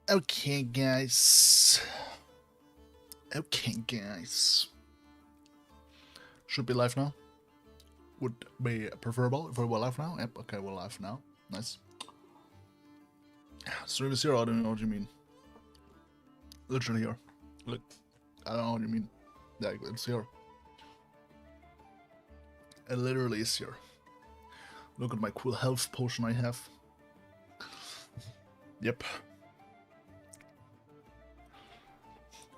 Okay, guys. Okay, guys. Should be live now. Would be preferable if we were live now. Yep, okay, we're live now. Nice. Stream is here, I don't know what you mean. Literally here. Look, I don't know what you mean. Yeah, it's here. It literally is here. Look at my cool health potion I have. Yep.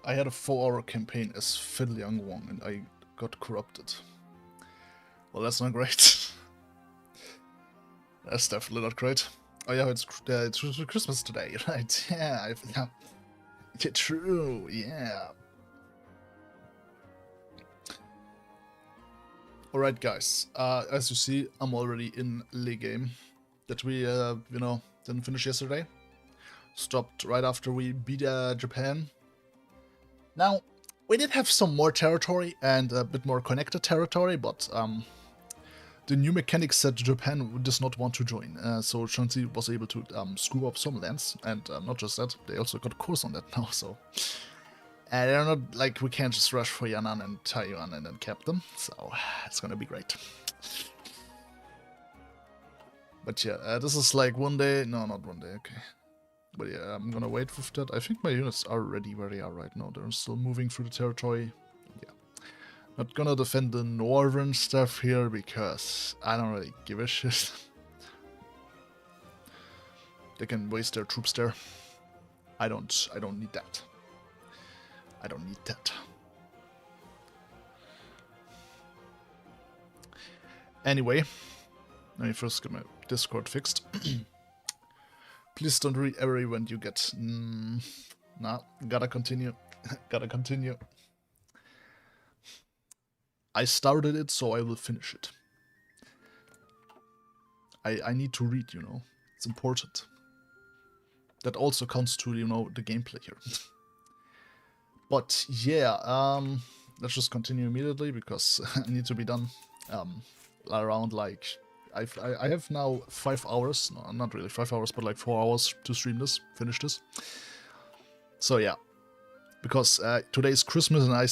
I had a 4-hour campaign as Fiddle Young Wong and I got corrupted. Well, that's not great. That's definitely not great. Oh yeah, it's Christmas today, right? Yeah, yeah, true, yeah. Alright guys, as you see, I'm already in the game that we, didn't finish yesterday. Stopped right after we beat Japan. Now, we did have some more territory and a bit more connected territory, but the new mechanics said Japan does not want to join. So Shanxi was able to scoop up some lands, and not just that, they also got a course on that now, so... they're not, like, we can't just rush for Yan'an and Taiwan and then cap them, so it's gonna be great. But yeah, this is like one day, no, not one day, okay. But yeah, I'm gonna wait with that. I think my units are ready where they are right now. They're still moving through the territory. Yeah. Not gonna defend the northern stuff here because I don't really give a shit. They can waste their troops there. I don't need that. I don't need that. Anyway, let me first get my Discord fixed. Please don't read every event you get. Nah, gotta continue. Gotta continue. I started it, so I will finish it. I need to read, you know. It's important. That also counts to, you know, the gameplay here. But yeah, let's just continue immediately because I need to be done around like... I have now 5 hours, no, not really 5 hours, but like 4 hours to stream this, finish this. So yeah, because today is Christmas and I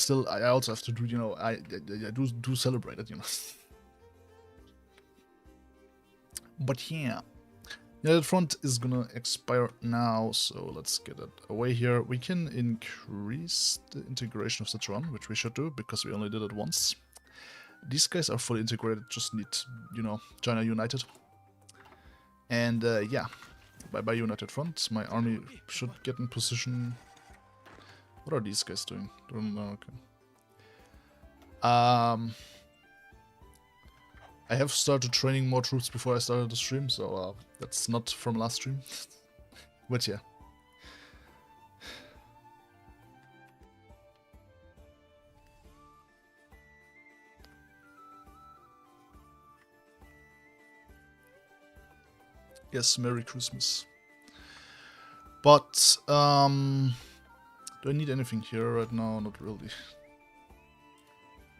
also have to do, you know, I do celebrate it, you know. But yeah, the front is gonna expire now, so let's get it away here. We can increase the integration of Sichuan, which we should do because we only did it once. These guys are fully integrated, just need, you know, China united. And yeah, bye-bye united front. My army should get in position. What are these guys doing? Don't know, okay. I have started training more troops before I started the stream, so that's not from last stream. But yeah. Yes, Merry Christmas. But, do I need anything here right now? Not really.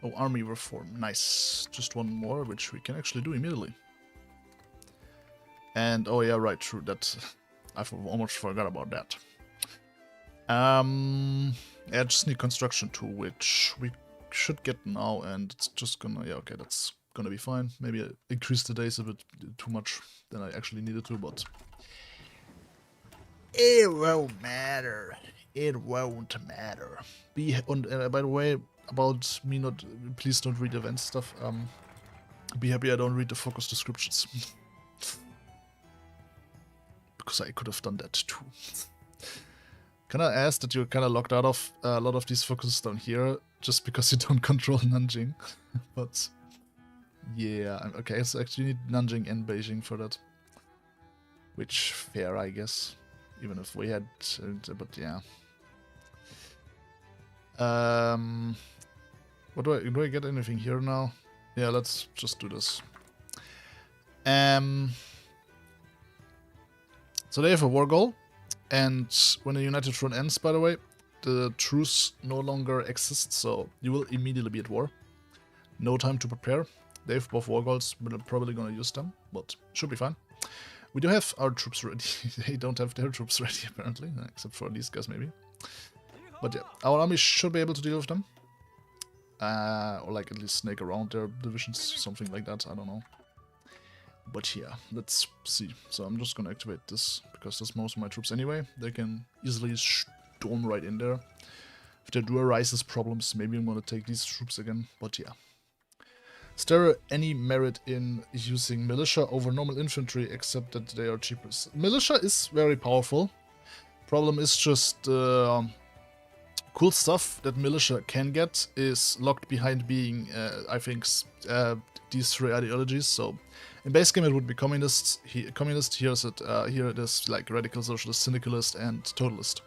Oh, army reform. Nice. Just one more, which we can actually do immediately. And, oh yeah, right, true, that... I almost forgot about that. Yeah, just need construction 2, which we should get now, and it's just gonna... Yeah, okay, that's gonna be fine. Maybe I increased the days a bit too much than I actually needed to, but... It won't matter. It won't matter. By the way, about me not... Please don't read event stuff. Be happy I don't read the focus descriptions. Because I could have done that too. Can I ask that you're kind of locked out of a lot of these focuses down here just because you don't control Nanjing? But yeah, okay, so actually you need Nanjing and Beijing for that. Which, fair, I guess. Even if we had, but yeah. What do I get anything here now? Yeah, let's just do this. So they have a war goal, and when the United Front ends, by the way, the truce no longer exists, so you will immediately be at war. No time to prepare. They have both war goals, we're probably gonna use them, but should be fine. We do have our troops ready. They don't have their troops ready, apparently, except for these guys, maybe. But yeah, our army should be able to deal with them. Or like at least snake around their divisions, something like that, I don't know. But yeah, let's see. So I'm just gonna activate this, because that's most of my troops anyway. They can easily storm right in there. If there do arise problems, maybe I'm gonna take these troops again, but yeah. Is there any merit in using militia over normal infantry, except that they are cheaper? Militia is very powerful. Problem is just cool stuff that militia can get is locked behind being, I think, these three ideologies. So in base game it would be communist. Here it is like radical socialist, syndicalist, and totalist.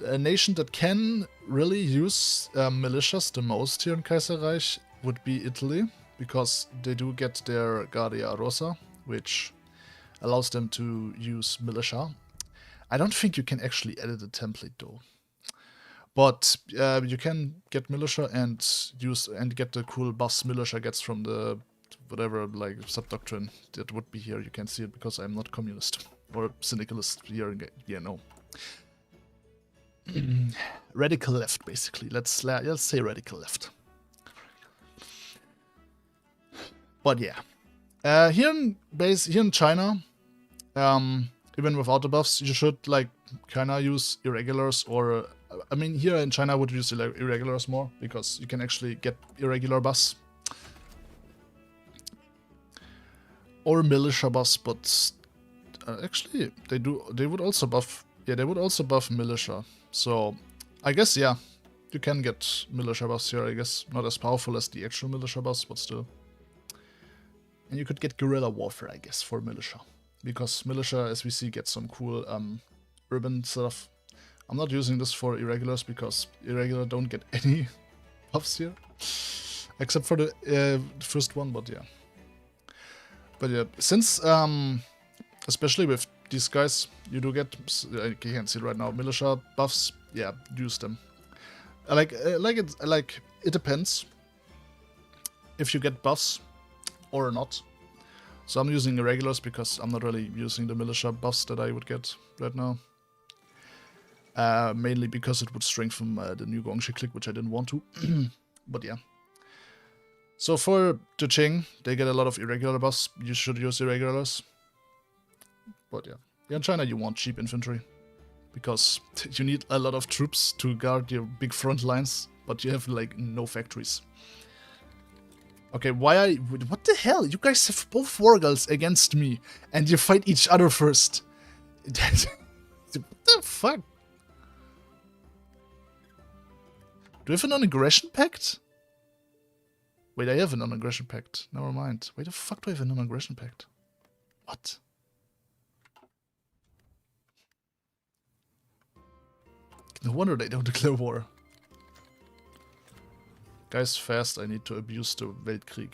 A nation that can really use militias the most here in Kaiserreich would be Italy, because they do get their Guardia Rosa, which allows them to use militia. I don't think you can actually edit a template though. But you can get militia and get the cool buffs militia gets from the whatever like sub-doctrine that would be here. You can see it because I'm not communist or syndicalist here. Yeah, no. Radical left, basically. Let's say radical left. But yeah, here in China, even without the buffs, you should like kinda use irregulars, or I mean here in China I would use irregulars more, because you can actually get irregular buffs or militia buffs, but actually they would also buff. Yeah, they would also buff militia. So I guess yeah, you can get militia buffs here. I guess not as powerful as the actual militia buffs, but still. And you could get guerrilla warfare, I guess, for militia. Because militia, as we see, gets some cool urban stuff. I'm not using this for irregulars, because irregular don't get any buffs here. Except for the first one, but yeah. But yeah, since, especially with these guys, you do get, you can't see it right now, militia buffs, yeah, use them. It depends if you get buffs or not. So I'm using irregulars because I'm not really using the militia buffs that I would get right now. Mainly because it would strengthen the new Guangxi clique, which I didn't want to. But yeah. So for the Qing, they get a lot of irregular buffs. You should use irregulars. But yeah. In China you want cheap infantry, because you need a lot of troops to guard your big front lines, but you have like no factories. Okay, what the hell? You guys have both wargals against me, and you fight each other first. What the fuck? Do we have a non-aggression pact? Wait, I have a non-aggression pact. Never mind. Why the fuck do I have a non-aggression pact? What? No wonder they don't declare war. Guys, fast, I need to abuse the Weltkrieg.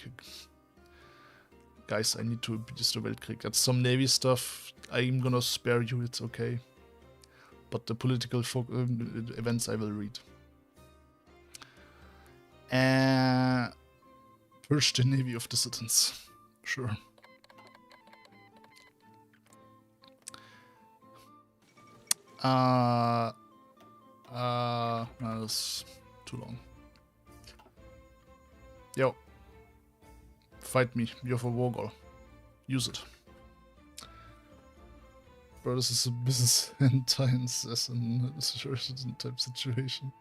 Guys, I need to abuse the Weltkrieg. That's some Navy stuff. I'm gonna spare you, it's okay. But the political events I will read. Purge the Navy of dissidents. Sure. No, that's too long. Yo. Fight me. You have a war goal. Use it. Bro, this is a business and times as an insurgency type situation.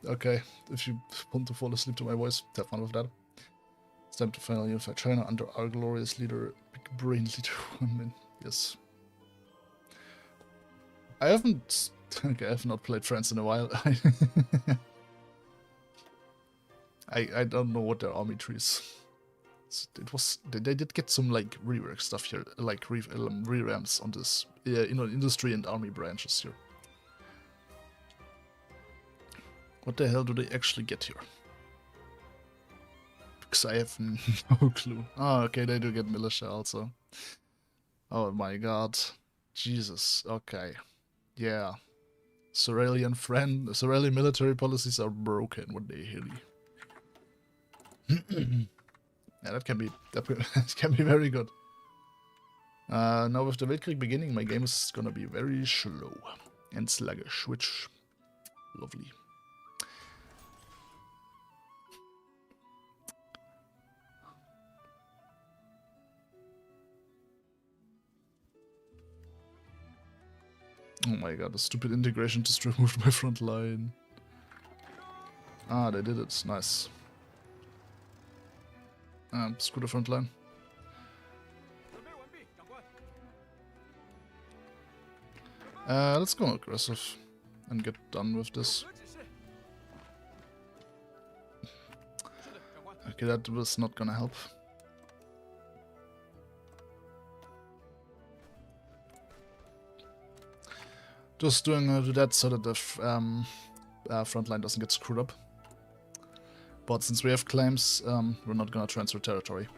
Okay, if you want to fall asleep to my voice, have fun with that. It's time to finally unify China under our glorious leader, big brain leader Hu Hanmin. Yes. I haven't... Okay, I have not played France in a while. I don't know what their army tree is. It was... They did get some, like, rework stuff here, like re-ramps on this, industry and army branches here. What the hell do they actually get here? Because I have no clue. Oh, okay, they do get militia also. Oh my god. Jesus, okay. Yeah. Surrealian military policies are broken when they hit you. Yeah, that can be very good. Now with the Weltkrieg beginning, my game is gonna be very slow and sluggish, which lovely. Oh my god, the stupid integration just removed my front line. Ah, they did it. Nice. Screw the front line. Let's go aggressive and get done with this. Okay, that was not gonna help. Just doing that so that the front line doesn't get screwed up. But since we have claims, we're not gonna transfer territory.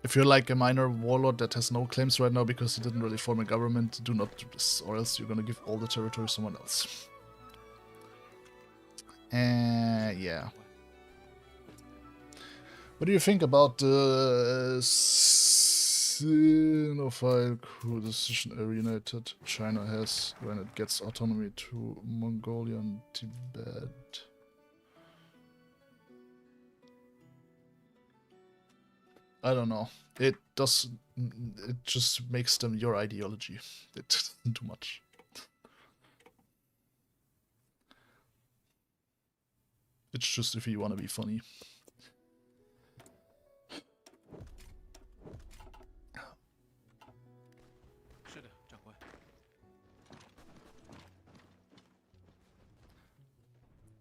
If you're like a minor warlord that has no claims right now because he didn't really form a government, do not do this, or else you're gonna give all the territory to someone else. Yeah. What do you think about the Sino-File coup decision alienated China has when it gets autonomy to Mongolia and Tibet? I don't know. It just makes them your ideology. It doesn't do much. It's just if you want to be funny.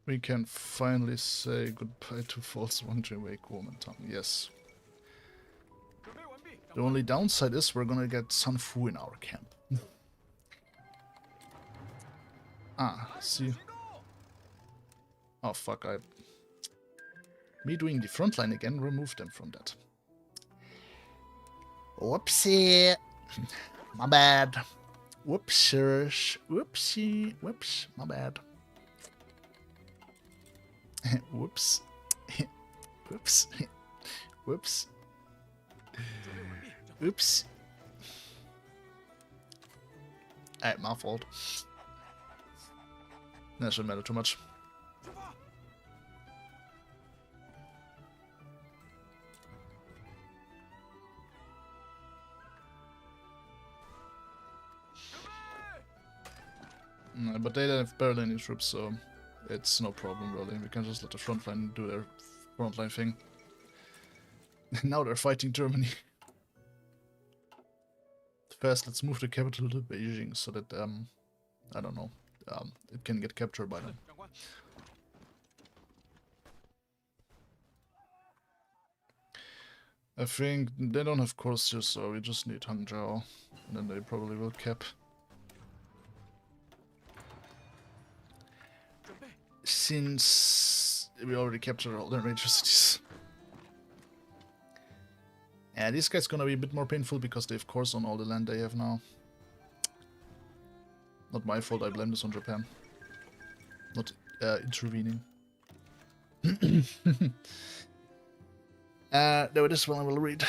We can finally say goodbye to false wandering Right Kuomintang. Yes. The only downside is we're gonna get Sun Fu in our camp. See. Oh fuck, me doing the front line again removed them from that. Whoopsie. My bad. Whoopsie. Whoopsie. Whoops. My bad. Whoops. Whoops. Whoops. Oops. Alright, my fault. That shouldn't matter too much. But they don't have barely any troops, so it's no problem really. We can just let the front line do their front line thing. Now they're fighting Germany. First, let's move the capital to Beijing so that, I don't know, it can get captured by them. I think they don't have courses, so we just need Hangzhou, and then they probably will cap. Since we already captured all the major cities. Yeah, this guy's gonna be a bit more painful because they have course on all the land they have now. Not my fault, I blame this on Japan. Not intervening. No, this one I will read.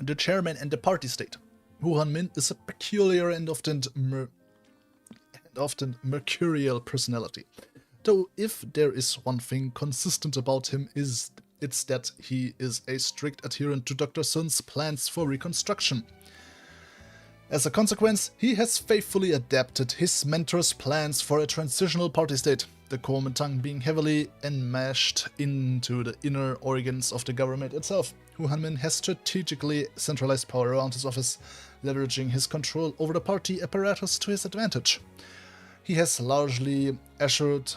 The chairman and the party state. Hu Hanmin is a peculiar and often mercurial personality. Though if there is one thing consistent about him, it's that he is a strict adherent to Dr. Sun's plans for Reconstruction. As a consequence, he has faithfully adapted his mentor's plans for a transitional party state, the Kuomintang being heavily enmeshed into the inner organs of the government itself. Hu Hanmin has strategically centralized power around his office, leveraging his control over the party apparatus to his advantage. He has largely eschewed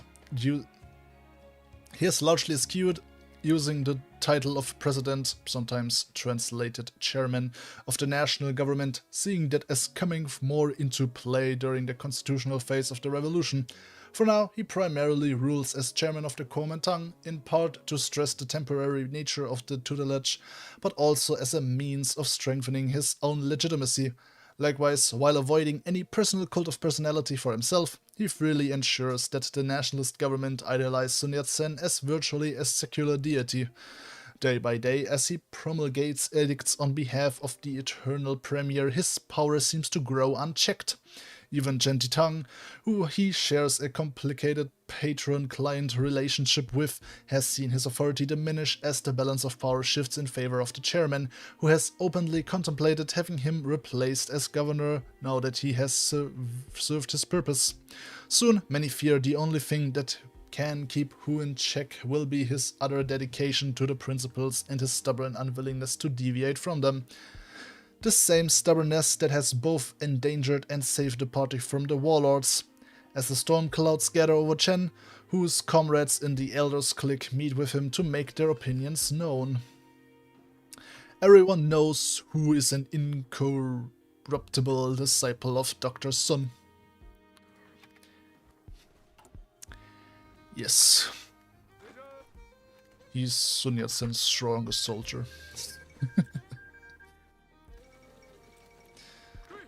using the title of president, sometimes translated chairman, of the national government, seeing that as coming more into play during the constitutional phase of the revolution. For now, he primarily rules as chairman of the Kuomintang, in part to stress the temporary nature of the tutelage, but also as a means of strengthening his own legitimacy. Likewise, while avoiding any personal cult of personality for himself, He freely ensures that the nationalist government idolizes Sun Yat-sen as virtually a secular deity. Day by day, as he promulgates edicts on behalf of the eternal premier, his power seems to grow unchecked. Even Genti Tang, who he shares a complicated patron-client relationship with, has seen his authority diminish as the balance of power shifts in favor of the chairman, who has openly contemplated having him replaced as governor now that he has served his purpose. Soon, many fear the only thing that can keep Hu in check will be his utter dedication to the principles and his stubborn unwillingness to deviate from them. The same stubbornness that has both endangered and saved the party from the warlords. As the storm clouds gather over Chen, Hu's comrades in the Elders clique meet with him to make their opinions known. Everyone knows Hu is an incorruptible disciple of Dr. Sun. Yes. He's Sun Yat-sen's strongest soldier.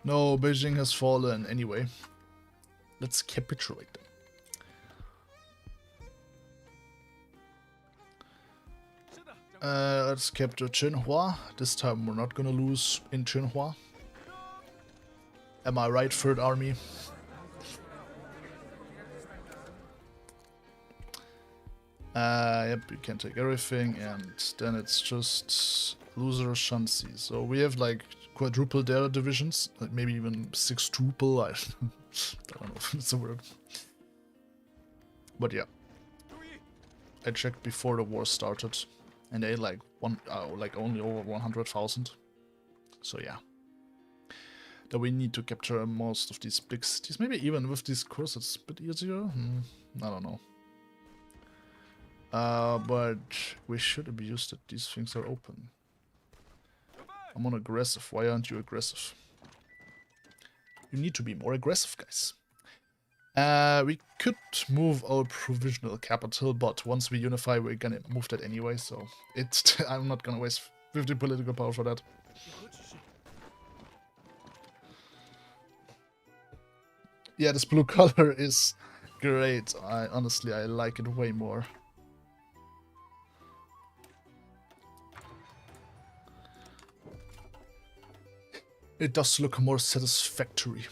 No, Beijing has fallen anyway. Let's capitulate them. Let's capture Jinhua. This time we're not gonna lose in Jinhua. Am I right, Third Army? Yep, you can take everything, and then it's just loser Shanxi. So we have like quadruple their divisions, like maybe even sextuple. I don't know if it's a word. But yeah, I checked before the war started, and they like only over 100,000. So yeah, that we need to capture most of these big cities. Maybe even with discourse it's a bit easier. I don't know. But we should be used that these things are open. I'm on aggressive. Why aren't you aggressive? You need to be more aggressive, guys. We could move our provisional capital, but once we unify, we're gonna move that anyway, so I'm not gonna waste 50 political power for that. Yeah, this blue color is great. Honestly, I like it way more. It does look more satisfactory.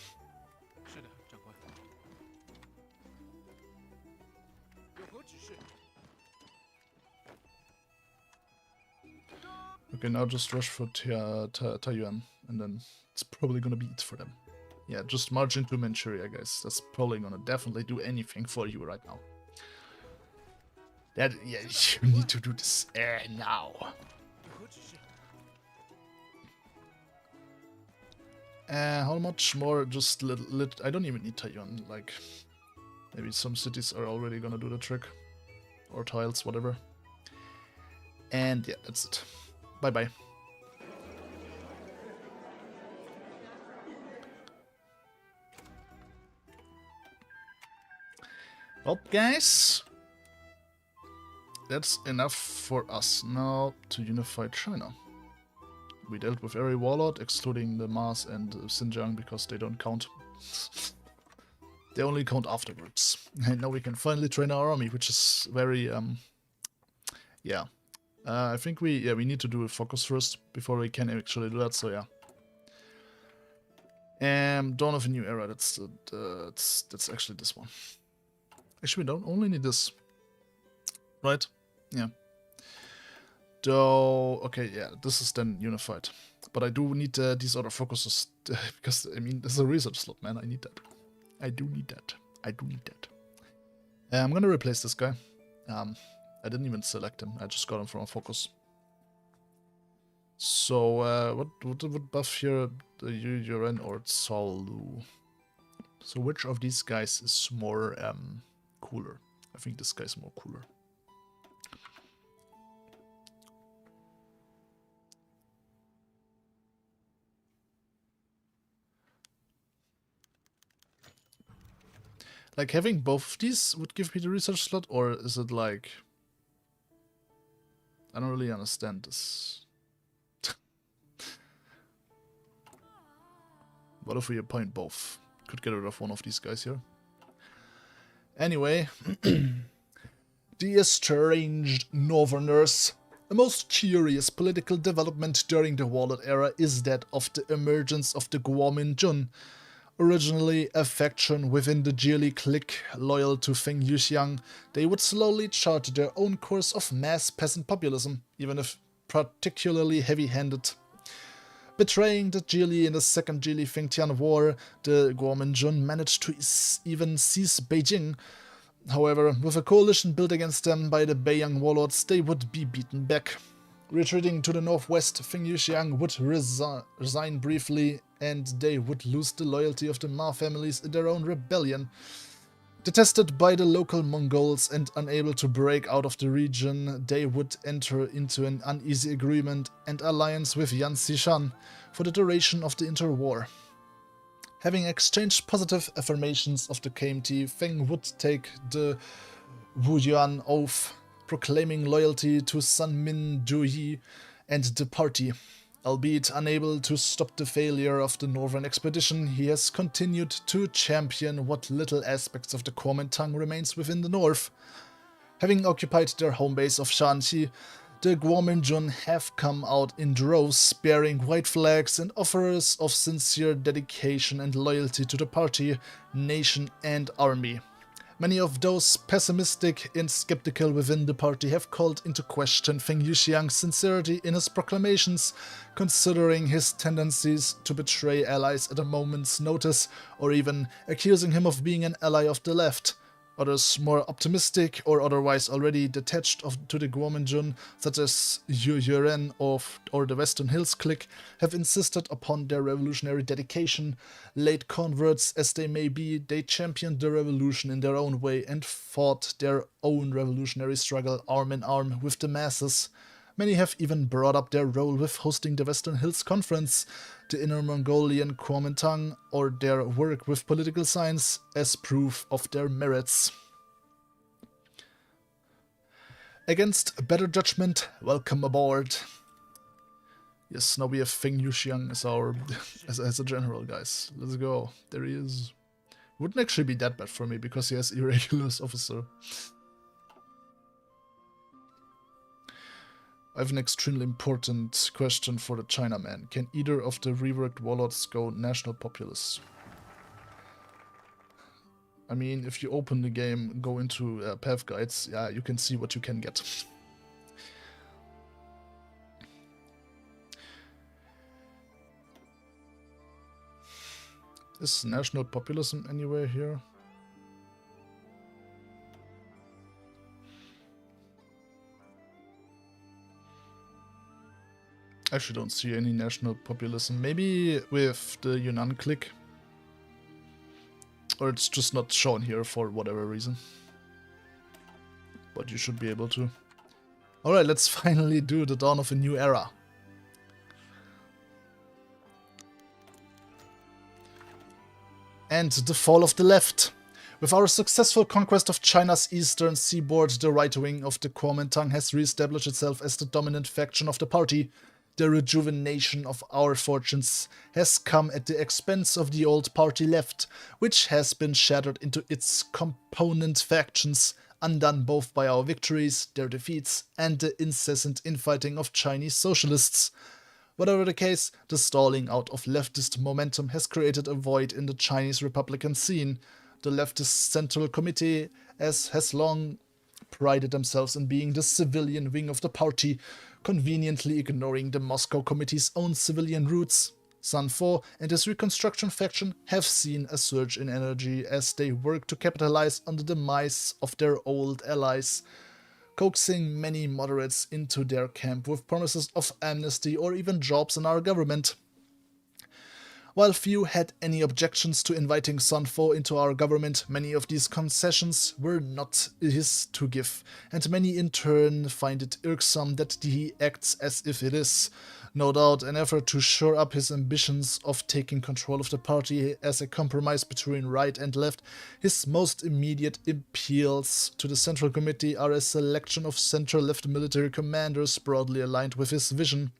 Okay, now just rush for Taiyuan, and then it's probably gonna be it for them. Yeah, just march into Manchuria, guys. That's probably gonna definitely do anything for you right now. Yeah, you need to do this now. How much more? Just little. I don't even need Taiyuan. Like, maybe some cities are already gonna do the trick, or tiles, whatever. And yeah, that's it. Bye bye. Well, guys, that's enough for us now to unify China. We dealt with every warlord, excluding the Mars and Xinjiang, because they don't count. They only count afterwards. And now we can finally train our army, which is very, yeah. I think we need to do a focus first before we can actually do that, so yeah. Dawn of a New Era, that's actually this one. Actually, we don't only need this. Right? Yeah. Though, okay, yeah, this is then unified. But I do need these other focuses, because, I mean, this is a research slot, man. I need that. I do need that. I do need that. I'm gonna replace this guy. I didn't even select him. I just got him from a focus. So, what would buff here? The Yuren or Tsolu? So, which of these guys is more cooler? I think this guy's more cooler. Like, having both of these would give me the research slot, or is it like... I don't really understand this. What if we appoint both? Could get rid of one of these guys here. Anyway, the estranged Northerners. The most curious political development during the Warlord era is that of the emergence of the Kuomintang, originally a faction within the Jili clique loyal to Feng Yuxiang. They would slowly chart their own course of mass peasant populism, even if particularly heavy-handed. Betraying the Jili in the Second Jili-Fengtian War, the Kuomintang managed to even seize Beijing. However, with a coalition built against them by the Beiyang warlords, they would be beaten back. Retreating to the northwest, Feng Yuxiang would resign briefly, and they would lose the loyalty of the Ma families in their own rebellion. Detested by the local Mongols and unable to break out of the region, they would enter into an uneasy agreement and alliance with Yan Xishan for the duration of the interwar. Having exchanged positive affirmations of the KMT, Feng would take the Wuyuan oath, proclaiming loyalty to Sun Min Juyi and the party. Albeit unable to stop the failure of the northern expedition, he has continued to champion what little aspects of the Kuomintang remains within the north. Having occupied their home base of Shanxi, the Kuomintang have come out in droves, bearing white flags and offers of sincere dedication and loyalty to the party, nation and army. Many of those pessimistic and skeptical within the party have called into question Feng Yuxiang's sincerity in his proclamations, considering his tendencies to betray allies at a moment's notice, or even accusing him of being an ally of the left. Others, more optimistic or otherwise already detached to the Kuomintang, such as Yu Yuren or the Western Hills clique, have insisted upon their revolutionary dedication. Late converts as they may be, they championed the revolution in their own way and fought their own revolutionary struggle arm in arm with the masses. Many have even brought up their role with hosting the Western Hills Conference, the Inner Mongolian Kuomintang, or their work with political science as proof of their merits. Against better judgment, welcome aboard. Yes, now we have Feng Yuxiang as a general, guys. Let's go. There he is. Wouldn't actually be that bad for me because he has irregulars officer. I have an extremely important question for the Chinaman. Can either of the reworked warlords go national populist? I mean, if you open the game, go into path guides, yeah, you can see what you can get. Is national populism anywhere here? I actually don't see any national populism. Maybe with the Yunnan clique. Or it's just not shown here for whatever reason. But you should be able to. Alright, let's finally do the dawn of a new era. And the fall of the left. With our successful conquest of China's eastern seaboard, the right wing of the Kuomintang has re-established itself as the dominant faction of the party. The rejuvenation of our fortunes has come at the expense of the old party left, which has been shattered into its component factions, undone both by our victories, their defeats, and the incessant infighting of Chinese socialists. Whatever the case, the stalling out of leftist momentum has created a void in the Chinese Republican scene. The leftist Central Committee, as has long prided themselves in being the civilian wing of the party, conveniently ignoring the Moscow Committee's own civilian roots. Sun Fo and his Reconstruction faction have seen a surge in energy as they work to capitalize on the demise of their old allies, coaxing many moderates into their camp with promises of amnesty or even jobs in our government. While few had any objections to inviting Sun Fo into our government, many of these concessions were not his to give, and many in turn find it irksome that he acts as if it is. No doubt an effort to shore up his ambitions of taking control of the party as a compromise between right and left, his most immediate appeals to the Central Committee are a selection of centre-left military commanders broadly aligned with his vision.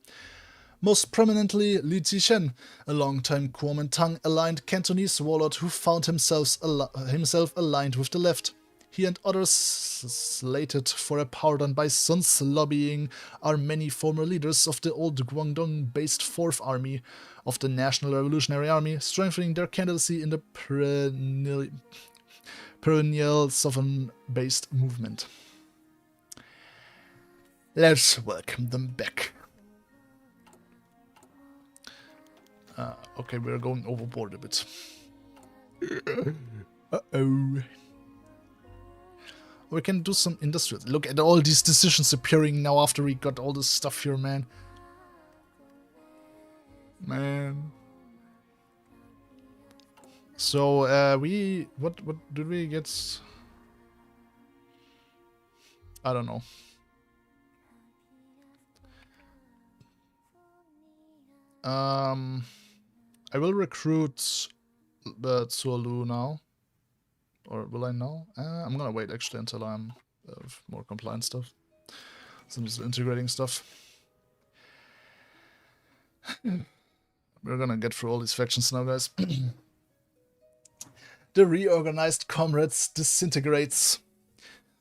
Most prominently, Li Zhishen, a long-time Kuomintang-aligned Cantonese warlord who found himself aligned with the left. He and others slated for a pardon by Sun's lobbying are many former leaders of the old Guangdong-based 4th Army of the National Revolutionary Army, strengthening their candidacy in the perennial southern-based movement. Let's welcome them back. Okay, we're going overboard a bit. Uh-oh. We can do some industrial. Look at all these decisions appearing now after we got all this stuff here, man. So, what did we get? I don't know. I will recruit Zualu now. Or will I now? I'm gonna wait actually until I'm more compliant stuff. Some integrating stuff. We're gonna get through all these factions now, guys. The reorganized comrades disintegrates.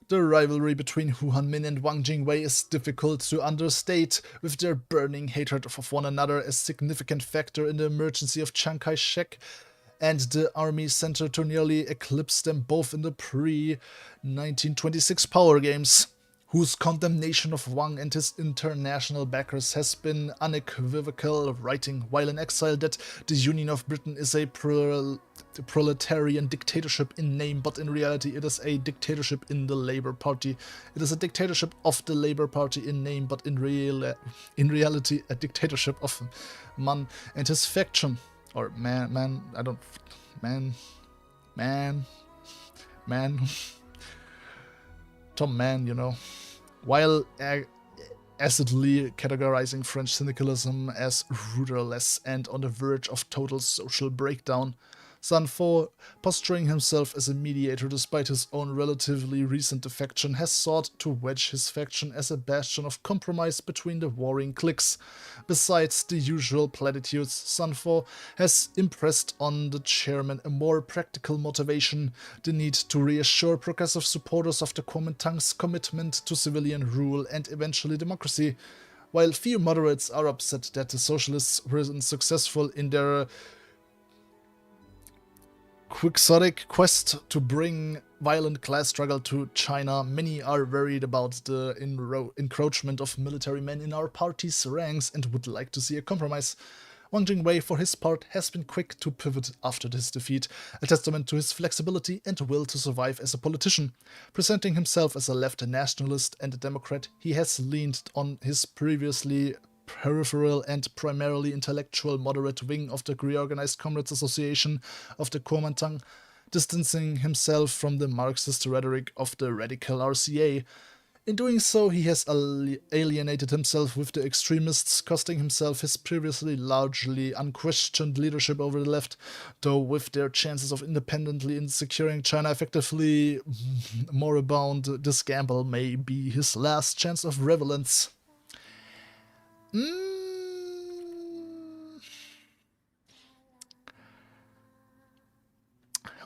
The rivalry between Hu Hanmin and Wang Jingwei is difficult to understate, with their burning hatred of one another a significant factor in the emergency of Chiang Kai-shek, and the army center to nearly eclipse them both in the pre-1926 Power Games. Hu's condemnation of Wang and his international backers has been unequivocal, writing while in exile that the Union of Britain is a proletarian dictatorship in name, but in reality it is a dictatorship in the Labour Party. It is a dictatorship of the Labour Party in name, but in reality a dictatorship of Mann and his faction. Or man. Tom Mann, you know. While acidly categorizing French syndicalism as rudderless and on the verge of total social breakdown, Sanfo, posturing himself as a mediator despite his own relatively recent defection, has sought to wedge his faction as a bastion of compromise between the warring cliques. Besides the usual platitudes, Sanfo has impressed on the chairman a more practical motivation: the need to reassure progressive supporters of the Kuomintang's commitment to civilian rule and eventually democracy. While few moderates are upset that the socialists were unsuccessful in their quixotic quest to bring violent class struggle to China, many are worried about the encroachment of military men in our party's ranks and would like to see a compromise. Wang Jingwei, for his part, has been quick to pivot after his defeat, a testament to his flexibility and will to survive as a politician. Presenting himself as a left nationalist and a democrat, he has leaned on his previously peripheral and primarily intellectual moderate wing of the Reorganized Comrades Association of the Kuomintang, distancing himself from the Marxist rhetoric of the radical RCA. In doing so, he has alienated himself with the extremists, costing himself his previously largely unquestioned leadership over the left, though with their chances of independently in securing China effectively moribund, this gamble may be his last chance of relevance.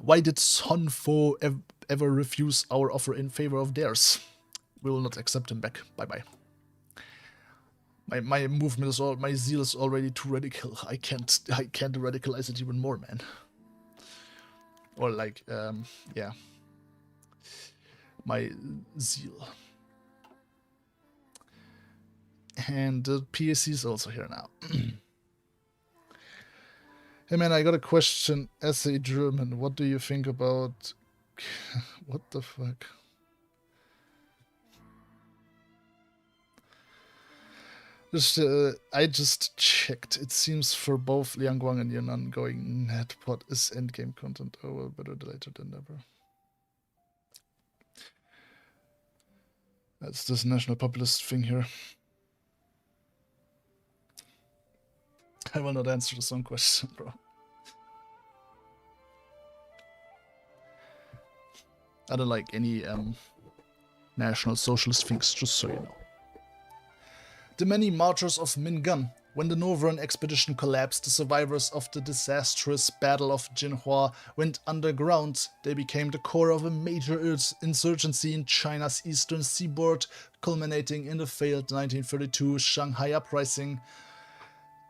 Why did Sonfo ever refuse our offer in favor of theirs? We will not accept him back. Bye-bye. My movement is my zeal is already too radical. I can't radicalize it even more, man. Or like, yeah. My zeal. And the PAC is also here now. Hey man, I got a question. As a German, what do you think about... What the fuck? I just checked. It seems for both Liangguang and Yunnan going netpod is endgame content. Oh, well, better later than never. That's this national populist thing here. I will not answer the song question, bro. I don't like any national socialist things, just so you know. The many martyrs of Mingan, When the Northern expedition collapsed, the survivors of the disastrous Battle of Jinhua went underground. They became the core of a major insurgency in China's eastern seaboard, culminating in the failed 1932 Shanghai Uprising.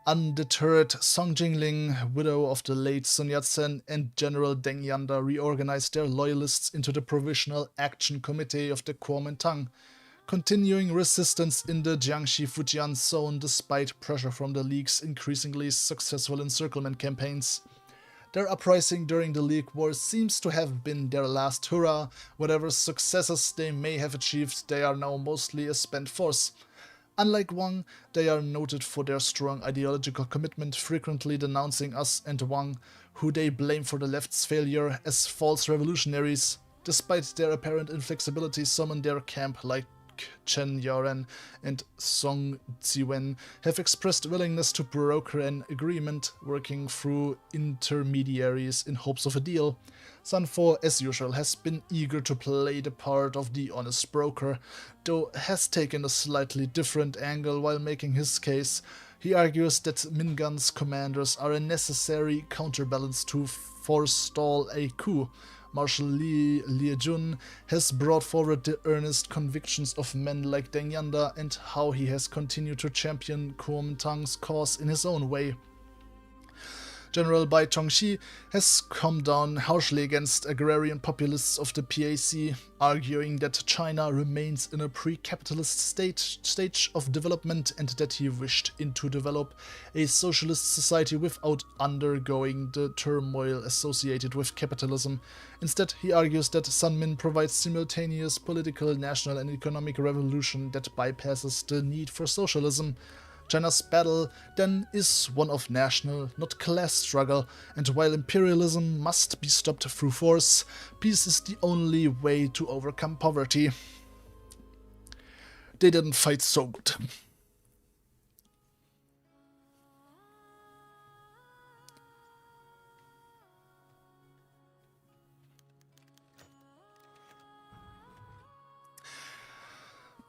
Undeterred, Song Jingling, widow of the late Sun Yat-sen, and General Deng Yanda reorganized their loyalists into the Provincial Action Committee of the Kuomintang, continuing resistance in the Jiangxi-Fujian zone despite pressure from the League's increasingly successful encirclement campaigns. Their uprising during the League War seems to have been their last hurrah. Whatever successes they may have achieved, they are now mostly a spent force. Unlike Wang, they are noted for their strong ideological commitment, frequently denouncing us and Wang, who they blame for the left's failure, as false revolutionaries. Despite their apparent inflexibility, some in their camp, like Chen Yaren and Song Ziwen, have expressed willingness to broker an agreement, working through intermediaries in hopes of a deal. Sanfo, as usual, has been eager to play the part of the honest broker, though has taken a slightly different angle while making his case. He argues that Mingan's commanders are a necessary counterbalance to forestall a coup. Marshal Li Liejun has brought forward the earnest convictions of men like Deng Yanda and how he has continued to champion Kuomintang's cause in his own way. General Bai Tongxi has come down harshly against agrarian populists of the PAC, arguing that China remains in a pre-capitalist stage of development and that he wished to develop a socialist society without undergoing the turmoil associated with capitalism. Instead, he argues that Sunmin provides simultaneous political, national and economic revolution that bypasses the need for socialism. China's battle, then, is one of national, not class struggle, and while imperialism must be stopped through force, peace is the only way to overcome poverty. They didn't fight so good.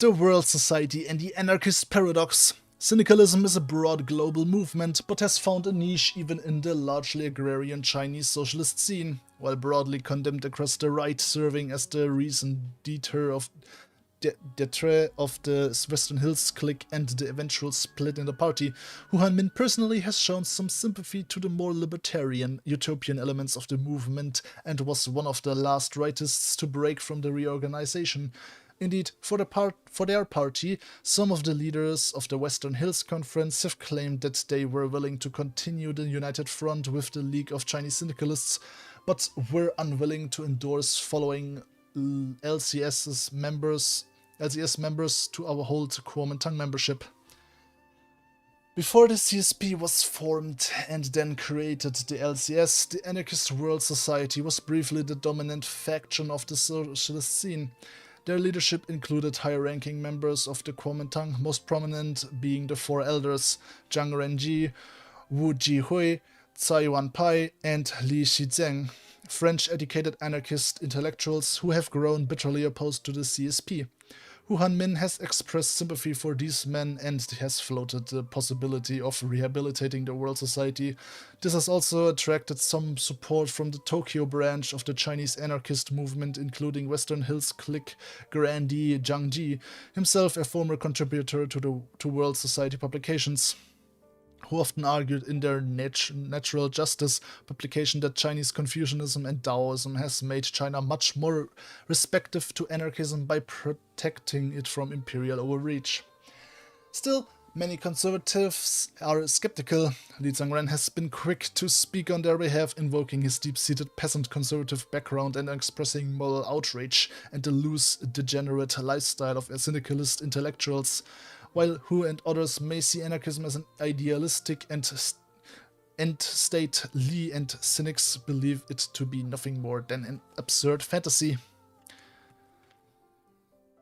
The World Society and the Anarchist Paradox. Syndicalism is a broad global movement, but has found a niche even in the largely agrarian Chinese socialist scene, while broadly condemned across the right, serving as the recent deterrent of the Western Hills clique and the eventual split in the party. Hu Hanmin personally has shown some sympathy to the more libertarian, utopian elements of the movement and was one of the last rightists to break from the reorganization. Indeed, for their party, some of the leaders of the Western Hills Conference have claimed that they were willing to continue the united front with the League of Chinese Syndicalists, but were unwilling to endorse following LCS members to hold Kuomintang membership. Before the CSP was formed and then created the LCS, the Anarchist World Society was briefly the dominant faction of the socialist scene. Their leadership included high-ranking members of the Kuomintang, most prominent being the four elders Zhang Renji, Wu Jihui, Tsai Wan-pai, and Li Shizheng, French-educated anarchist intellectuals who have grown bitterly opposed to the CSP. Hu Hanmin has expressed sympathy for these men and has floated the possibility of rehabilitating the World Society. This has also attracted some support from the Tokyo branch of the Chinese anarchist movement, including Western Hills clique grandee Zhang Ji, himself a former contributor to World Society publications, who often argued in their Natural Justice publication that Chinese Confucianism and Taoism has made China much more receptive to anarchism by protecting it from imperial overreach. Still, many conservatives are skeptical. Li Zhangren has been quick to speak on their behalf, invoking his deep-seated peasant conservative background and expressing moral outrage and the loose, degenerate lifestyle of syndicalist intellectuals. While Hu and others may see anarchism as an idealistic end state, Li and cynics believe it to be nothing more than an absurd fantasy.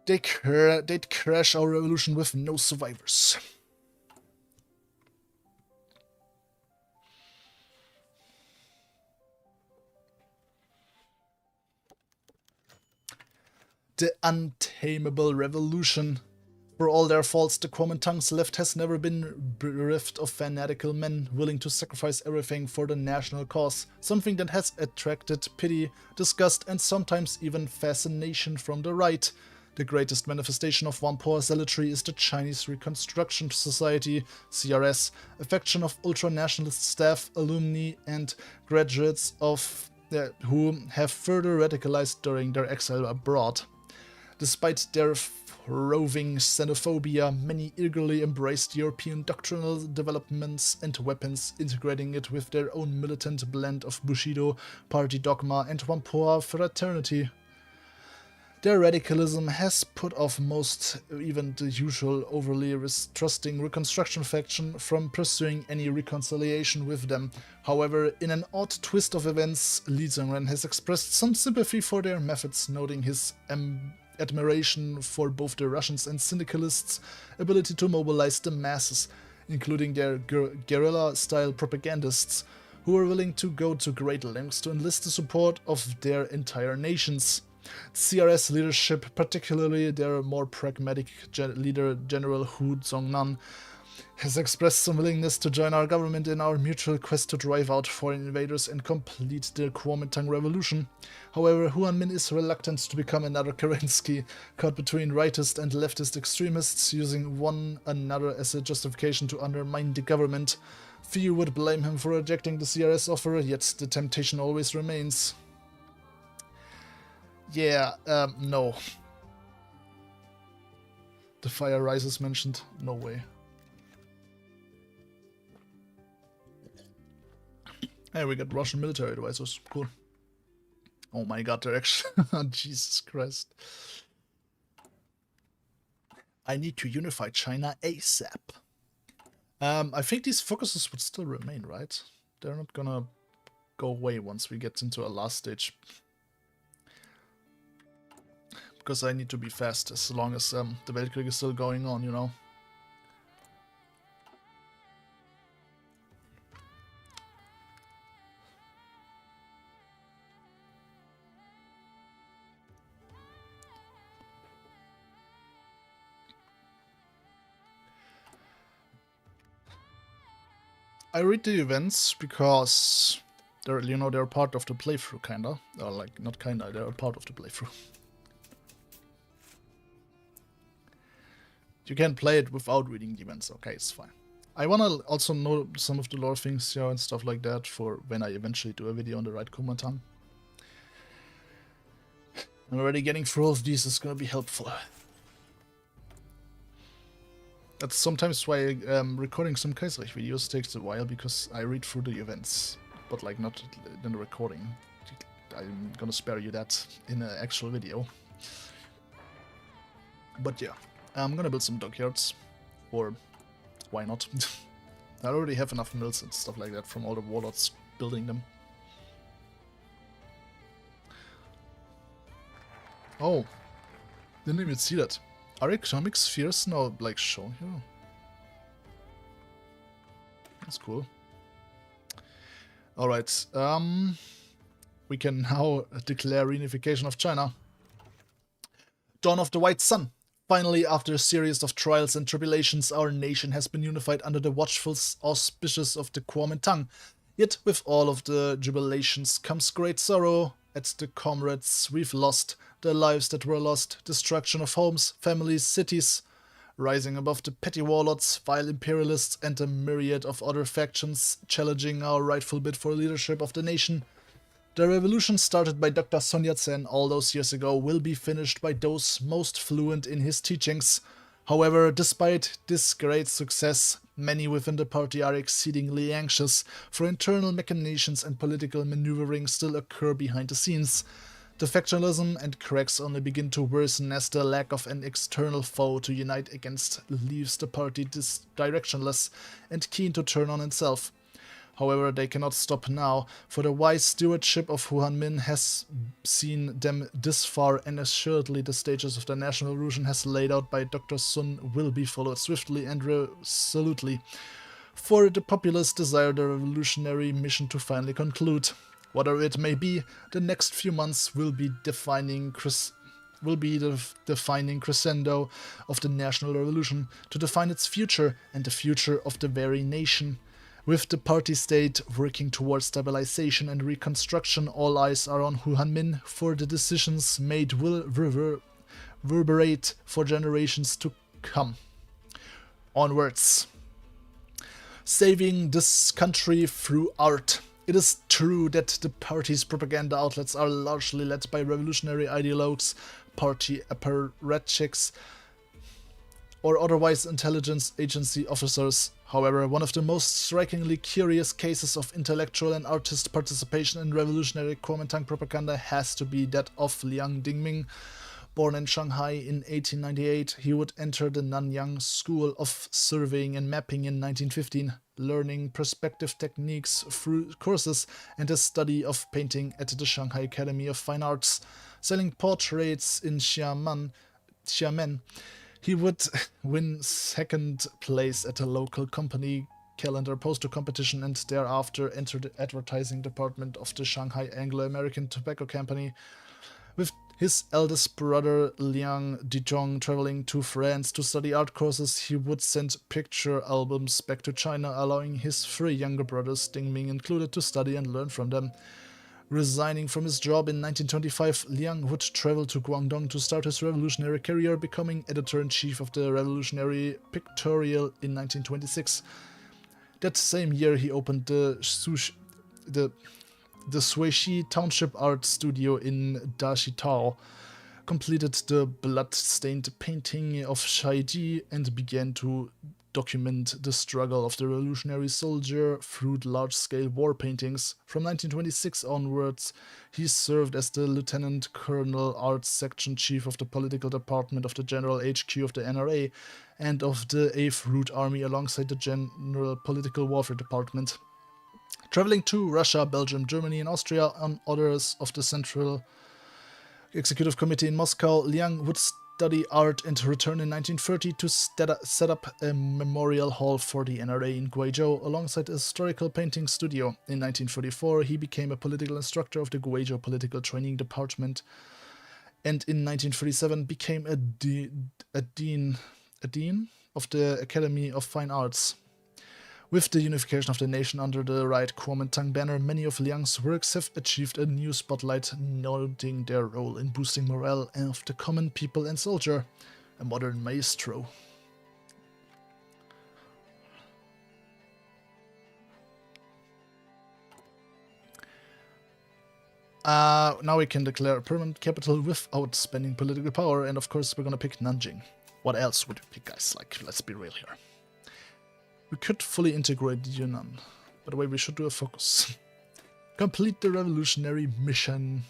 They'd crash our revolution with no survivors. The Untamable Revolution. For all their faults, the Kuomintang's left has never been bereft of fanatical men willing to sacrifice everything for the national cause, something that has attracted pity, disgust, and sometimes even fascination from the right. The greatest manifestation of Whampoa zealotry is the Chinese Reconstruction Society, CRS, a faction of ultra-nationalist staff, alumni, and graduates who have further radicalized during their exile abroad. Despite their roving xenophobia, many eagerly embraced European doctrinal developments and weapons, integrating it with their own militant blend of Bushido, party dogma, and Whampoa fraternity. Their radicalism has put off most, even the usual overly trusting Reconstruction faction, from pursuing any reconciliation with them. However, in an odd twist of events, Li Zhengren has expressed some sympathy for their methods, noting his admiration for both the Russians and syndicalists' ability to mobilize the masses, including their guerrilla-style propagandists, who are willing to go to great lengths to enlist the support of their entire nations. CRS leadership, particularly their more pragmatic leader General Hu Zongnan, has expressed some willingness to join our government in our mutual quest to drive out foreign invaders and complete the Kuomintang revolution. However, Hu Hanmin is reluctant to become another Kerensky, caught between rightist and leftist extremists, using one another as a justification to undermine the government. Few would blame him for rejecting the CRS offer, yet the temptation always remains. Yeah, no. The fire rises mentioned? No way. Hey, we got Russian military advisors. Cool. Oh my god, they're actually... Jesus Christ. I need to unify China ASAP. I think these focuses would still remain, right? They're not gonna go away once we get into a last stage. Because I need to be fast as long as the Weltkrieg is still going on, you know. I read the events because they're, you know, they're part of the playthrough, kinda. Or like, not kinda, they're a part of the playthrough. You can play it without reading the events, okay, it's fine. I wanna also know some of the lore things here and stuff like that for when I eventually do a video on the Right Kuomintang. And already getting through all of these is gonna be helpful. That's sometimes why recording some Kaiserreich videos takes a while, because I read through the events, but like not in the recording. I'm gonna spare you that in an actual video. But yeah, I'm gonna build some dockyards, or why not? I already have enough mills and stuff like that from all the warlords building them. Oh, didn't even see that. Are economic spheres now like shown here? That's cool. Alright, we can now declare reunification of China. Dawn of the White Sun. Finally, after a series of trials and tribulations, our nation has been unified under the watchful auspices of the Kuomintang. Yet with all of the jubilations comes great sorrow at the comrades we've lost, the lives that were lost, destruction of homes, families, cities. Rising above the petty warlords, vile imperialists, and a myriad of other factions challenging our rightful bid for leadership of the nation. The revolution started by Dr. Sun Yat-sen all those years ago will be finished by those most fluent in his teachings. However, despite this great success, many within the party are exceedingly anxious, for internal machinations and political maneuvering still occur behind the scenes. The factionalism and cracks only begin to worsen as the lack of an external foe to unite against leaves the party directionless and keen to turn on itself. However, they cannot stop now, for the wise stewardship of Hu Hanmin has seen them this far, and assuredly the stages of the national revolution has laid out by Dr. Sun will be followed swiftly and resolutely, for the populace desire the revolutionary mission to finally conclude. Whatever it may be, the next few months will be defining will be the defining crescendo of the national revolution to define its future and the future of the very nation. With the party state working towards stabilization and reconstruction, all eyes are on Hu Hanmin, for the decisions made will reverberate for generations to come. Onwards. Saving this country through art. It is true that the party's propaganda outlets are largely led by revolutionary ideologues, party apparatchiks, or otherwise intelligence agency officers. However, one of the most strikingly curious cases of intellectual and artist participation in revolutionary Kuomintang propaganda has to be that of Liang Dingming. Born in Shanghai in 1898, he would enter the Nanyang School of Surveying and Mapping in 1915, learning perspective techniques through courses and the study of painting at the Shanghai Academy of Fine Arts. Selling portraits in Xiamen, he would win second place at a local company calendar poster competition and thereafter enter the advertising department of the Shanghai Anglo-American Tobacco Company. With his eldest brother Liang Dijong traveling to France to study art courses, he would send picture albums back to China, allowing his three younger brothers, Dingming included, to study and learn from them. Resigning from his job in 1925, Liang would travel to Guangdong to start his revolutionary career, becoming editor-in-chief of the Revolutionary Pictorial in 1926. That same year, he opened the Suishi Township Art Studio in Dashitao, completed the blood-stained painting of Shaiji, and began to document the struggle of the revolutionary soldier through large-scale war paintings. From 1926 onwards, he served as the Lieutenant Colonel Arts Section Chief of the Political Department of the General HQ of the NRA and of the 8th Route Army alongside the General Political Warfare Department. Traveling to Russia, Belgium, Germany, and Austria on orders of the Central Executive Committee in Moscow, Liang would study art and return in 1930 to set up a memorial hall for the NRA in Guizhou alongside a historical painting studio. In 1934, he became a political instructor of the Guizhou Political Training Department, and in 1937 became a dean of the Academy of Fine Arts. With the unification of the nation under the Right Kuomintang banner, many of Liang's works have achieved a new spotlight, noting their role in boosting morale of the common people and soldier, a modern maestro. Now we can declare a permanent capital without spending political power, and of course we're gonna pick Nanjing. What else would we pick, guys? Like, let's be real here. We could fully integrate Yunnan. By the way, we should do a focus. Complete the revolutionary mission.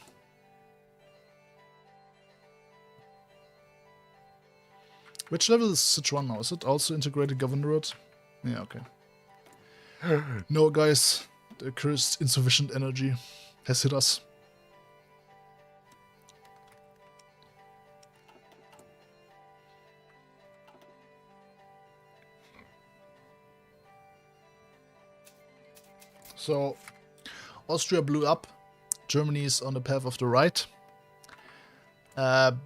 Which level is Sichuan now? Is it also integrated governorate? Yeah, okay. No, guys. The cursed insufficient energy has hit us. So, Austria blew up. Germany is on the path of the right. The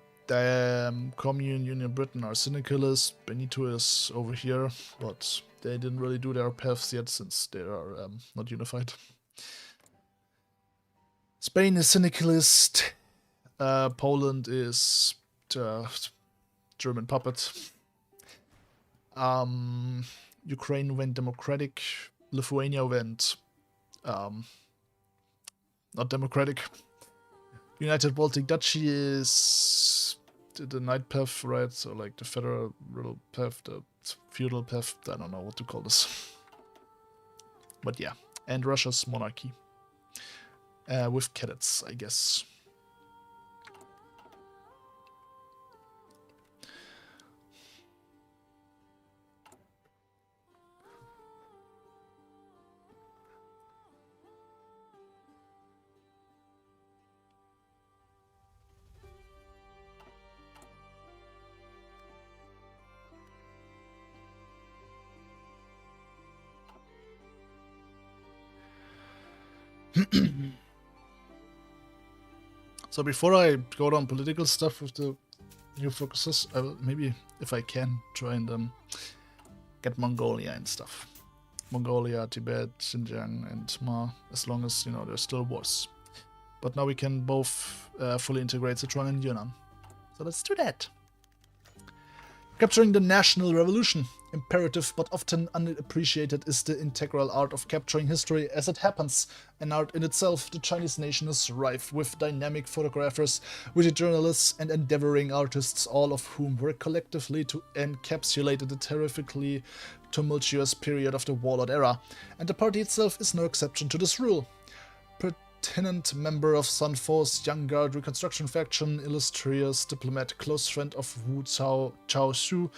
Commune, Union, Britain are syndicalists. Benito is over here, but they didn't really do their paths yet since they are not unified. Spain is syndicalist. Poland is German puppet. Ukraine went democratic. Lithuania went not democratic. United Baltic Duchy is the Knight path, right? So like the federal path, the feudal path, I don't know what to call this. But yeah, and Russia's monarchy. With cadets, I guess. So before I go down political stuff with the new focuses, I will maybe, if I can, try and get Mongolia and stuff. Mongolia, Tibet, Xinjiang, and Ma, as long as, there's still wars. But now we can both fully integrate Sichuan and Yunnan. So let's do that. Capturing the national revolution. Imperative but often unappreciated is the integral art of capturing history as it happens. An art in itself, the Chinese nation is rife with dynamic photographers, witty journalists and endeavoring artists, all of whom work collectively to encapsulate the terrifically tumultuous period of the Warlord era. And the party itself is no exception to this rule. Lieutenant member of Sun Fo's Young Guard Reconstruction faction, illustrious diplomat, close friend of Wu Chaoshu,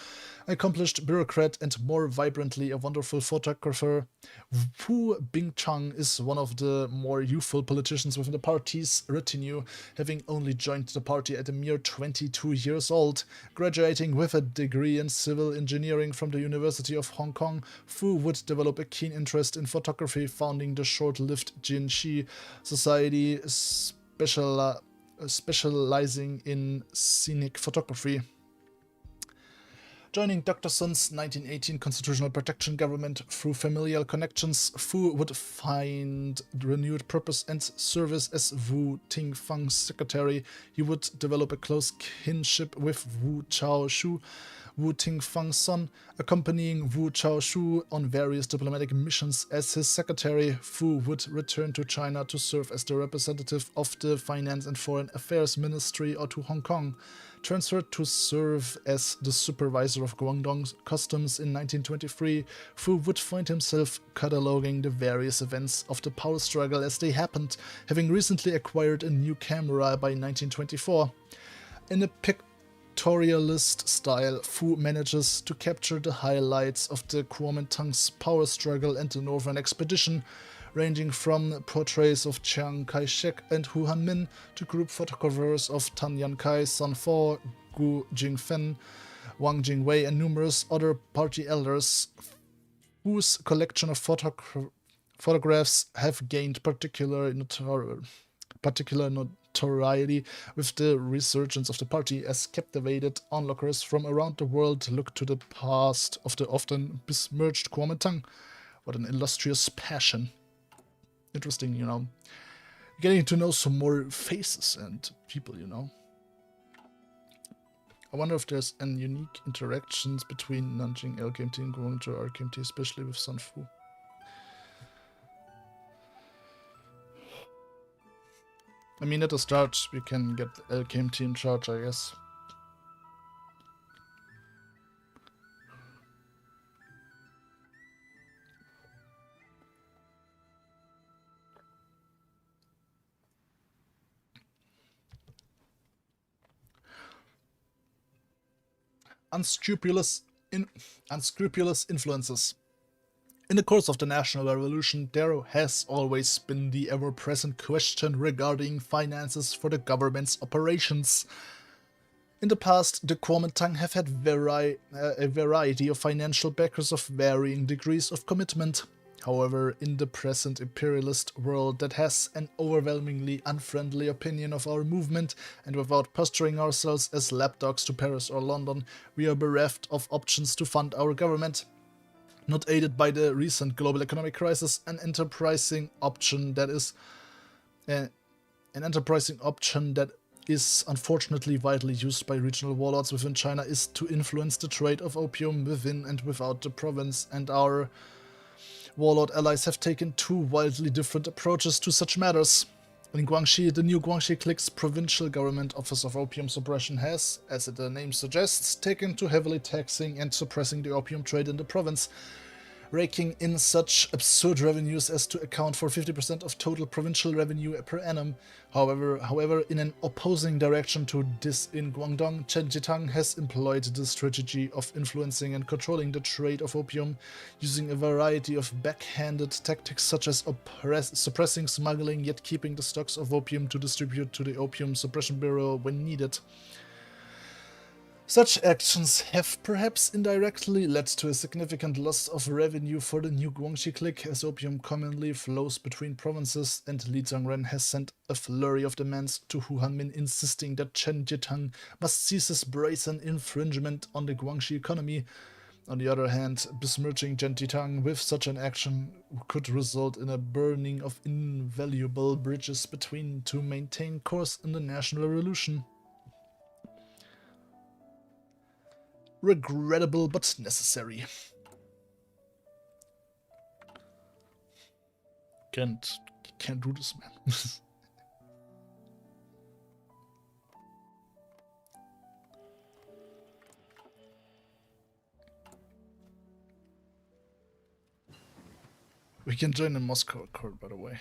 accomplished bureaucrat and more vibrantly a wonderful photographer, Wu Bingchang is one of the more youthful politicians within the party's retinue, having only joined the party at a mere 22 years old. Graduating with a degree in civil engineering from the University of Hong Kong, Fu would develop a keen interest in photography, founding the short-lived Jinshi Society, specializing in scenic photography. Joining Dr. Sun's 1918 constitutional protection government through familial connections, Fu would find renewed purpose and service as Wu Tingfang's secretary. He would develop a close kinship with Wu Chaoshu, Wu Tingfang's son, accompanying Wu Chaoshu on various diplomatic missions as his secretary. Fu would return to China to serve as the representative of the Finance and Foreign Affairs Ministry or to Hong Kong. Transferred to serve as the supervisor of Guangdong customs in 1923, Fu would find himself cataloging the various events of the power struggle as they happened, having recently acquired a new camera by 1924. In a pictorialist style, Fu manages to capture the highlights of the Kuomintang's power struggle and the Northern Expedition, ranging from portraits of Chiang Kai-shek and Hu Hanmin to group photographers of Tan Yan-kai, Sun Fo, Gu Jingfen, Wang Jingwei, and numerous other party elders, whose collection of photographs have gained particular notoriety with the resurgence of the party, as captivated onlookers from around the world look to the past of the often besmirched Kuomintang. What an illustrious passion. Interesting, getting to know some more faces and people, I wonder if there's any unique interactions between Nanjing LKMT and Guangzhou RKMT, especially with Sun Fu. I mean, at the start, we can get LKMT in charge, I guess. Unscrupulous influences. In the course of the National Revolution, there has always been the ever-present question regarding finances for the government's operations. In the past, the Kuomintang have had a variety of financial backers of varying degrees of commitment. However, in the present imperialist world that has an overwhelmingly unfriendly opinion of our movement, and without posturing ourselves as lapdogs to Paris or London, we are bereft of options to fund our government. Not aided by the recent global economic crisis, an enterprising option that is unfortunately widely used by regional warlords within China is to influence the trade of opium within and without the province, and our warlord allies have taken two wildly different approaches to such matters. In Guangxi, the new Guangxi clique's provincial government office of opium suppression has, as the name suggests, taken to heavily taxing and suppressing the opium trade in the province, raking in such absurd revenues as to account for 50% of total provincial revenue per annum. However, in an opposing direction to this in Guangdong, Chen Jitang has employed the strategy of influencing and controlling the trade of opium, using a variety of backhanded tactics such as suppressing smuggling, yet keeping the stocks of opium to distribute to the Opium Suppression Bureau when needed. Such actions have perhaps indirectly led to a significant loss of revenue for the new Guangxi clique, as opium commonly flows between provinces, and Li Zhangren has sent a flurry of demands to Hu Hanmin, insisting that Chen Jitang must cease his brazen infringement on the Guangxi economy. On the other hand, besmirching Chen Jitang with such an action could result in a burning of invaluable bridges between to maintain course in the national revolution. Regrettable but necessary. Can't do this, man. We can join the Moscow Accord, by the way.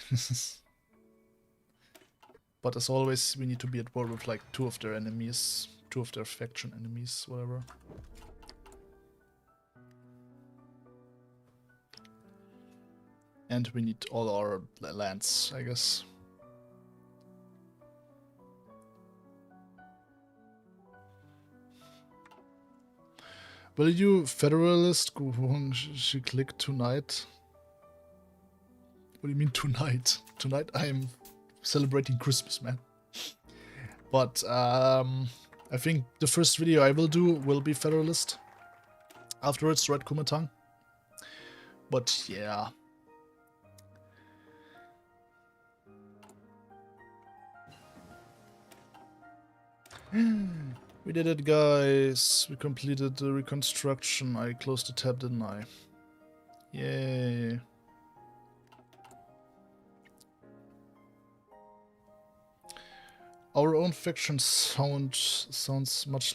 But as always, we need to be at war with like two of their enemies, two of their faction enemies, whatever. And we need all our lands, I guess. Will you, Federalist, she click tonight? What do you mean tonight? Tonight I am celebrating Christmas, man. But I think the first video I will do will be Federalist. Afterwards, Right Kuomintang. But yeah. We did it, guys. We completed the Reconstruction. I closed the tab, didn't I? Yay. Our own faction sounds much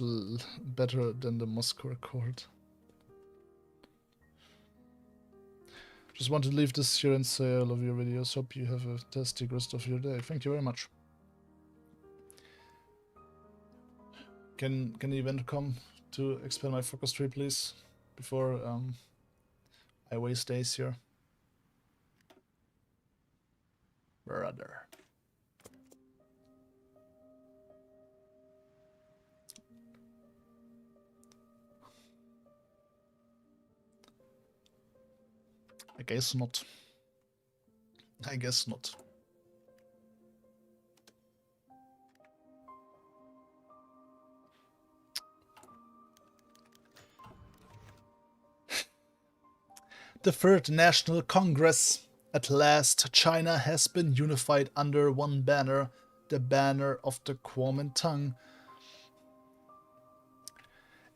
better than the Moscow Accord. Just want to leave this here and say I love your videos. Hope you have a fantastic rest of your day. Thank you very much. Can the event come to expand my focus tree, please? Before I waste days here. Brother. I guess not. I guess not. The Third National Congress. At last, China has been unified under one banner, the banner of the Kuomintang.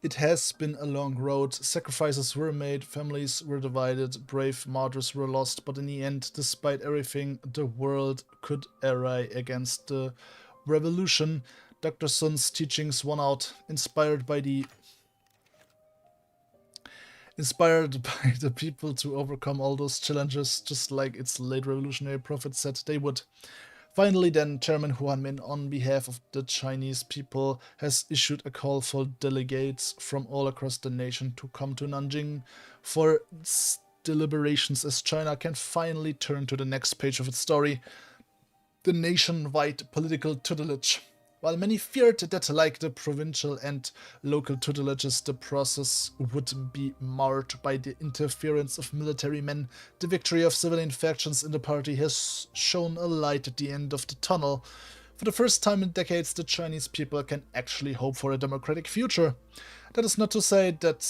It has been a long road, sacrifices were made, families were divided, brave martyrs were lost, but in the end, despite everything, the world could array against the revolution. Dr. Sun's teachings won out, inspired by the people to overcome all those challenges, just like its late revolutionary prophet said they would. Finally then, Chairman Hu Hanmin, on behalf of the Chinese people, has issued a call for delegates from all across the nation to come to Nanjing for deliberations, as China can finally turn to the next page of its story, the nationwide political tutelage. While many feared that, like the provincial and local tutelages, the process would be marred by the interference of military men, the victory of civilian factions in the party has shown a light at the end of the tunnel. For the first time in decades, the Chinese people can actually hope for a democratic future. That is not to say that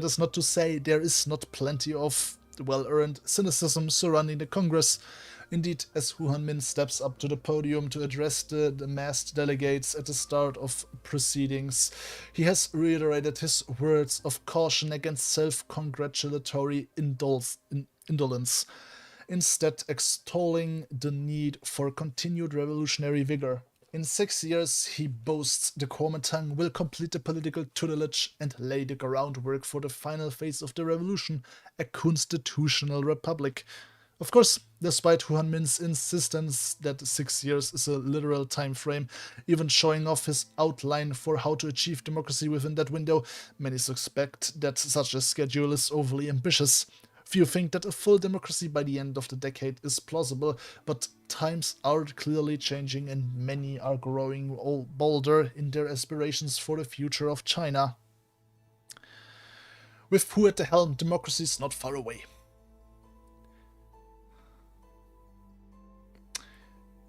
is not to say there is not plenty of well-earned cynicism surrounding the Congress. Indeed, as Hu Hanmin steps up to the podium to address the massed delegates at the start of proceedings, he has reiterated his words of caution against self-congratulatory indolence, instead extolling the need for continued revolutionary vigor. In 6 years, he boasts, the Kuomintang will complete the political tutelage and lay the groundwork for the final phase of the revolution, a constitutional republic. Of course, despite Hu Hanmin's insistence that 6 years is a literal time frame, even showing off his outline for how to achieve democracy within that window, many suspect that such a schedule is overly ambitious. Few think that a full democracy by the end of the decade is plausible, but times are clearly changing and many are growing bolder in their aspirations for the future of China. With Hu at the helm, democracy is not far away.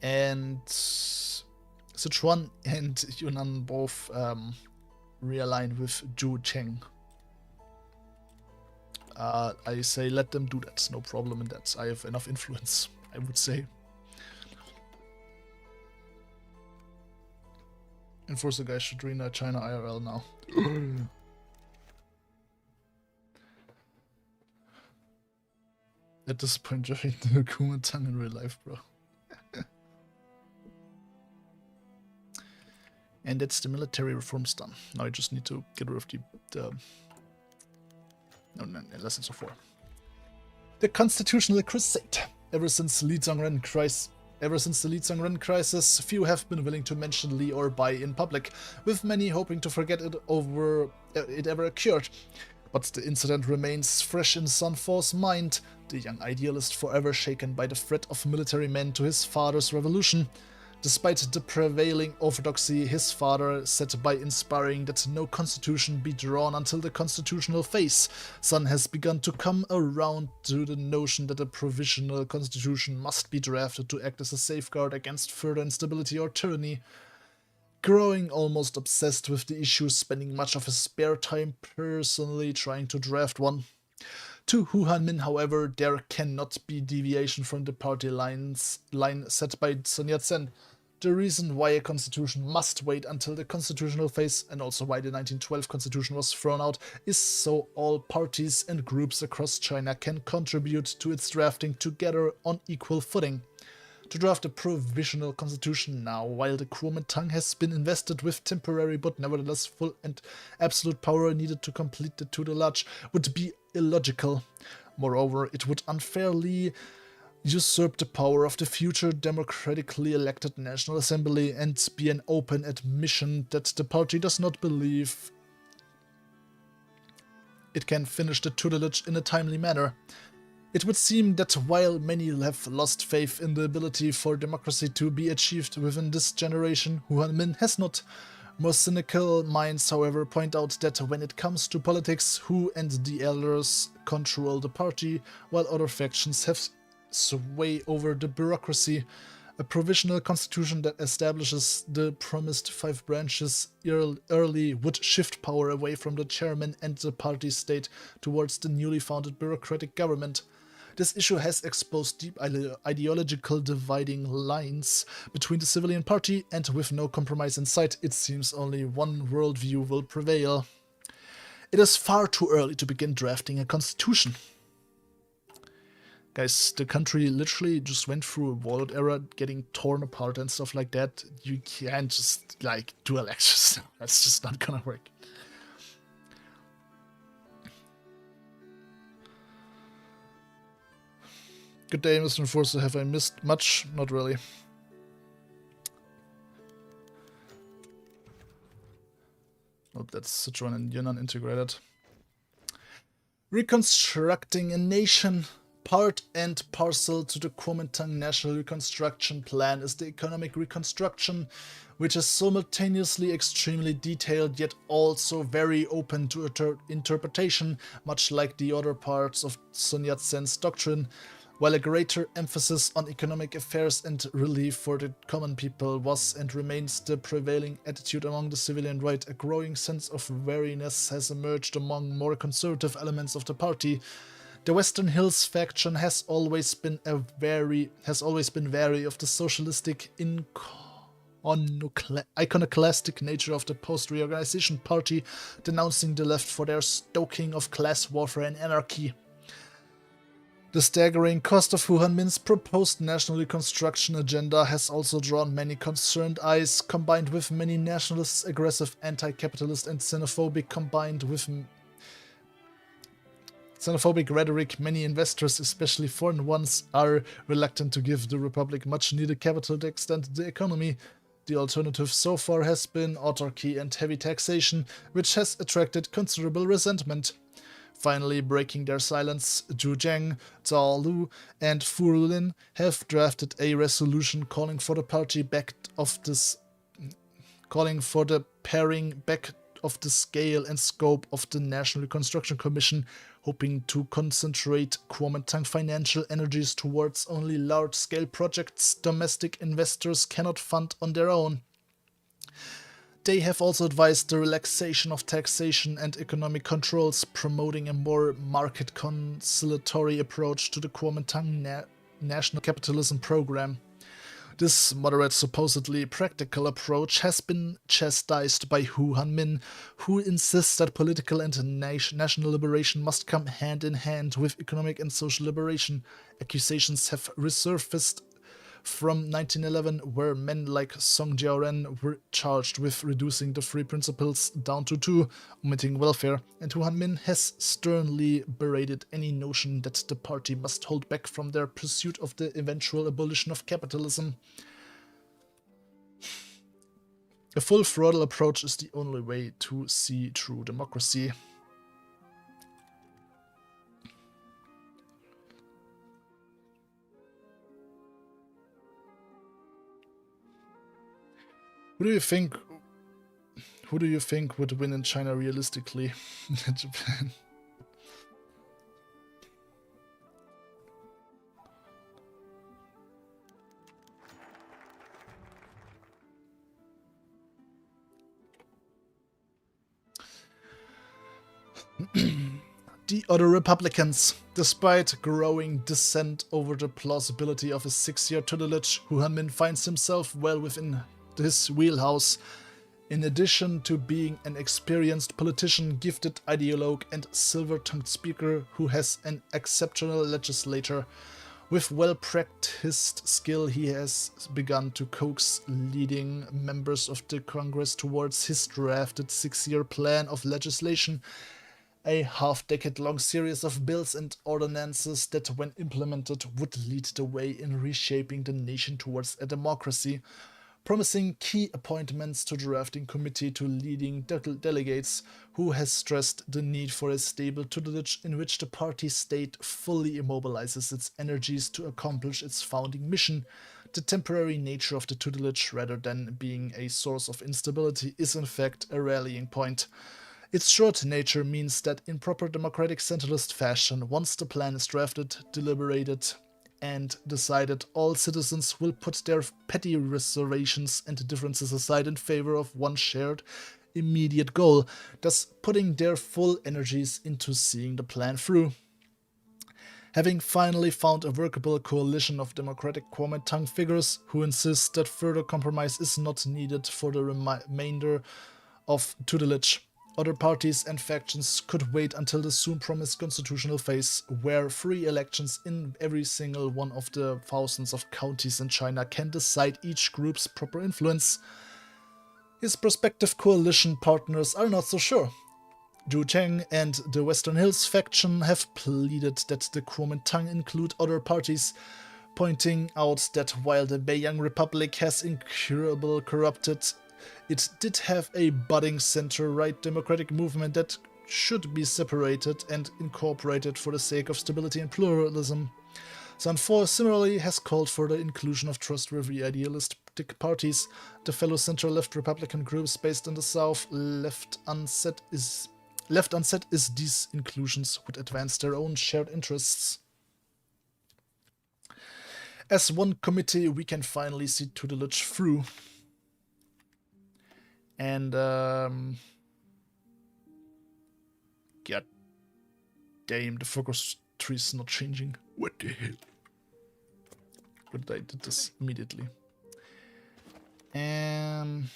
And Sichuan and Yunnan both realign with Zhu Cheng. I say let them do that, no problem in that. I have enough influence, I would say. Enforcer guys should reunite China IRL now. At this point, Jeffrey the Kuomintang in real life, bro. And that's the military reforms done. Now I just need to get rid of the lessons of war. The Constitutional Crusade. Ever since the Li Zhongren crisis, few have been willing to mention Li or Bai in public, with many hoping to forget it ever occurred. But the incident remains fresh in Sun Fo's mind, the young idealist forever shaken by the threat of military men to his father's revolution. Despite the prevailing orthodoxy, his father said by inspiring that no constitution be drawn until the constitutional phase, Sun has begun to come around to the notion that a provisional constitution must be drafted to act as a safeguard against further instability or tyranny. Growing almost obsessed with the issue, spending much of his spare time personally trying to draft one. To Hu Hanmin, however, there cannot be deviation from the party line set by Sun Yat-sen. The reason why a constitution must wait until the constitutional phase, and also why the 1912 constitution was thrown out, is so all parties and groups across China can contribute to its drafting together on equal footing. To draft a provisional constitution now, while the Kuomintang has been invested with temporary but nevertheless full and absolute power needed to complete the tutelage, would be illogical. Moreover, it would unfairly usurp the power of the future democratically elected National Assembly and be an open admission that the party does not believe it can finish the tutelage in a timely manner. It would seem that while many have lost faith in the ability for democracy to be achieved within this generation, Hu Hanmin has not. More cynical minds, however, point out that when it comes to politics, Hu and the elders control the party, while other factions have sway over the bureaucracy. A provisional constitution that establishes the promised 5 branches early would shift power away from the chairman and the party state towards the newly founded bureaucratic government. This issue has exposed deep ideological dividing lines between the civilian party, and with no compromise in sight, it seems only one worldview will prevail. It is far too early to begin drafting a constitution. Guys, the country literally just went through a Warlord era, getting torn apart and stuff like that. You can't just, like, do elections now. That's just not gonna work. Good day, Mr. Enforcer. Have I missed much? Not really. Oh, that's Sichuan and Yunnan integrated. Reconstructing a nation. Part and parcel to the Kuomintang National Reconstruction Plan is the economic reconstruction, which is simultaneously extremely detailed yet also very open to interpretation, much like the other parts of Sun Yat-sen's doctrine. While a greater emphasis on economic affairs and relief for the common people was and remains the prevailing attitude among the civilian right, a growing sense of wariness has emerged among more conservative elements of the party. The Western Hills faction has always been wary of the socialistic iconoclastic nature of the post-reorganization party, denouncing the left for their stoking of class warfare and anarchy. The staggering cost of Hu Hanmin's proposed national reconstruction agenda has also drawn many concerned eyes, combined with many nationalists, aggressive, anti-capitalist and xenophobic rhetoric. Many investors, especially foreign ones, are reluctant to give the Republic much needed capital to extend the economy. The alternative so far has been autarky and heavy taxation, which has attracted considerable resentment. Finally breaking their silence, Zhu Zheng, Zhao Lu, and Fu Lin have drafted a resolution calling for the paring back of the scale and scope of the National Reconstruction Commission, hoping to concentrate Kuomintang financial energies towards only large-scale projects domestic investors cannot fund on their own. They have also advised the relaxation of taxation and economic controls, promoting a more market conciliatory approach to the Kuomintang national capitalism program. This moderate, supposedly practical approach has been chastised by Hu Hanmin, who insists that political and national liberation must come hand in hand with economic and social liberation. Accusations have resurfaced from 1911, where men like Song Jiaoren were charged with reducing the three principles down to two, omitting welfare, and Hu Hanmin has sternly berated any notion that the party must hold back from their pursuit of the eventual abolition of capitalism. A full throttle approach is the only way to see true democracy. Who do you think would win in China realistically? Japan. The other Republicans. Despite growing dissent over the plausibility of a 6-year tutelage, Hu Hanmin finds himself well within his wheelhouse. In addition to being an experienced politician, gifted ideologue, and silver-tongued speaker who has an exceptional legislator, with well-practiced skill, he has begun to coax leading members of the Congress towards his drafted 6-year plan of legislation, a half-decade-long series of bills and ordinances that, when implemented, would lead the way in reshaping the nation towards a democracy, promising key appointments to the drafting committee to leading delegates, who has stressed the need for a stable tutelage in which the party state fully immobilizes its energies to accomplish its founding mission. The temporary nature of the tutelage, rather than being a source of instability, is in fact a rallying point. Its short nature means that in proper democratic centralist fashion, once the plan is drafted, deliberated, and decided, all citizens will put their petty reservations and differences aside in favor of one shared, immediate goal, thus putting their full energies into seeing the plan through. Having finally found a workable coalition of democratic Kuomintang figures who insist that further compromise is not needed for the remainder of tutelage, other parties and factions could wait until the soon-promised constitutional phase, where free elections in every single one of the thousands of counties in China can decide each group's proper influence. His prospective coalition partners are not so sure. Zhu Cheng and the Western Hills faction have pleaded that the Kuomintang include other parties, pointing out that while the Beiyang Republic has incurably corrupted, it did have a budding center-right democratic movement that should be separated and incorporated for the sake of stability and pluralism. Sanfor similarly has called for the inclusion of trustworthy idealistic parties. The fellow center-left Republican groups based in the South, Left Unset is these inclusions would advance their own shared interests. As one committee, we can finally see tutelage through. And, god damn, the focus tree is not changing. What the hell? But I did this immediately. And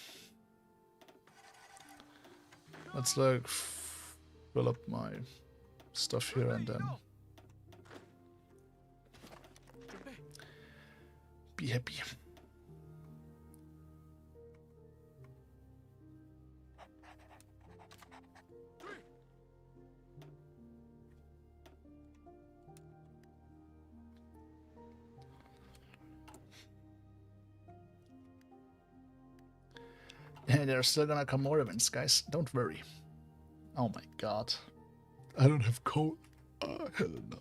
let's like fill up my stuff here and then be happy. And there are still gonna come more events, guys. Don't worry. Oh my god. I don't have coal. Hell no.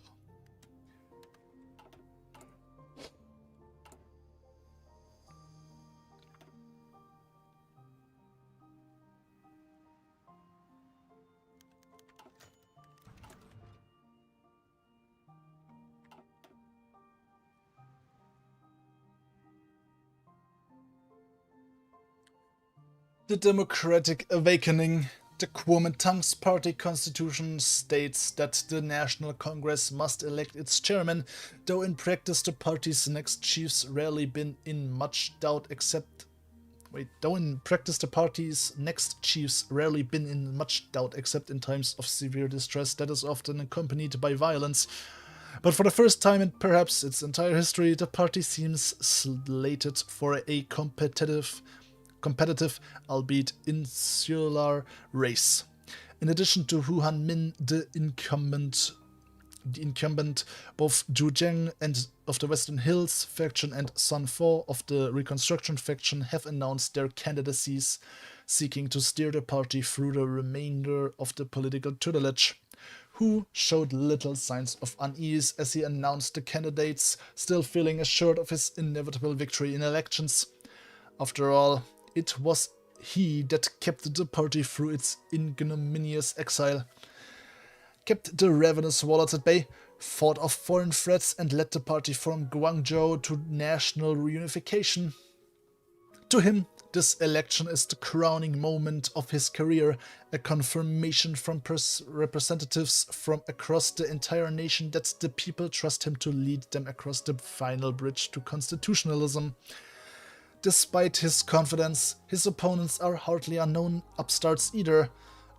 The Democratic Awakening. The Kuomintang's party constitution states that the National Congress must elect its chairman, though in practice the party's next chiefs rarely been in much doubt except though in practice the party's next chiefs rarely been in much doubt except in times of severe distress that is often accompanied by violence. But for the first time in perhaps its entire history, the party seems slated for a competitive, albeit insular, race. In addition to Hu Hanmin, the incumbent, both Zhu Zheng and of the Western Hills faction and Sun Fo of the Reconstruction faction have announced their candidacies, seeking to steer the party through the remainder of the political tutelage. Hu showed little signs of unease as he announced the candidates, still feeling assured of his inevitable victory in elections. After all, it was he that kept the party through its ignominious exile, kept the ravenous warlords at bay, fought off foreign threats, and led the party from Guangdong to national unification. To him, this election is the crowning moment of his career, a confirmation from representatives from across the entire nation that the people trust him to lead them across the final bridge to constitutionalism. Despite his confidence, his opponents are hardly unknown upstarts either.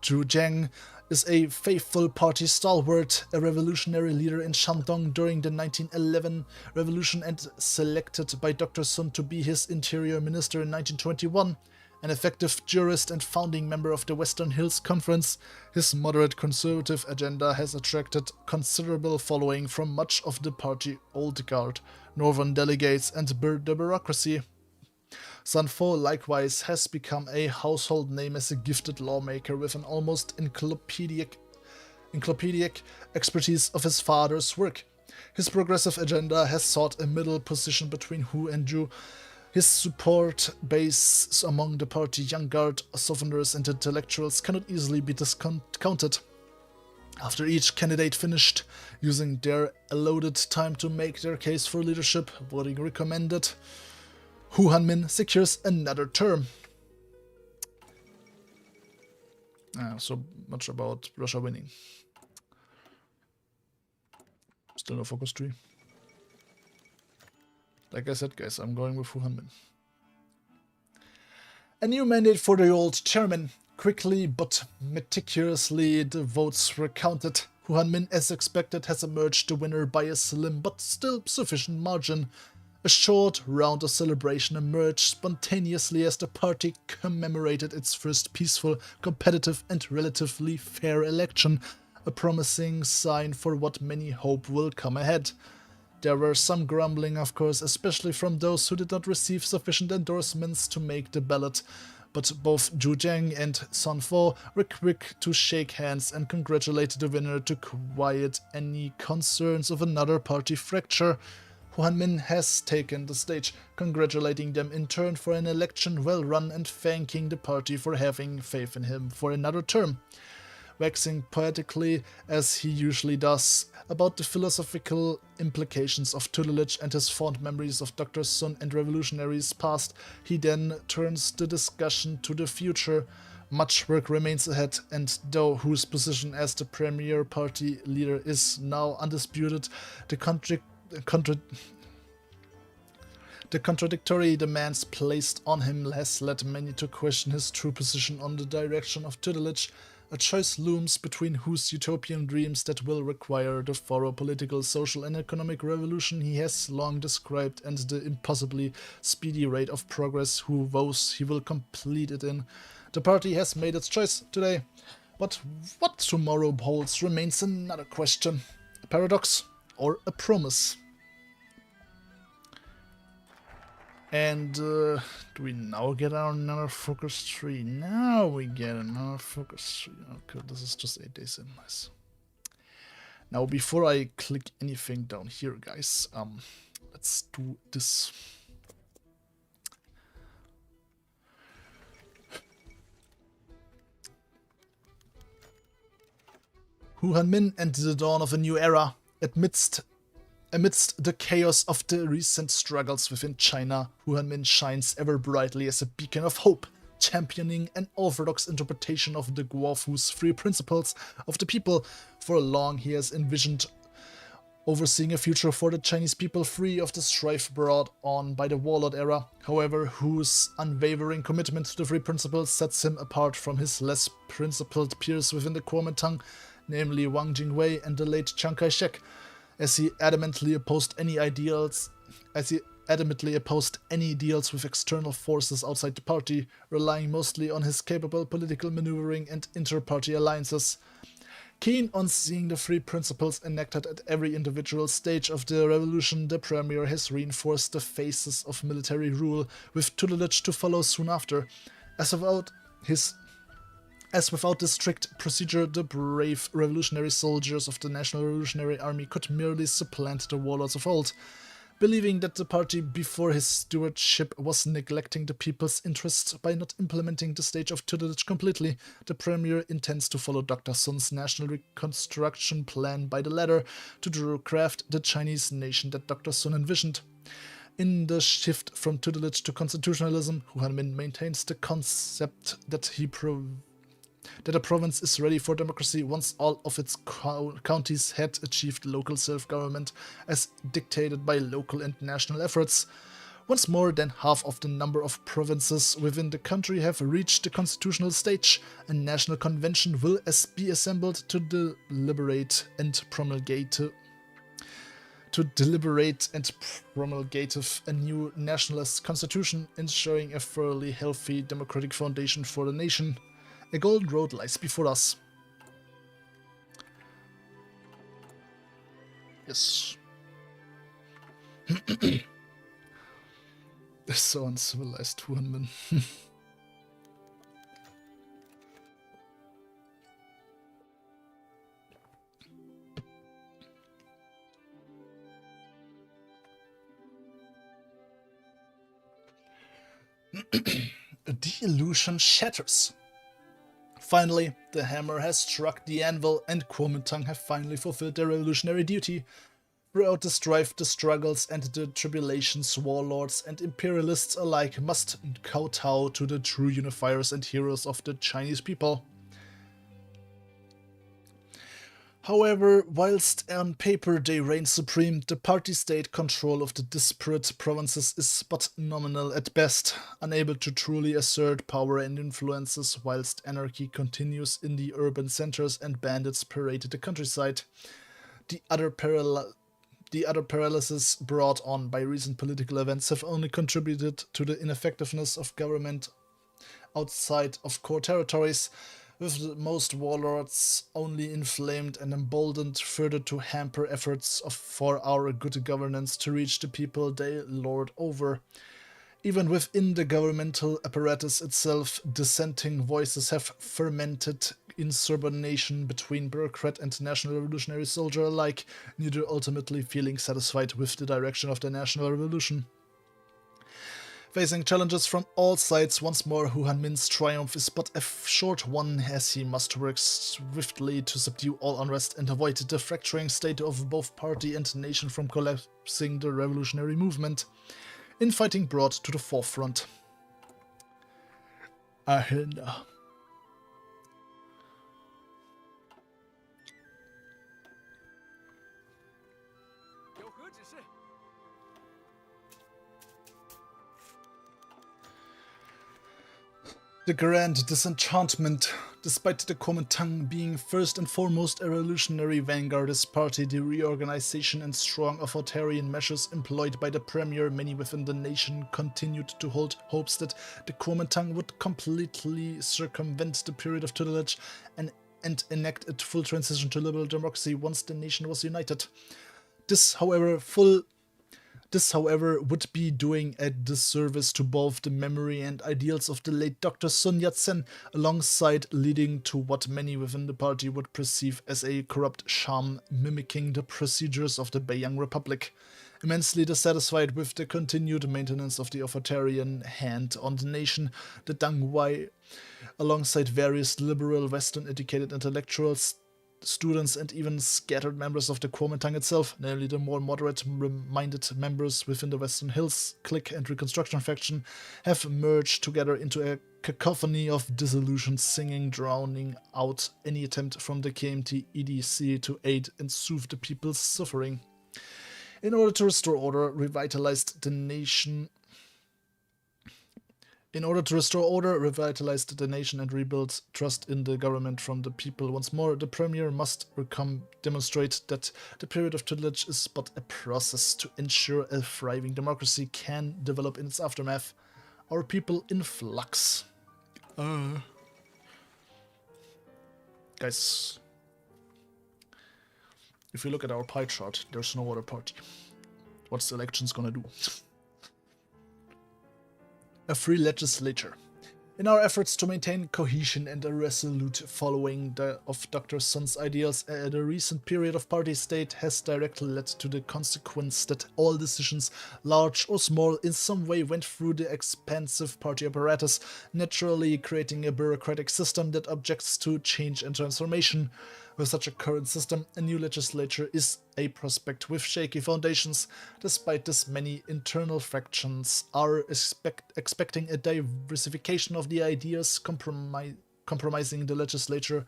Zhu Zheng is a faithful party stalwart, a revolutionary leader in Shandong during the 1911 revolution and selected by Dr. Sun to be his interior minister in 1921. An effective jurist and founding member of the Western Hills Conference, his moderate conservative agenda has attracted considerable following from much of the party old guard, northern delegates, and the bureaucracy. Sun Fo likewise has become a household name as a gifted lawmaker with an almost encyclopedic expertise of his father's work. His progressive agenda has sought a middle position between Hu and Zhu. His support base among the party young guard, southerners and intellectuals cannot easily be discounted. After each candidate finished using their allotted time to make their case for leadership, voting recommended, Hu Hanmin secures another term. So much about Russia winning. Still no focus tree. Like I said, guys, I'm going with Hu Hanmin. A new mandate for the old chairman. Quickly but meticulously, the votes were counted. Hu Hanmin, as expected, has emerged the winner by a slim but still sufficient margin. A short round of celebration emerged spontaneously as the party commemorated its first peaceful, competitive and relatively fair election, a promising sign for what many hope will come ahead. There were some grumbling, of course, especially from those who did not receive sufficient endorsements to make the ballot, but both Zhu Zheng and Sun Fo were quick to shake hands and congratulate the winner to quiet any concerns of another party fracture. Hu Hanmin has taken the stage, congratulating them in turn for an election well run and thanking the party for having faith in him for another term. Waxing poetically, as he usually does, about the philosophical implications of tutelage and his fond memories of Dr. Sun and revolutionaries past, he then turns the discussion to the future. Much work remains ahead, and though Hu's position as the premier party leader is now undisputed, the contradictory demands placed on him has led many to question his true position on the direction of tutelage. A choice looms between Hu's utopian dreams that will require the thorough political, social and economic revolution he has long described and the impossibly speedy rate of progress Hu vows he will complete it in. The party has made its choice today, but what tomorrow holds remains another question. A paradox or a promise? And do we now get another focus tree? Now we get another focus tree. Okay, this is just 8 days in. Nice. Now, before I click anything down here, guys, let's do this. Hu Hanmin and the dawn of a new era. Amidst the chaos of the recent struggles within China, Hu Hanmin shines ever brightly as a beacon of hope, championing an orthodox interpretation of the Guofu's three principles of the people. For long he has envisioned overseeing a future for the Chinese people free of the strife brought on by the Warlord era. However, Hu's unwavering commitment to the three principles sets him apart from his less principled peers within the Kuomintang, namely Wang Jingwei and the late Chiang Kai-shek, as he adamantly opposed any deals with external forces outside the party, relying mostly on his capable political maneuvering and inter-party alliances. Keen on seeing the three principles enacted at every individual stage of the revolution, the premier has reinforced the phases of military rule, with tutelage to follow soon after. As without this strict procedure, the brave revolutionary soldiers of the National Revolutionary Army could merely supplant the warlords of old. Believing that the party before his stewardship was neglecting the people's interests by not implementing the stage of tutelage completely, the premier intends to follow Dr. Sun's national reconstruction plan by the latter to craft the Chinese nation that Dr. Sun envisioned. In the shift from tutelage to constitutionalism, Hu Hanmin maintains the concept that a province is ready for democracy once all of its counties had achieved local self-government as dictated by local and national efforts. Once more than half of the number of provinces within the country have reached the constitutional stage. A national convention will be assembled to deliberate and promulgate a new nationalist constitution, ensuring a fairly healthy democratic foundation for the nation. A golden road lies before us. Yes. They're so uncivilized, Hu Hanmin. The illusion shatters. Finally, the hammer has struck the anvil, and Kuomintang have finally fulfilled their revolutionary duty. Throughout the strife, the struggles, and the tribulations, warlords and imperialists alike must kowtow to the true unifiers and heroes of the Chinese people. However, whilst on paper they reign supreme, the party-state control of the disparate provinces is but nominal at best, unable to truly assert power and influences whilst anarchy continues in the urban centers and bandits parade the countryside. The other paralysis brought on by recent political events have only contributed to the ineffectiveness of government outside of core territories, with most warlords only inflamed and emboldened further to hamper efforts for our good governance to reach the people they lord over. Even within the governmental apparatus itself, dissenting voices have fermented insubordination between bureaucrat and national revolutionary soldier alike, neither ultimately feeling satisfied with the direction of the national revolution. Facing challenges from all sides once more, Hu Hanmin's triumph is but a short one, as he must work swiftly to subdue all unrest and avoid the fracturing state of both party and nation from collapsing the revolutionary movement. Infighting brought to the forefront. Ahenda. The grand disenchantment. Despite the Kuomintang being first and foremost a revolutionary vanguardist party, the reorganization and strong authoritarian measures employed by the premier, many within the nation continued to hold hopes that the Kuomintang would completely circumvent the period of tutelage and enact a full transition to liberal democracy once the nation was united. This, however, full This, however, would be doing a disservice to both the memory and ideals of the late Dr. Sun Yat-sen, alongside leading to what many within the party would perceive as a corrupt sham mimicking the procedures of the Beiyang Republic. Immensely dissatisfied with the continued maintenance of the authoritarian hand on the nation, the Dang Wai, alongside various liberal Western-educated intellectuals, students, and even scattered members of the Kuomintang itself, namely the more moderate-minded members within the Western Hills clique and Reconstruction faction, have merged together into a cacophony of disillusioned singing, drowning out any attempt from the KMT EDC to aid and soothe the people's suffering. In order to restore order, revitalize the nation, and rebuild trust in the government from the people once more, the premier must demonstrate that the period of tutelage is but a process to ensure a thriving democracy can develop in its aftermath. Our people in flux. Guys, if you look at our pie chart, there's no other party. What's the elections gonna do? A free legislature. In our efforts to maintain cohesion and a resolute following of Dr. Sun's ideals, the recent period of party state has directly led to the consequence that all decisions, large or small, in some way went through the expansive party apparatus, naturally creating a bureaucratic system that objects to change and transformation. With such a current system, a new legislature is a prospect with shaky foundations. Despite this, many internal factions are expecting a diversification of the ideas compromising the legislature.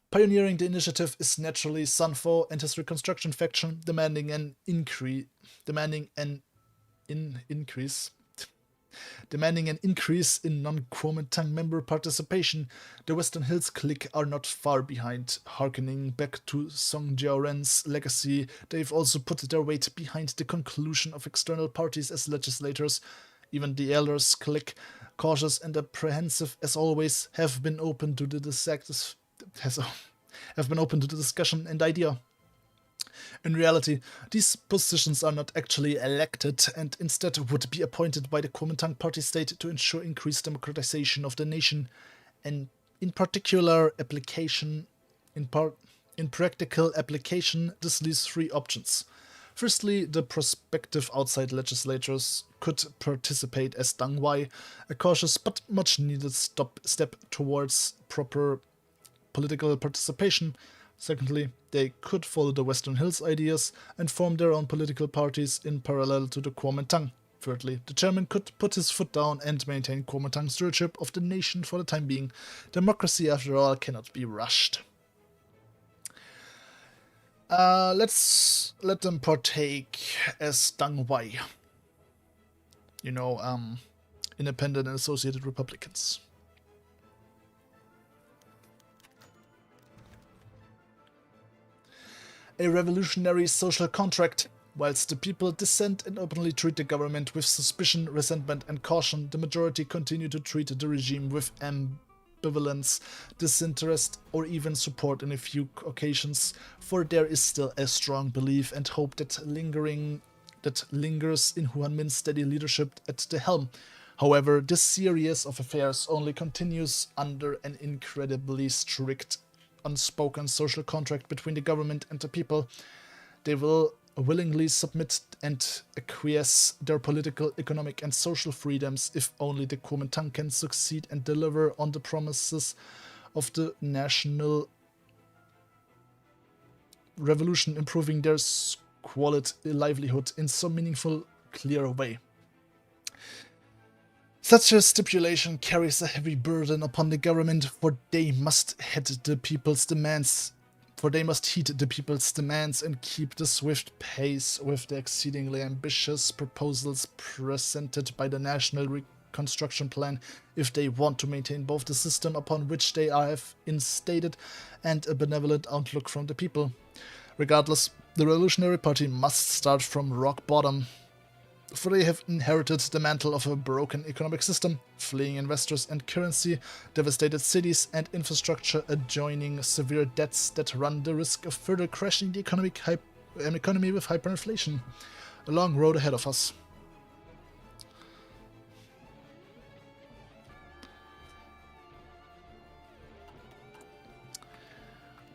Pioneering the initiative is naturally Sun Fo and his Reconstruction faction, demanding an increase in non-Kuomintang member participation. The Western Hills clique are not far behind. Harkening back to Song Jiaoren's legacy, they've also put their weight behind the conclusion of external parties as legislators. Even the elders clique, cautious and apprehensive as always, have been open to the discussion and idea. In reality, these positions are not actually elected and instead would be appointed by the Kuomintang party state to ensure increased democratization of the nation. And in practical application, this leaves three options. Firstly, the prospective outside legislators could participate as Dangwai, a cautious but much needed step towards proper political participation. Secondly, they could follow the Western Hills ideas and form their own political parties in parallel to the Kuomintang. Thirdly, the chairman could put his foot down and maintain Kuomintang stewardship of the nation for the time being. Democracy, after all, cannot be rushed. Let's let them partake as Dangwai. Independent and associated Republicans. A revolutionary social contract. Whilst the people dissent and openly treat the government with suspicion, resentment and caution, the majority continue to treat the regime with ambivalence, disinterest or even support in a few occasions, for there is still a strong belief and hope that lingers in Hu Hanmin's steady leadership at the helm. However, this series of affairs only continues under an incredibly strict unspoken social contract between the government and the people. They will willingly submit and acquiesce their political, economic and social freedoms if only the Kuomintang can succeed and deliver on the promises of the national revolution, improving their squalid livelihood in some meaningful, clear way. Such a stipulation carries a heavy burden upon the government, for they must heed the people's demands and keep the swift pace with the exceedingly ambitious proposals presented by the National Reconstruction Plan if they want to maintain both the system upon which they have instated and a benevolent outlook from the people. Regardless, the Revolutionary Party must start from rock bottom, for they have inherited the mantle of a broken economic system, fleeing investors and currency, devastated cities and infrastructure, adjoining severe debts that run the risk of further crashing the economy with hyperinflation. a long road ahead of us.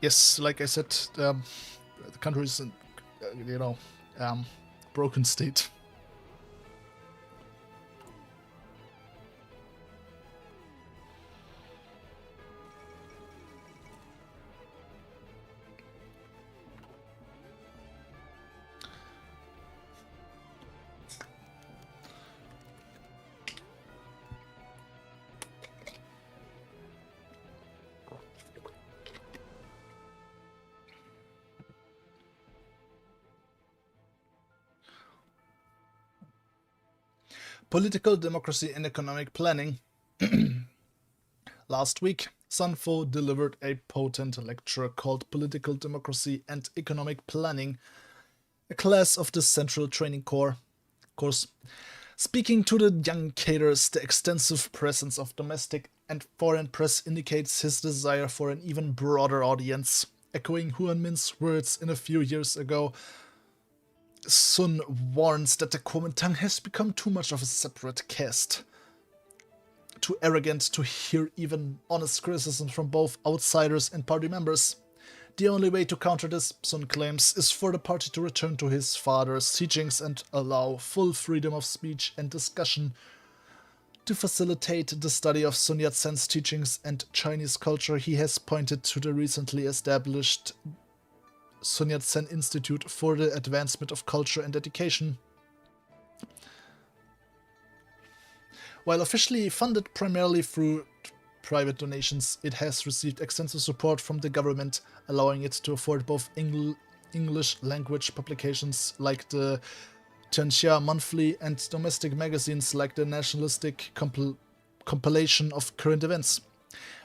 Yes, like I said, the country is in, broken state. Political democracy and economic planning. Last week, Sun Fu delivered a potent lecture called Political Democracy and Economic Planning, a class of the Central Training course. Speaking to the young cadres, the extensive presence of domestic and foreign press indicates his desire for an even broader audience. Echoing Hu Hanmin's words in a few years ago, Sun warns that the Kuomintang has become too much of a separate caste. Too arrogant to hear even honest criticism from both outsiders and party members. The only way to counter this, Sun claims, is for the party to return to his father's teachings and allow full freedom of speech and discussion. To facilitate the study of Sun Yat-sen's teachings and Chinese culture, he has pointed to the recently established Sun Yat-sen Institute for the Advancement of Culture and Education. While officially funded primarily through private donations, it has received extensive support from the government, allowing it to afford both English language publications like the Tianxia Monthly and domestic magazines like the Nationalistic compilation of current events.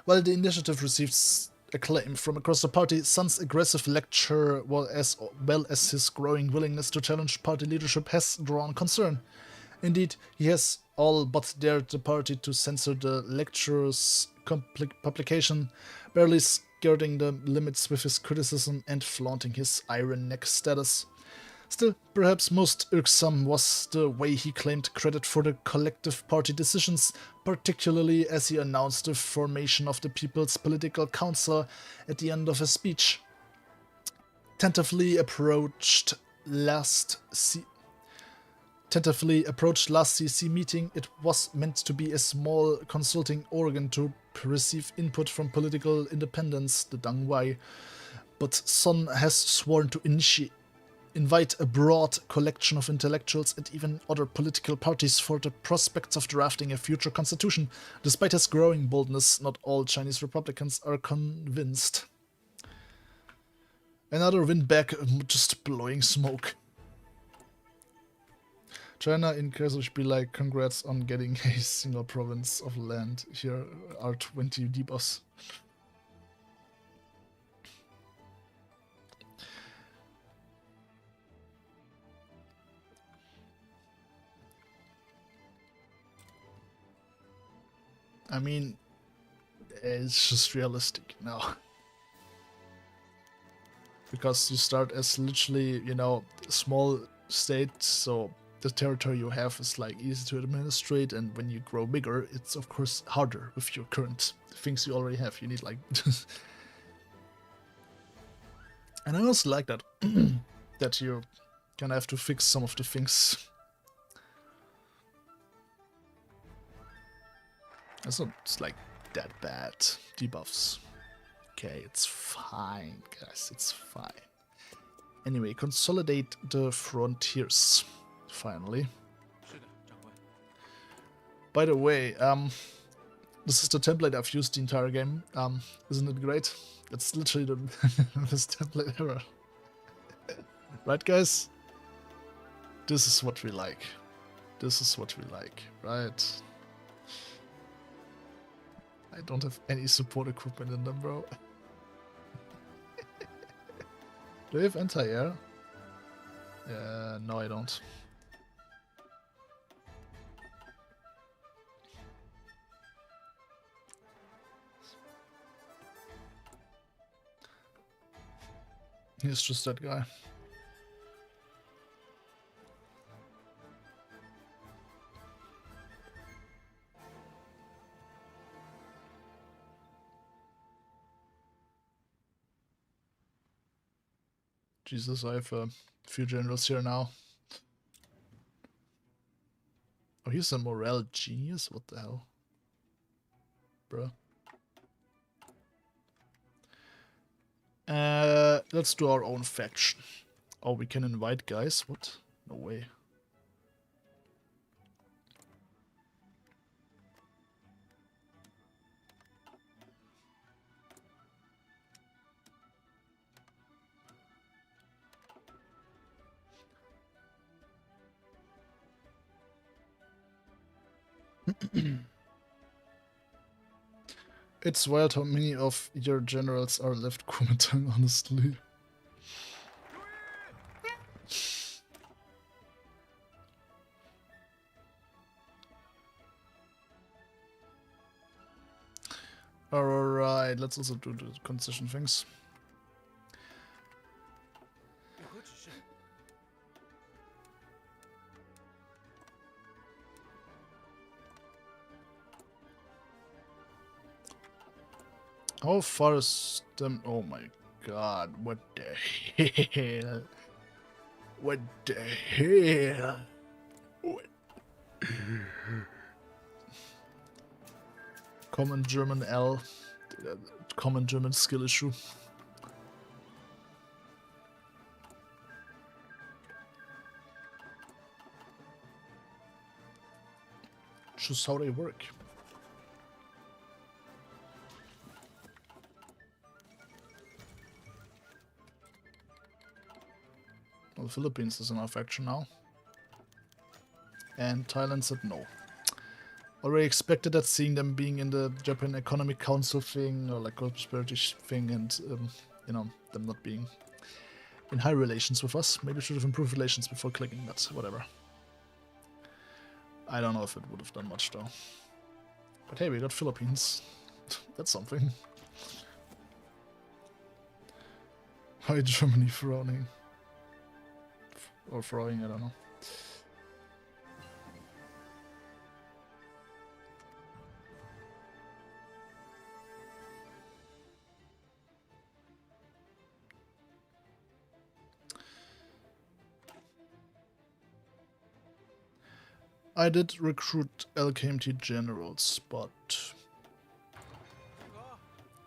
While the initiative receives acclaim from across the party, Sun's aggressive lecture, as well as his growing willingness to challenge party leadership, has drawn concern. Indeed, he has all but dared the party to censor the lecture's publication, barely skirting the limits with his criticism and flaunting his Iron Neck status. Still, perhaps most irksome was the way he claimed credit for the collective party decisions, particularly as he announced the formation of the People's Political Council at the end of his speech. Tentatively approached last CC meeting, it was meant to be a small consulting organ to receive input from political independents, the Dangwai, but Sun has sworn to invite a broad collection of intellectuals and even other political parties for the prospects of drafting a future constitution. Despite his growing boldness, not all Chinese Republicans are convinced. Another win back, just blowing smoke. China in case be like, congrats on getting a single province of land. Here are 20 debuffs. I mean, it's just realistic now. Because you start as literally, a small state, so the territory you have is like easy to administrate, and when you grow bigger, it's of course harder with your current things you already have. You need like and I also like that that you're gonna have to fix some of the things. It's not like that bad. Debuffs. Okay, it's fine, guys. It's fine. Anyway, consolidate the frontiers. Finally. By the way, this is the template I've used the entire game. Isn't it great? It's literally the best template ever. Right, guys? This is what we like. This is what we like, right? I don't have any support equipment in them, bro. Do you have anti-air? No, I don't. He's just that guy. Jesus, I have a few generals here now. Oh, he's a morale genius? What the hell? Bruh. Let's do our own faction. Oh, we can invite guys? What? No way. It's wild how many of your generals are left Kuomintang, honestly. Alright, let's also do the concession things. How far is them? Oh my god, what the hell? What the hell? What? Common German L. Common German skill issue. Just how they work. Well, the Philippines is in our faction now. And Thailand said no. Already expected that, seeing them being in the Japan Economic Council thing, or like prosperity thing, and you know, them not being in high relations with us. Maybe we should have improved relations before clicking that. Whatever. I don't know if it would have done much though. But hey, we got Philippines. That's something. Why Germany frowning? Or throwing, I don't know. I did recruit LKMT generals, but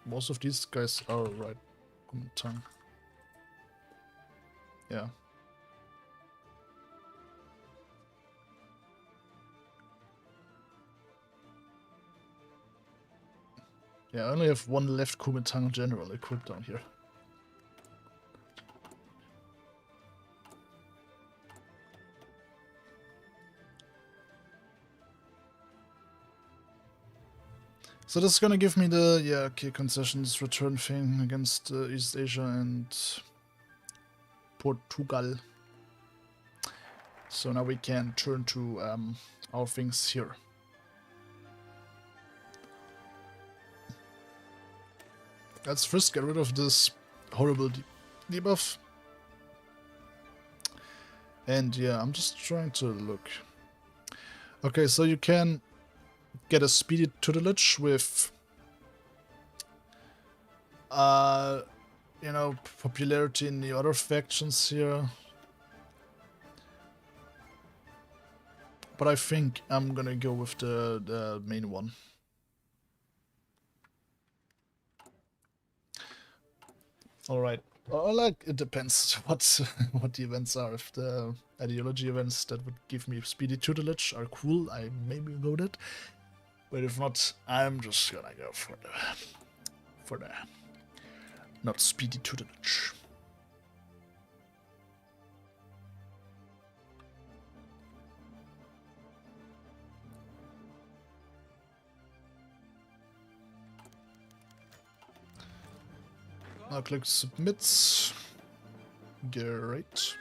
most of these guys are Right Kuomintang. Yeah. Yeah, I only have one left Kuomintang general equipped down here. So this is gonna give me the, yeah, okay, concessions return thing against East Asia and Portugal. So now we can turn to our things here. Let's first get rid of this horrible debuff. And yeah, I'm just trying to look. Okay, so you can get a speedy tutelage with you know, popularity in the other factions here. But I think I'm gonna go with the main one. Alright. Well, like, it depends what the events are. If the ideology events that would give me speedy tutelage are cool, I maybe go that. But if not, I'm just gonna go for the not speedy tutelage. I'll click submit. Great.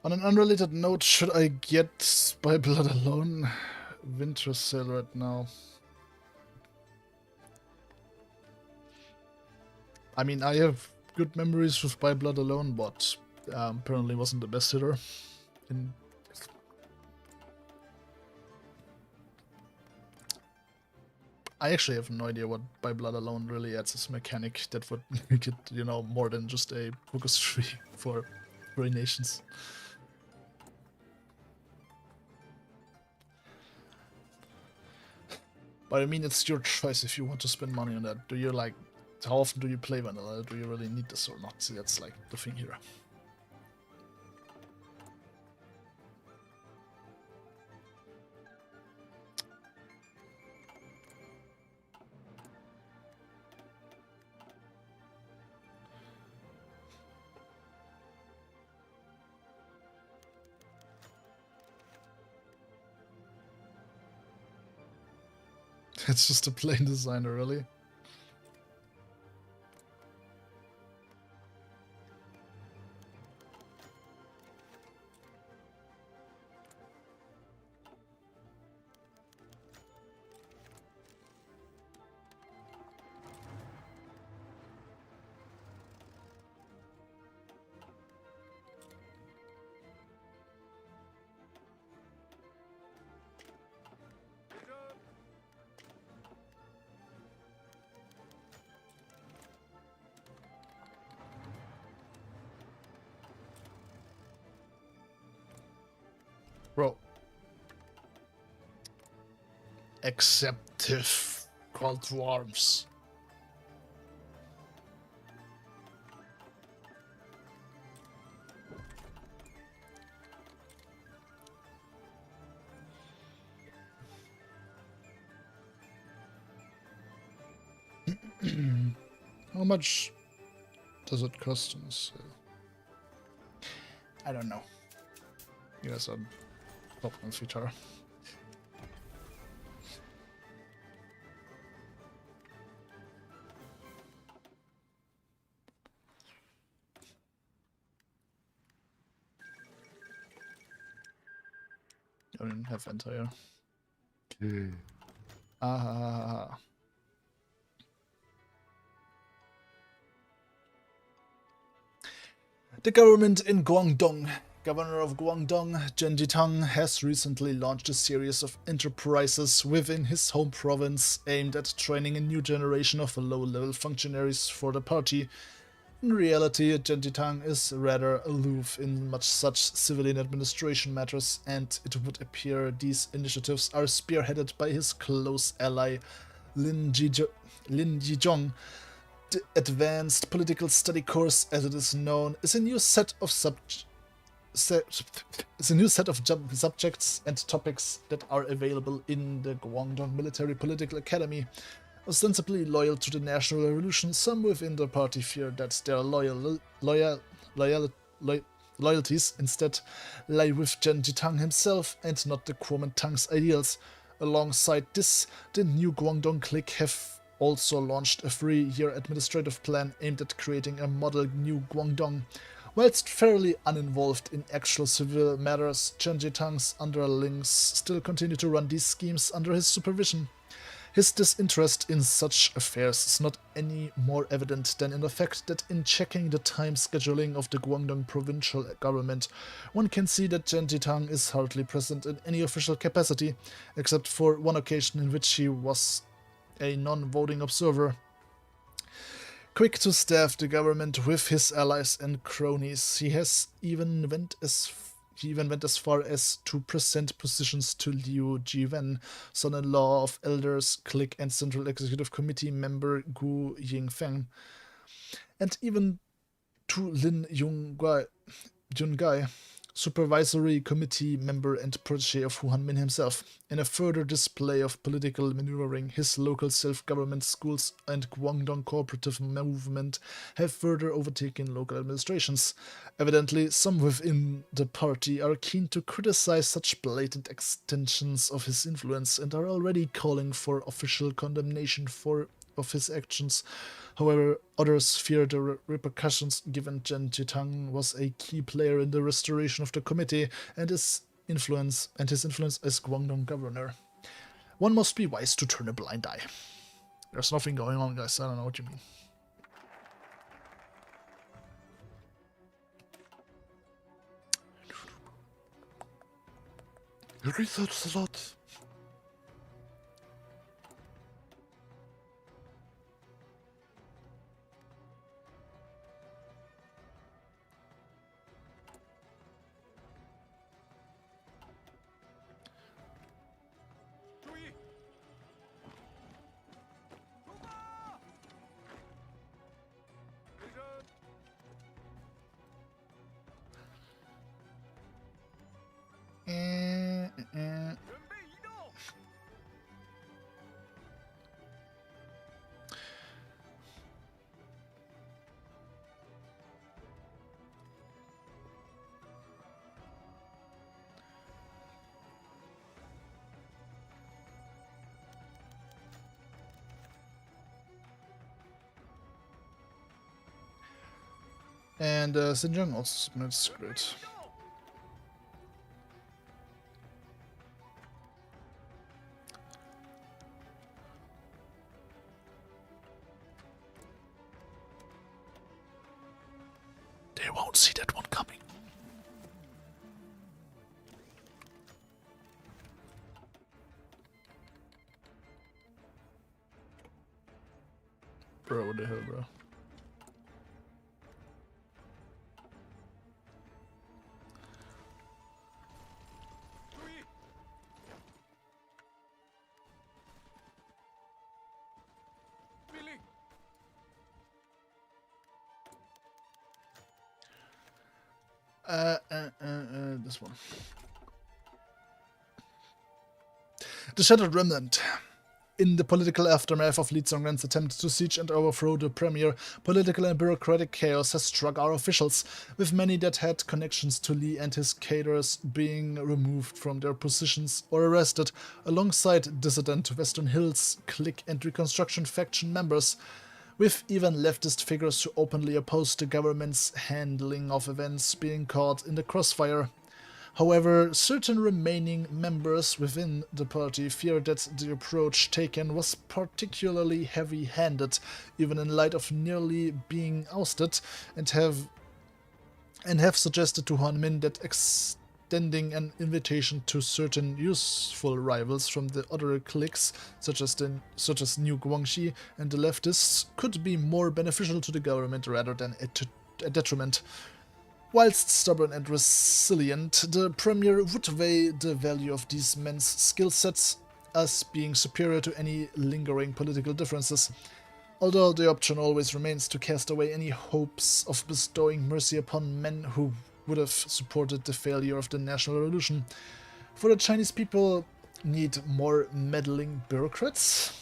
On an unrelated note, should I get By Blood Alone Winter Sale right now? I mean, I have good memories with By Blood Alone, but apparently wasn't the best hitter. I actually have no idea what By Blood Alone really adds as a mechanic that would make it, you know, more than just a focus tree for 3 nations. But I mean, it's your choice if you want to spend money on that. Do you like, how often do you play vanilla? Do you really need this or not? See, that's like the thing here. It's just a plain designer, really. Bro. Acceptive call to arms. How much does it cost on sale? I don't know. You guys are top on Twitter. I don't have entire. Ah. The government in Guangdong. Governor of Guangdong, Zhenjitang, has recently launched a series of enterprises within his home province aimed at training a new generation of low-level functionaries for the party. In reality, Zhenjitang is rather aloof in much such civilian administration matters, and it would appear these initiatives are spearheaded by his close ally Lin Yizhong. The Advanced Political Study course, as it is known, is a new set of subjects and topics that are available in the Guangdong Military Political Academy. Ostensibly loyal to the National Revolution, some within the party fear that their loyalties instead lie with Zhenjitang himself and not the Kuomintang's ideals. Alongside this, the new Guangdong clique have also launched a 3-year administrative plan aimed at creating a model new Guangdong. Whilst fairly uninvolved in actual civil matters, Zhenjitang's underlings still continue to run these schemes under his supervision. His disinterest in such affairs is not any more evident than in the fact that in checking the time scheduling of the Guangdong provincial government, one can see that Zhenjitang is hardly present in any official capacity, except for one occasion in which he was a non-voting observer. Quick to staff the government with his allies and cronies, he even went as far as to present positions to Liu Jiwen, son-in-law of elders, clique and Central Executive Committee member Gu Yingfeng, and even to Lin Yungai, Supervisory Committee member and protege of Hu Hanmin himself. In a further display of political maneuvering, his local self-government schools and Guangdong cooperative movement have further overtaken local administrations. Evidently, some within the party are keen to criticize such blatant extensions of his influence and are already calling for official condemnation for of his actions. However, others fear the repercussions, given Chen Jitang was a key player in the restoration of the committee and his influence as Guangdong governor. One must be wise to turn a blind eye. There's nothing going on, guys. I don't know what you mean. Research a lot. And Xinjiang also submits. Great. They won't see that one coming. Bro, what the hell, bro? This one. The Shattered Remnant. In the political aftermath of Li Zongren's attempt to siege and overthrow the premier, political and bureaucratic chaos has struck our officials, with many that had connections to Li and his cadres being removed from their positions or arrested, alongside dissident Western Hills clique and Reconstruction faction members, with even leftist figures who openly oppose the government's handling of events being caught in the crossfire. However, certain remaining members within the party fear that the approach taken was particularly heavy-handed, even in light of nearly being ousted, and have suggested to Hu Hanmin that extending an invitation to certain useful rivals from the other cliques, such as New Guangxi and the Leftists, could be more beneficial to the government rather than a detriment. Whilst stubborn and resilient, the Premier would weigh the value of these men's skill sets as being superior to any lingering political differences, although the option always remains to cast away any hopes of bestowing mercy upon men who would have supported the failure of the National Revolution. For the Chinese people need more meddling bureaucrats?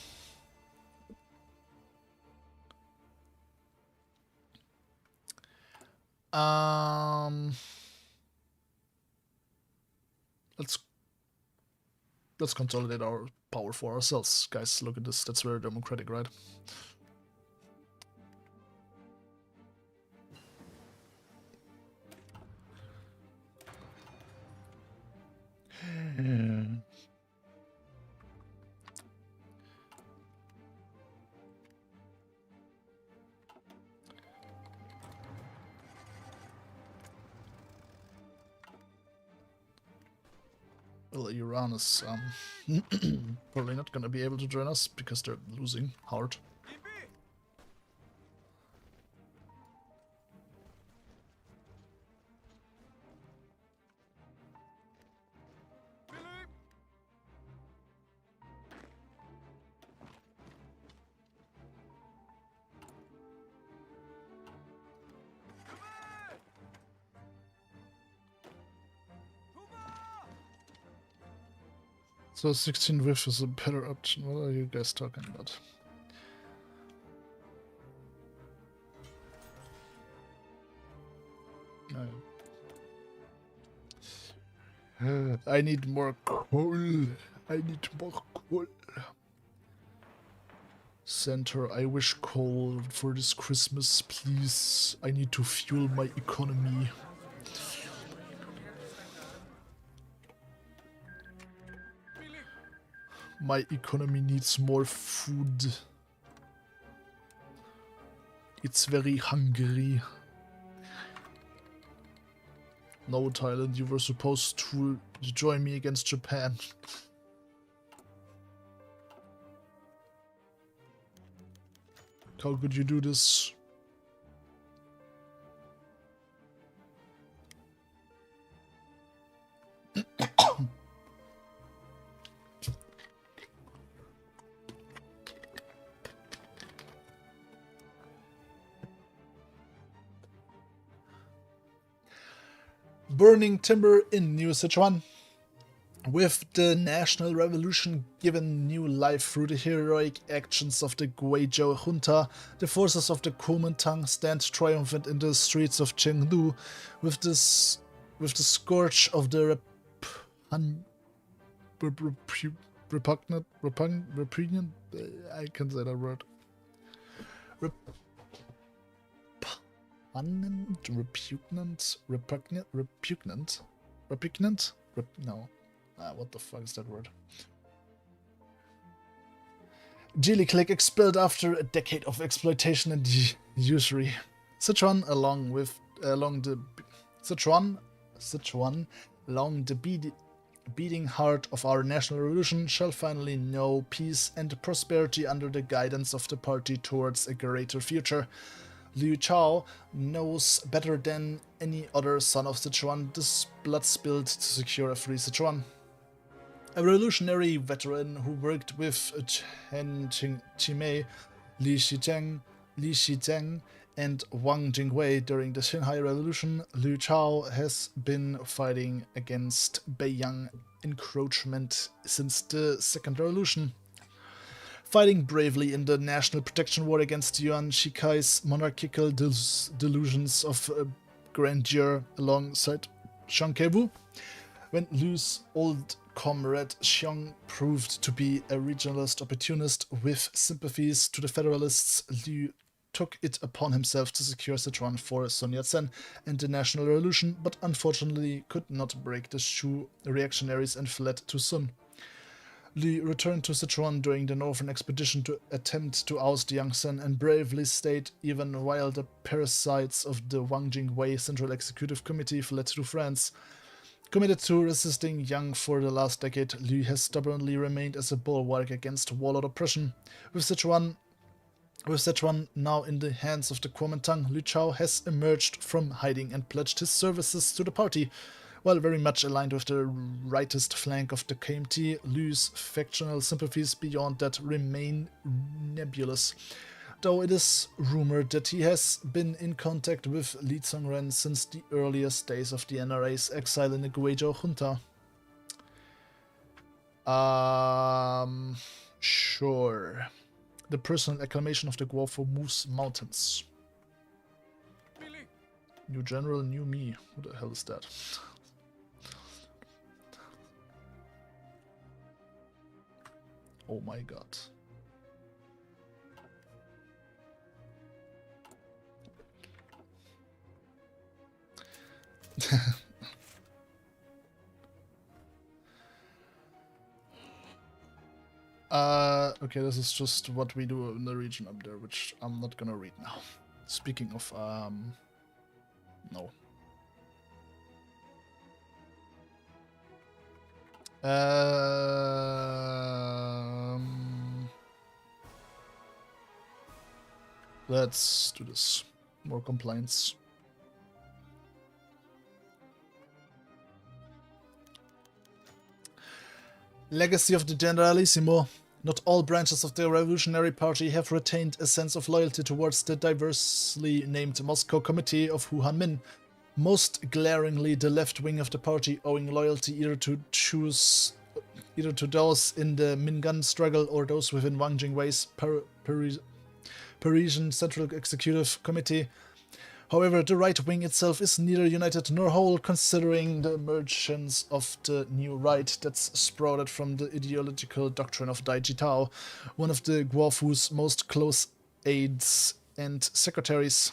Let's consolidate our power for ourselves, guys. Look at this. That's very democratic, right? Well, Iran is probably not going to be able to join us because they're losing hard. So 16 width is a better option. What are you guys talking about? I need more coal. I need more coal. Center, I wish coal for this Christmas, please. I need to fuel my economy. My economy needs more food. It's very hungry. No, Thailand, you were supposed to join me against Japan. How could you do this? Burning timber in New Sichuan. With the national revolution given new life through the heroic actions of the Guizhou junta, the forces of the Kuomintang stand triumphant in the streets of Chengdu. With the scourge of the repugnant, I can't say that word. Repugnant? No. What the fuck is that word? Geely Click expelled after a decade of exploitation and usury. Sichuan, along the beating heart of our national revolution, shall finally know peace and prosperity under the guidance of the party towards a greater future. Liu Chao knows better than any other son of Sichuan this blood spilled to secure a free Sichuan. A revolutionary veteran who worked with Chen Qimei, Li Shizheng, and Wang Jingwei during the Xinhai Revolution, Liu Chao has been fighting against Beiyang encroachment since the Second Revolution. Fighting bravely in the National Protection War against Yuan Shikai's monarchical delusions of grandeur alongside Xiang Keiwu. When Liu's old comrade Xiong proved to be a regionalist opportunist with sympathies to the Federalists, Liu took it upon himself to secure Sichuan for Sun Yat-sen and the National Revolution, but unfortunately could not break the Shu reactionaries and fled to Sun. Li returned to Sichuan during the Northern Expedition to attempt to oust Yangtze and bravely stayed even while the parasites of the Wang Jingwei Central Executive Committee fled to France. Committed to resisting Yang for the last decade, Li has stubbornly remained as a bulwark against warlord oppression. With Sichuan now in the hands of the Kuomintang, Liu Chao has emerged from hiding and pledged his services to the party. While very much aligned with the rightist flank of the KMT, Liu's factional sympathies beyond that remain nebulous, though it is rumored that he has been in contact with Li Zongren since the earliest days of the NRA's exile in the Guizhou junta. Sure. The personal acclamation of the Guofu Moose Mountains. New general, new me. Who the hell is that? Oh my god. Okay, this is just what we do in the region up there, which I'm not gonna read now. Speaking of, no. Let's do this. More complaints. Legacy of the Generalissimo. Not all branches of the Revolutionary Party have retained a sense of loyalty towards the diversely named Moscow Committee of Hu Hanmin. Most glaringly, the left wing of the party, owing loyalty either to those in the Mingan struggle or those within Wang Jingwei's Parisian Central Executive Committee. However, the right wing itself is neither united nor whole, considering the emergence of the new right that's sprouted from the ideological doctrine of Dai Jitao, one of the Guofu's most close aides and secretaries.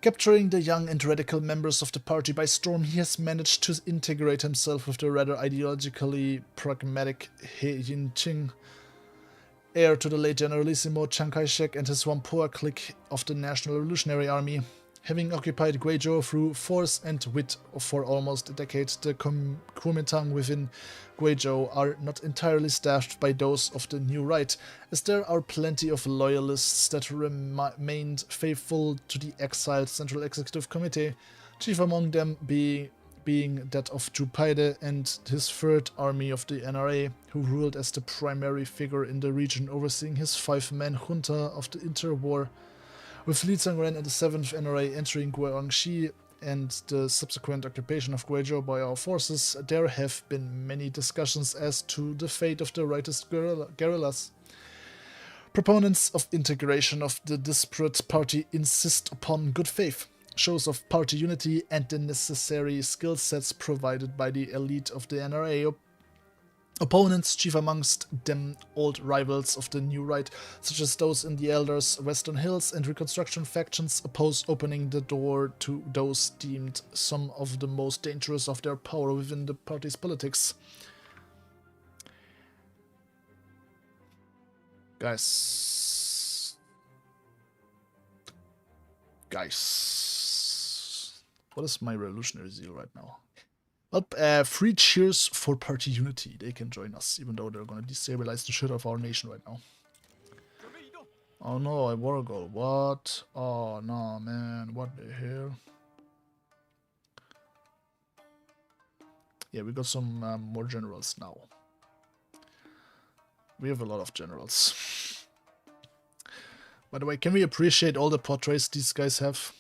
Capturing the young and radical members of the party by storm, he has managed to integrate himself with the rather ideologically pragmatic He Jinqing, heir to the late Generalissimo Chiang Kai-shek and his Whampoa clique of the National Revolutionary Army. Having occupied Guizhou through force and wit for almost a decade, the Kuomintang within Guizhou are not entirely staffed by those of the new right, as there are plenty of loyalists that remained faithful to the exiled Central Executive Committee, chief among them being that of Zhu Paide and his third army of the NRA, who ruled as the primary figure in the region, overseeing his 5-man junta of the interwar. With Li Zhangren and the 7th NRA entering Guangxi and the subsequent occupation of Guizhou by our forces, there have been many discussions as to the fate of the rightist guerrillas. Proponents of integration of the disparate party insist upon good faith, shows of party unity, and the necessary skill sets provided by the elite of the NRA. Opponents, chief amongst them old rivals of the new right, such as those in the Elders, Western Hills, and Reconstruction factions, oppose opening the door to those deemed some of the most dangerous of their power within the party's politics. Guys, what is my revolutionary zeal right now? Well, 3 cheers for party unity. They can join us, even though they're gonna destabilize the shit of our nation right now. Oh no, I war goal. What? Oh no, man. What the hell? Yeah, we got some more generals now. We have a lot of generals. By the way, can we appreciate all the portraits these guys have?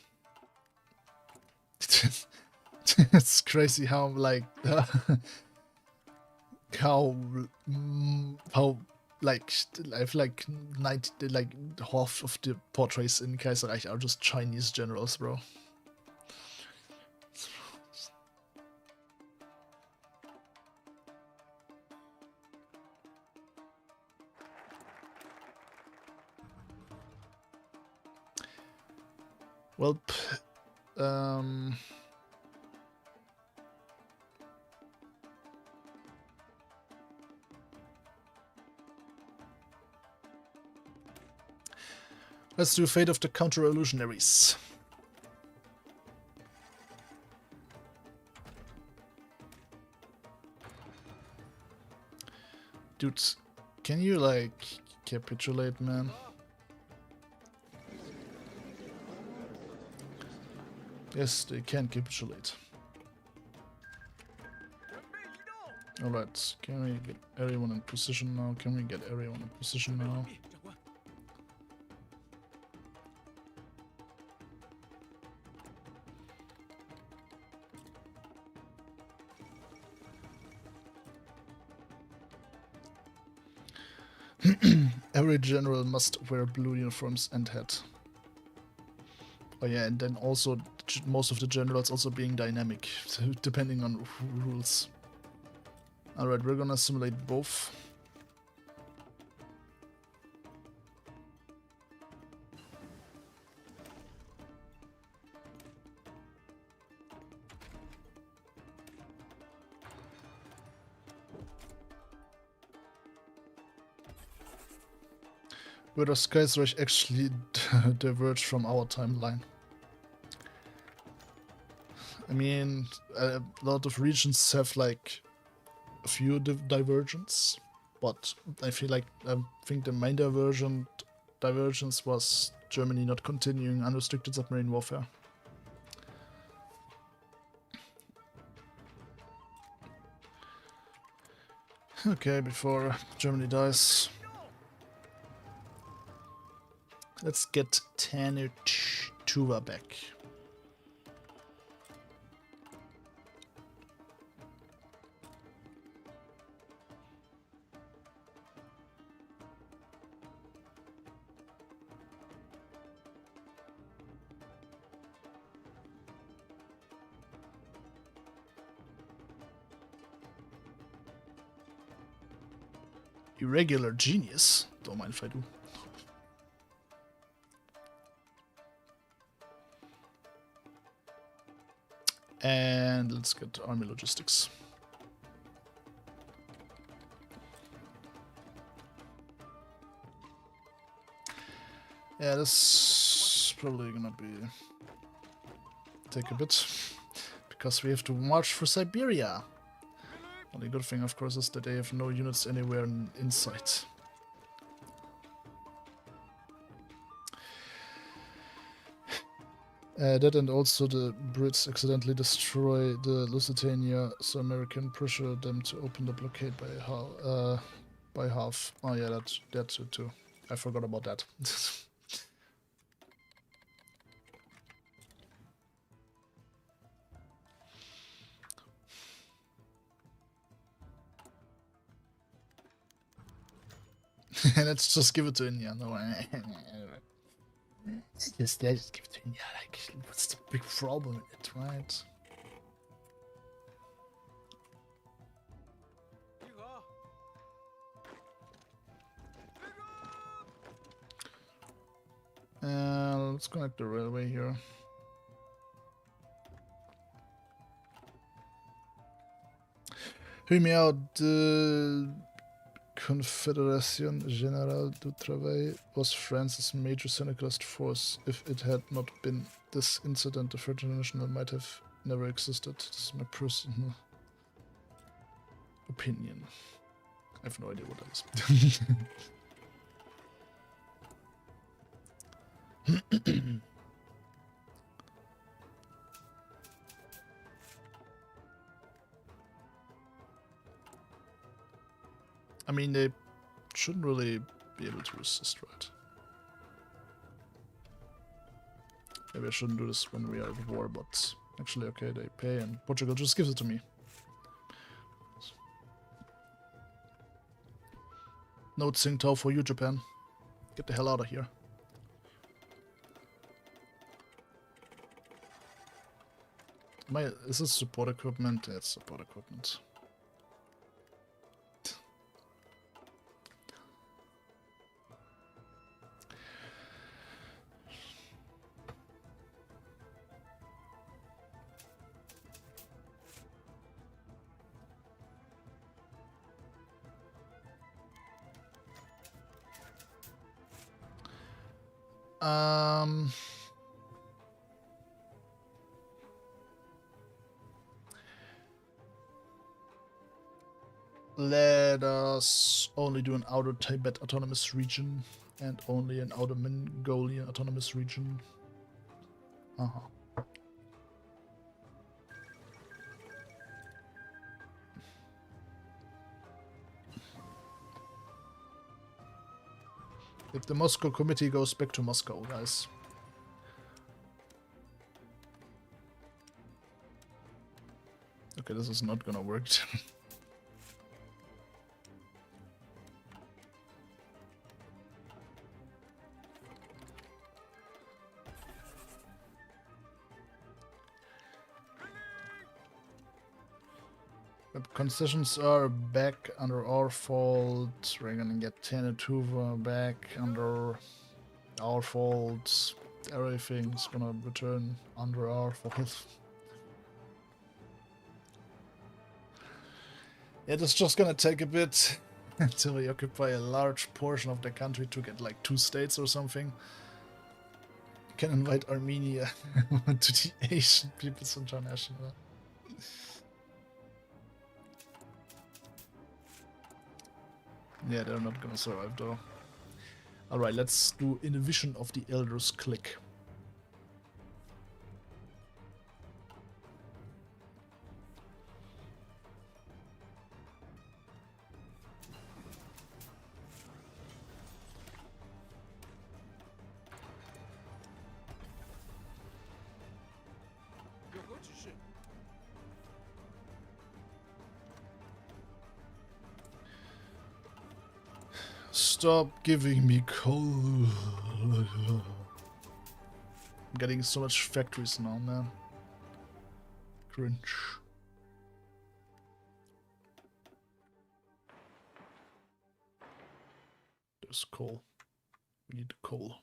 It's crazy how like how like I feel like 90 like half of the portraits in Kaiserreich are just Chinese generals, bro. Well, let's do Fate of the Counter-Revolutionaries. Dude, can you like capitulate, man? Yes, they can capitulate. Alright, can we get everyone in position now? Can we get everyone in position now? Every general must wear blue uniforms and hat. Oh yeah, and then also most of the generals also being dynamic, so depending on who rules. Alright, we're gonna simulate both. Where does Kaiserreich actually diverge from our timeline? I mean, a lot of regions have like a few divergence, but I think the main divergence was Germany not continuing unrestricted submarine warfare. Okay, before Germany dies, let's get Tanner Tuva back. Irregular genius. Don't mind if I do. And let's get army logistics. Yeah, this is probably gonna take a bit, because we have to march through Siberia. Only good thing, of course, is that they have no units anywhere in sight. That and also the Brits accidentally destroy the Lusitania, so American pressure them to open the blockade by half. Oh yeah, that too. I forgot about that. Let's just give it to India. No, just give it to India. Like, what's the big problem in it, right? Let's connect the railway here. Hear me out. The Confédération Générale du Travail was France's major syndicalist force. If it had not been this incident, the French International might have never existed. This is my personal opinion. I have no idea what that is. I mean, they shouldn't really be able to resist, right? Maybe I shouldn't do this when we are at war, but actually, okay, they pay and Portugal just gives it to me. No Tsingtao for you, Japan. Get the hell out of here. Is this support equipment? Yeah, it's support equipment. Let us only do an outer Tibet autonomous region and only an outer Mongolian autonomous region. If the Moscow committee goes back to Moscow, guys. Okay, this is not gonna work. Concessions are back under our fault. We're gonna get Tanatuva back under our fault. Everything's gonna return under our fault. It is just gonna take a bit until we occupy a large portion of the country to get like 2 states or something. Can invite Armenia to the Asian People's International. Yeah, they're not gonna survive though. Alright, let's do In the Vision of the Elders click. Stop giving me coal. I'm getting so much factories now, man. Cringe. There's coal. We need coal.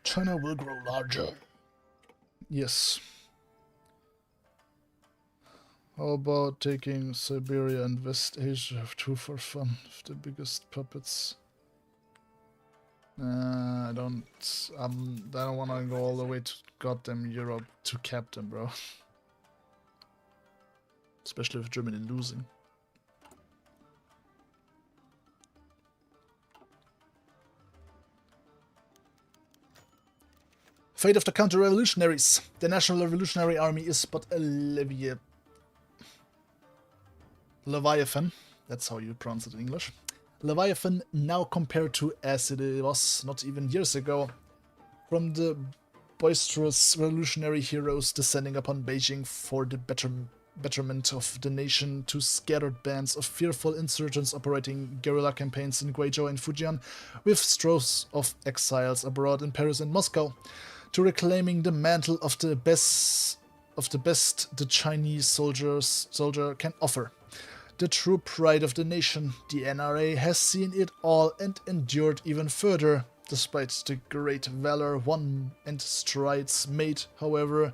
China will grow larger. Yes. How about taking Siberia and West Asia too for fun? The biggest puppets. I don't want to go all the way to goddamn Europe to cap them, bro. Especially with Germany losing. Fate of the counter-revolutionaries. The National Revolutionary Army is but a Leviathan. That's how you pronounce it in English. Leviathan now compared to as it was not even years ago. From the boisterous revolutionary heroes descending upon Beijing for the betterment of the nation to scattered bands of fearful insurgents operating guerrilla campaigns in Guizhou and Fujian, with droves of exiles abroad in Paris and Moscow, to reclaiming the mantle of the best the Chinese soldier can offer. The true pride of the nation, the NRA has seen it all and endured even further. Despite the great valor won and strides made, however,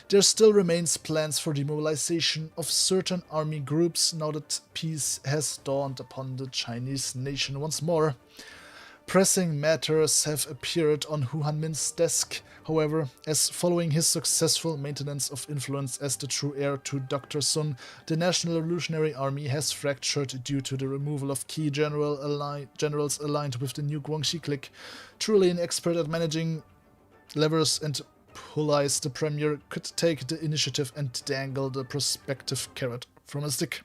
there still remains plans for demobilization of certain army groups now that peace has dawned upon the Chinese nation once more. Pressing matters have appeared on Hu Hanmin's desk, however, as following his successful maintenance of influence as the true heir to Dr. Sun, the National Revolutionary Army has fractured due to the removal of key generals aligned with the new Guangxi clique. Truly an expert at managing levers and pulleys, the premier could take the initiative and dangle the prospective carrot from a stick,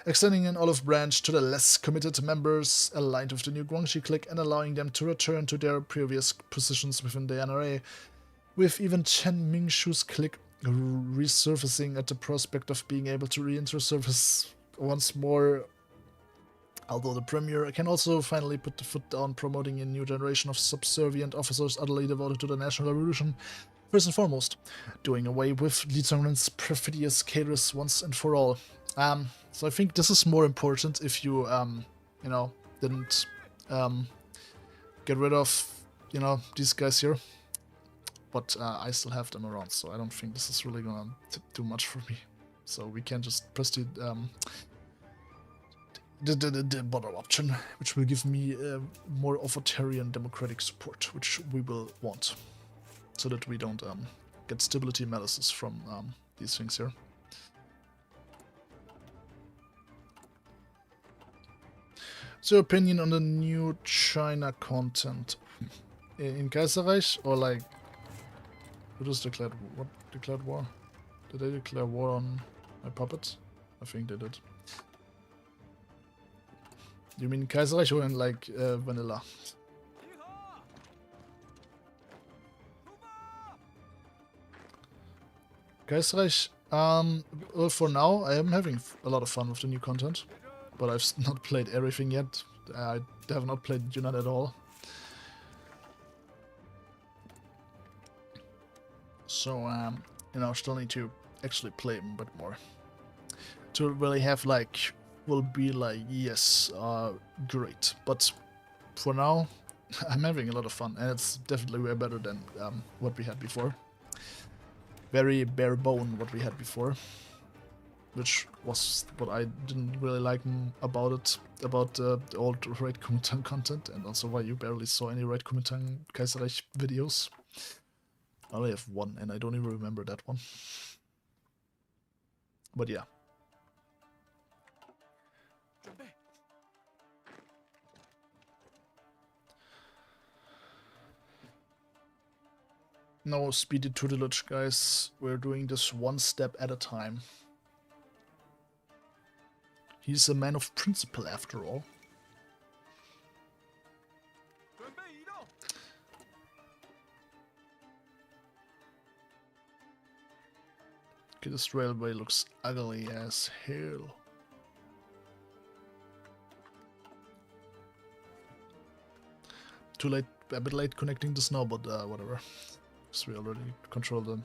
extending an olive branch to the less committed members aligned with the new Guangxi clique and allowing them to return to their previous positions within the NRA, with even Chen Mingshu's clique resurfacing at the prospect of being able to re-enter service once more. Although the premier can also finally put the foot down, promoting a new generation of subservient officers utterly devoted to the national revolution. First and foremost, doing away with Lieutenant's perfidious cadres once and for all. So I think this is more important if you, didn't get rid of, these guys here. But I still have them around, so I don't think this is really gonna do much for me. So we can just press the bottom option, which will give me more authoritarian democratic support, which we will want, so that we don't get stability malices from these things here. So your opinion on the new China content in Kaiserreich, or like, who just declared war? Did they declare war on my puppets? I think they did. You mean Kaiserreich or in like vanilla? Kaiserreich, well, for now I am having a lot of fun with the new content, but I've not played everything yet. I have not played Unite at all. So, still need to actually play a bit more. To really have like, will be like, yes, great. But for now, I'm having a lot of fun, and it's definitely way better than what we had before. Very bare bone what we had before, which was what I didn't really like about it, about the old Right Kuomintang content, and also why you barely saw any Right Kuomintang Kaiserreich videos. I only have one, and I don't even remember that one. But yeah. No speedy tutelage, guys. We're doing this one step at a time. He's a man of principle, after all. Okay, this railway looks ugly as hell. too late, a bit late connecting the snow, but whatever. Because we already control the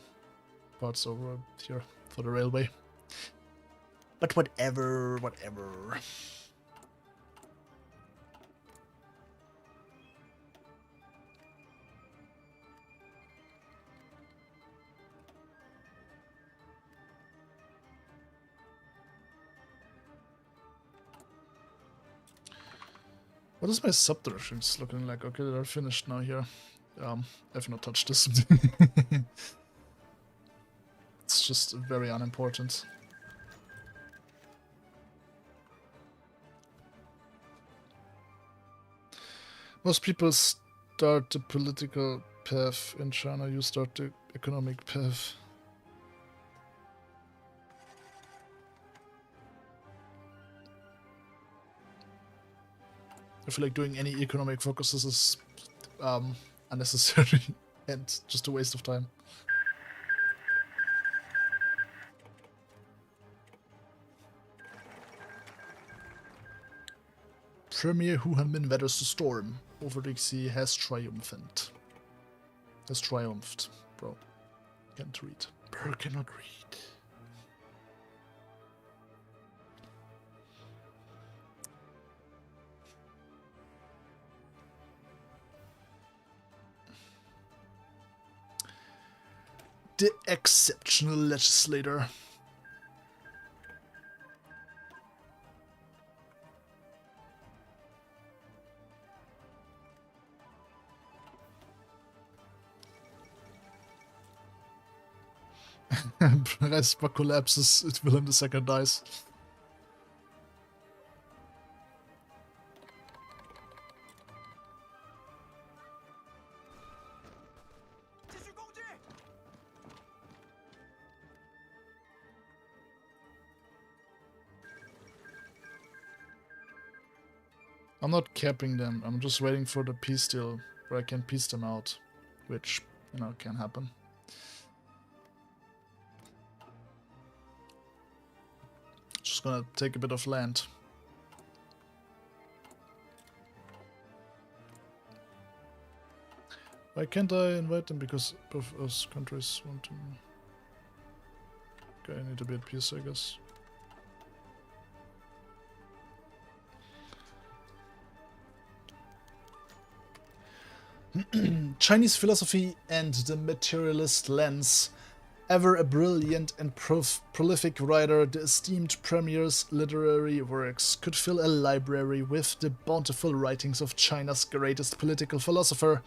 parts over here for the railway. But whatever. What is my subdirections looking like? Okay, they're finished now here. I've not touched this. It's just very unimportant. Most people start the political path in China, you start the economic path. I feel like doing any economic focuses is unnecessary and just a waste of time. Premier Hu Hanmin weathers the storm. Over the sea has triumphant. Has triumphed. Bro. Can't read. Bro cannot read. The exceptional legislator. Respa collapses, Wilhelm II dies. I'm not capping them, I'm just waiting for the peace deal where I can peace them out, which, you know, can happen. Just gonna take a bit of land. Why can't I invite them? Because both those countries want to... Okay, I need to be at peace, I guess. Chinese philosophy and the materialist lens. Ever a brilliant and prolific writer, the esteemed premier's literary works could fill a library with the bountiful writings of China's greatest political philosopher.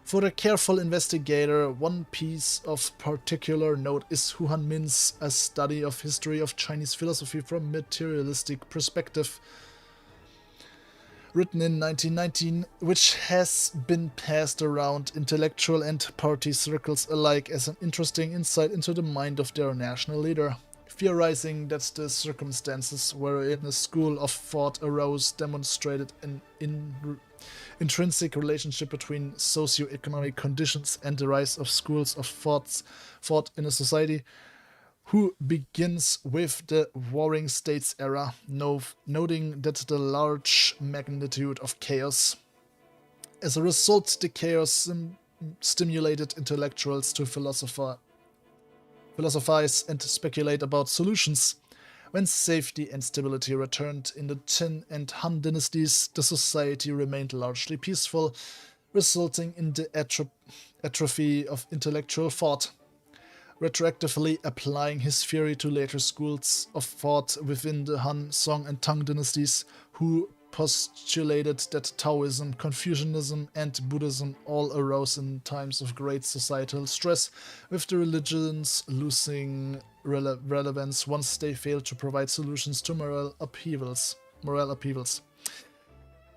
For the careful investigator, one piece of particular note is Hu Hanmin's A Study of History of Chinese Philosophy from Materialistic Perspective, written in 1919, which has been passed around intellectual and party circles alike as an interesting insight into the mind of their national leader. Theorizing that the circumstances wherein a school of thought arose demonstrated an intrinsic relationship between socio-economic conditions and the rise of schools of thought in a society, Hu begins with the Warring States era, noting that the large magnitude of chaos. As a result, the chaos stimulated intellectuals to philosophize and speculate about solutions. When safety and stability returned in the Qin and Han dynasties, the society remained largely peaceful, resulting in the atrophy of intellectual thought. Retroactively applying his theory to later schools of thought within the Han, Song, and Tang dynasties, Hu postulated that Taoism, Confucianism, and Buddhism all arose in times of great societal stress, with the religions losing relevance once they failed to provide solutions to moral upheavals.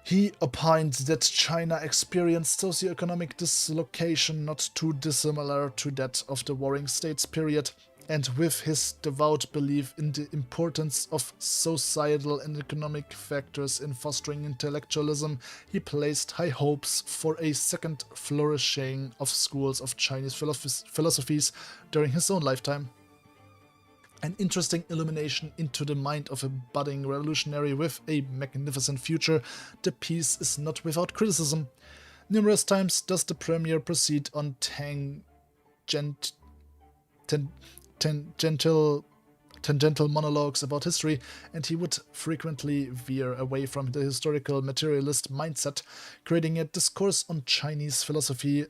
He opined that China experienced socio-economic dislocation not too dissimilar to that of the Warring States period, and with his devout belief in the importance of societal and economic factors in fostering intellectualism, he placed high hopes for a second flourishing of schools of Chinese philosophies during his own lifetime. An interesting illumination into the mind of a budding revolutionary with a magnificent future, the piece is not without criticism. Numerous times does the premier proceed on tangential monologues about history, and he would frequently veer away from the historical materialist mindset, creating a discourse on Chinese philosophy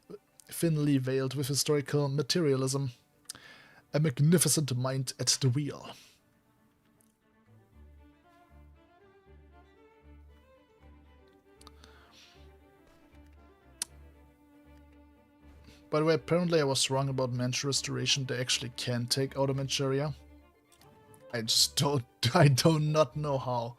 thinly veiled with historical materialism. A magnificent mind at the wheel. By the way, apparently I was wrong about Manchu restoration. They actually can take out of Manchuria. I do not know how.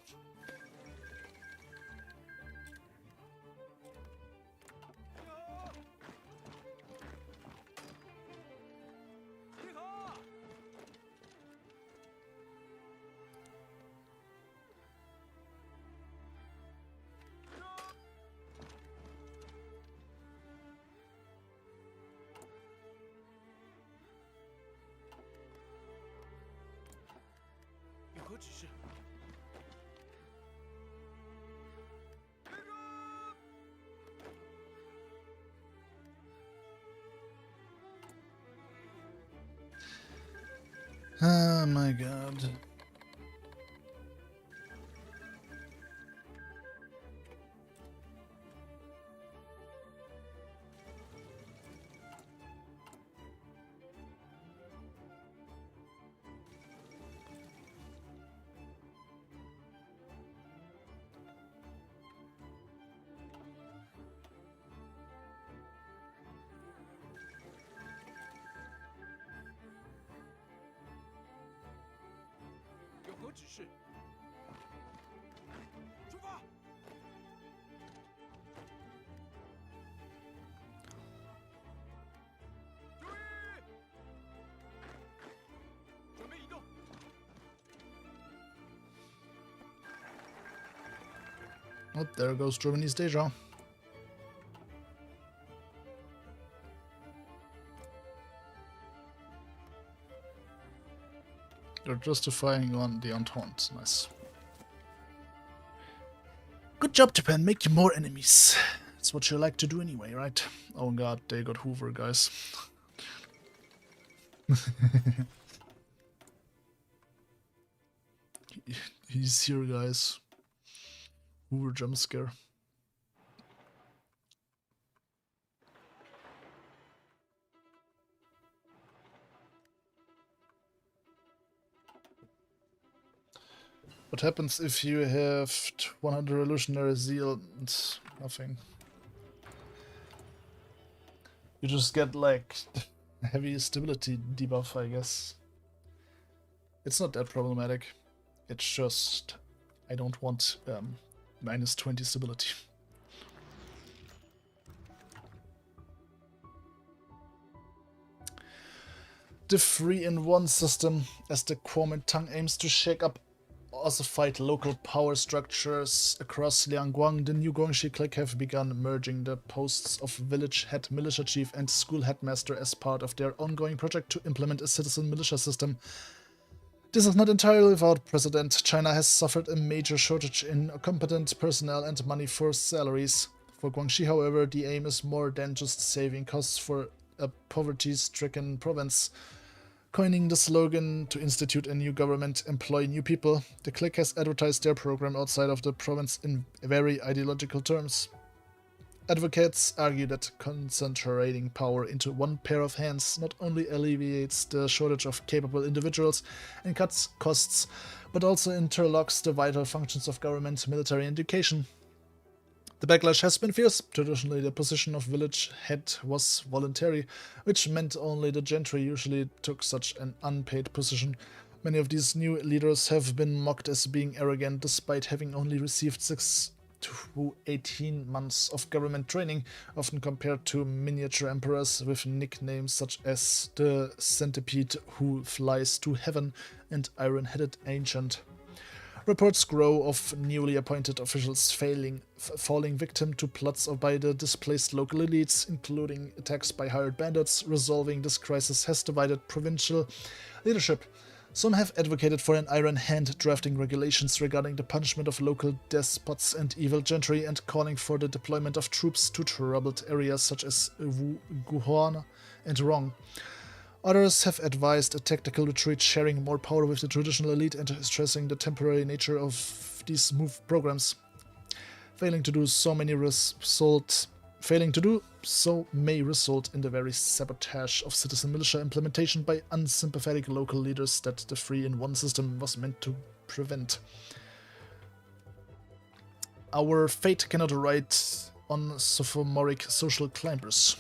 Oh my god. Oh, there goes Germany's Deja. They're justifying on the Entente. Nice. Good job, Japan. Make you more enemies. That's what you like to do anyway, right? Oh god, they got Hoover, guys. He's here, guys. Hoover jump scare. What happens if you have 100 revolutionary zeal and nothing? You just get like heavy stability debuff, I guess. It's not that problematic. It's just I don't want minus 20 stability. The 3-in-1 system, as the Kuomintang aims to shake up ossified local power structures across Liangguang, the new Guangxi clique have begun merging the posts of village head militia chief and school headmaster as part of their ongoing project to implement a citizen militia system. This is not entirely without precedent. China has suffered a major shortage in competent personnel and money for salaries. For Guangxi, however, the aim is more than just saving costs for a poverty-stricken province. Coining the slogan to institute a new government, employ new people, the clique has advertised their program outside of the province in very ideological terms. Advocates argue that concentrating power into one pair of hands not only alleviates the shortage of capable individuals and cuts costs, but also interlocks the vital functions of government, military, and education. The backlash has been fierce. Traditionally, the position of village head was voluntary, which meant only the gentry usually took such an unpaid position. Many of these new leaders have been mocked as being arrogant despite having only received 6 to 18 months of government training, often compared to miniature emperors with nicknames such as the centipede who flies to heaven and iron-headed ancient. Reports grow of newly appointed officials falling victim to plots by the displaced local elites, including attacks by hired bandits. Resolving this crisis has divided provincial leadership. Some have advocated for an iron hand, drafting regulations regarding the punishment of local despots and evil gentry, and calling for the deployment of troops to troubled areas such as Guhuan and Rong. Others have advised a tactical retreat, sharing more power with the traditional elite and stressing the temporary nature of these move programs. Failing to do so may result in the very sabotage of citizen militia implementation by unsympathetic local leaders that the 3-in-1 system was meant to prevent. Our fate cannot ride on sophomoric social climbers.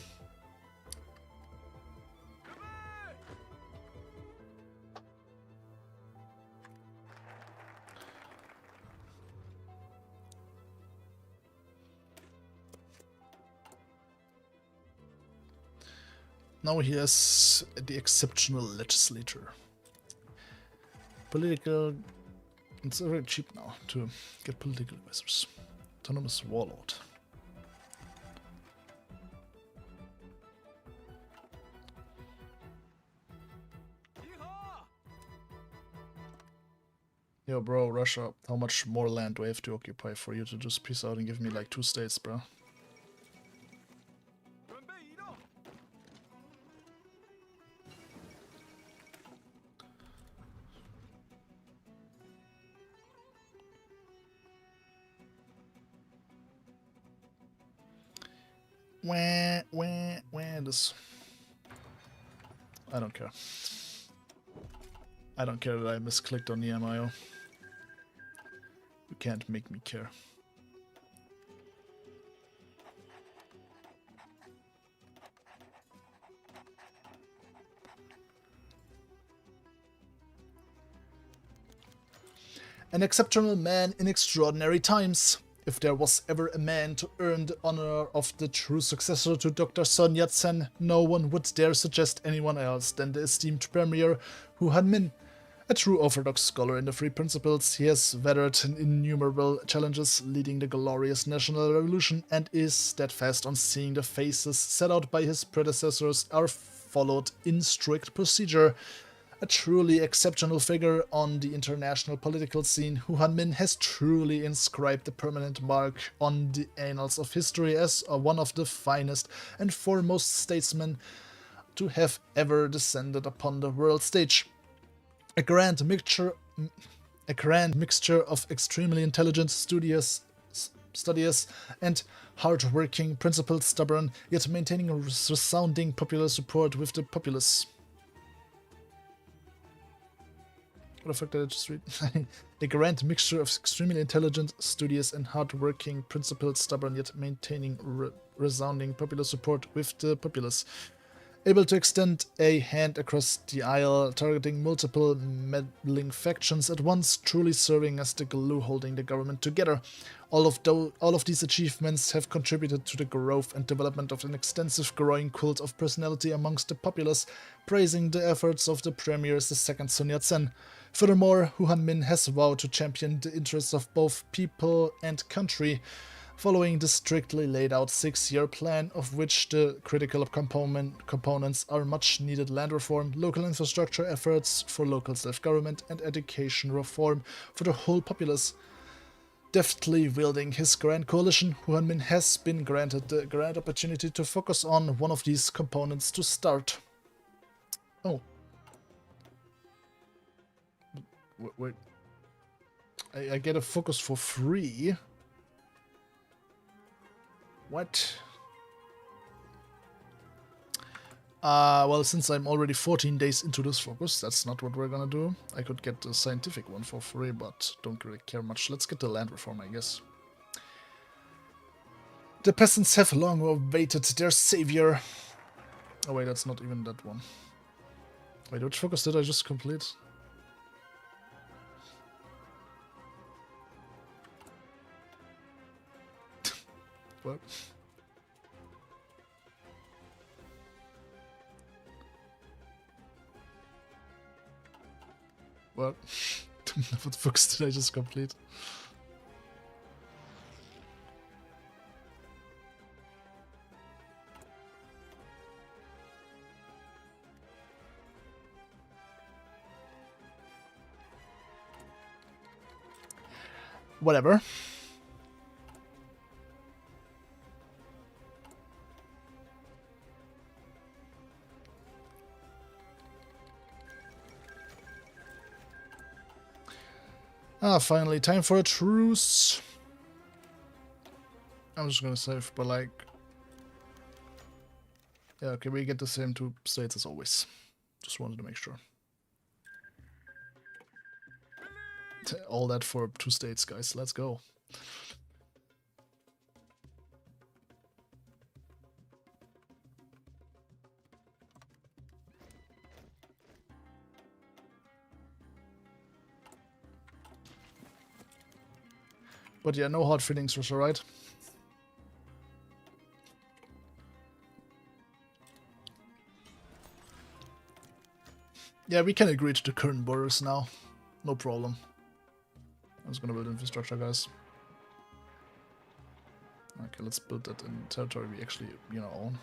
Now he has the exceptional legislature. Political... It's very cheap now to get political advisors. Autonomous Warlord. Yo bro, Russia, how much more land do I have to occupy for you to just peace out and give me like 2 states, bro? This. I don't care. I don't care that I misclicked on the MIO. You can't make me care. An exceptional man in extraordinary times. If there was ever a man to earn the honor of the true successor to Dr. Sun Yat-sen, no one would dare suggest anyone else than the esteemed Premier Hu Hanmin. A true orthodox scholar in the Three Principles, he has weathered innumerable challenges leading the glorious national revolution and is steadfast on seeing the phases set out by his predecessors are followed in strict procedure. A truly exceptional figure on the international political scene, Hu Hanmin has truly inscribed a permanent mark on the annals of history as one of the finest and foremost statesmen to have ever descended upon the world stage. A grand mixture of extremely intelligent, studious, and hard-working, principled, stubborn, yet maintaining a resounding popular support with the populace. What the fuck did I just read? A grand mixture of extremely intelligent, studious, and hard-working, principled, stubborn, yet maintaining resounding popular support with the populace. Able to extend a hand across the aisle, targeting multiple meddling factions at once, truly serving as the glue holding the government together. All of these achievements have contributed to the growth and development of an extensive growing cult of personality amongst the populace, praising the efforts of the premiers the second Sun Yat-sen. Furthermore, Hu Hanmin has vowed to champion the interests of both people and country, following the strictly laid out 6-year plan, of which the critical components are much needed land reform, local infrastructure efforts for local self-government, and education reform for the whole populace. Deftly wielding his grand coalition, Hu Hanmin has been granted the grand opportunity to focus on one of these components to start. Oh. Wait. I get a focus for free? What? Well, since I'm already 14 days into this focus, that's not what we're gonna do. I could get the scientific one for free, but don't really care much. Let's get the land reform, I guess. The peasants have long awaited their savior. Oh wait, that's not even that one. Wait, which focus did I just complete? What? What? What focus did I just complete? Whatever. Finally, time for a truce. I'm just gonna save, but like... Yeah, okay, we get the same 2 states as always. Just wanted to make sure. All that for 2 states, guys. Let's go. But yeah, no hard feelings, Russia, right? Yeah, we can agree to the current borders now. No problem. I'm just gonna build infrastructure, guys. Okay, let's build that in territory we actually, you know, own.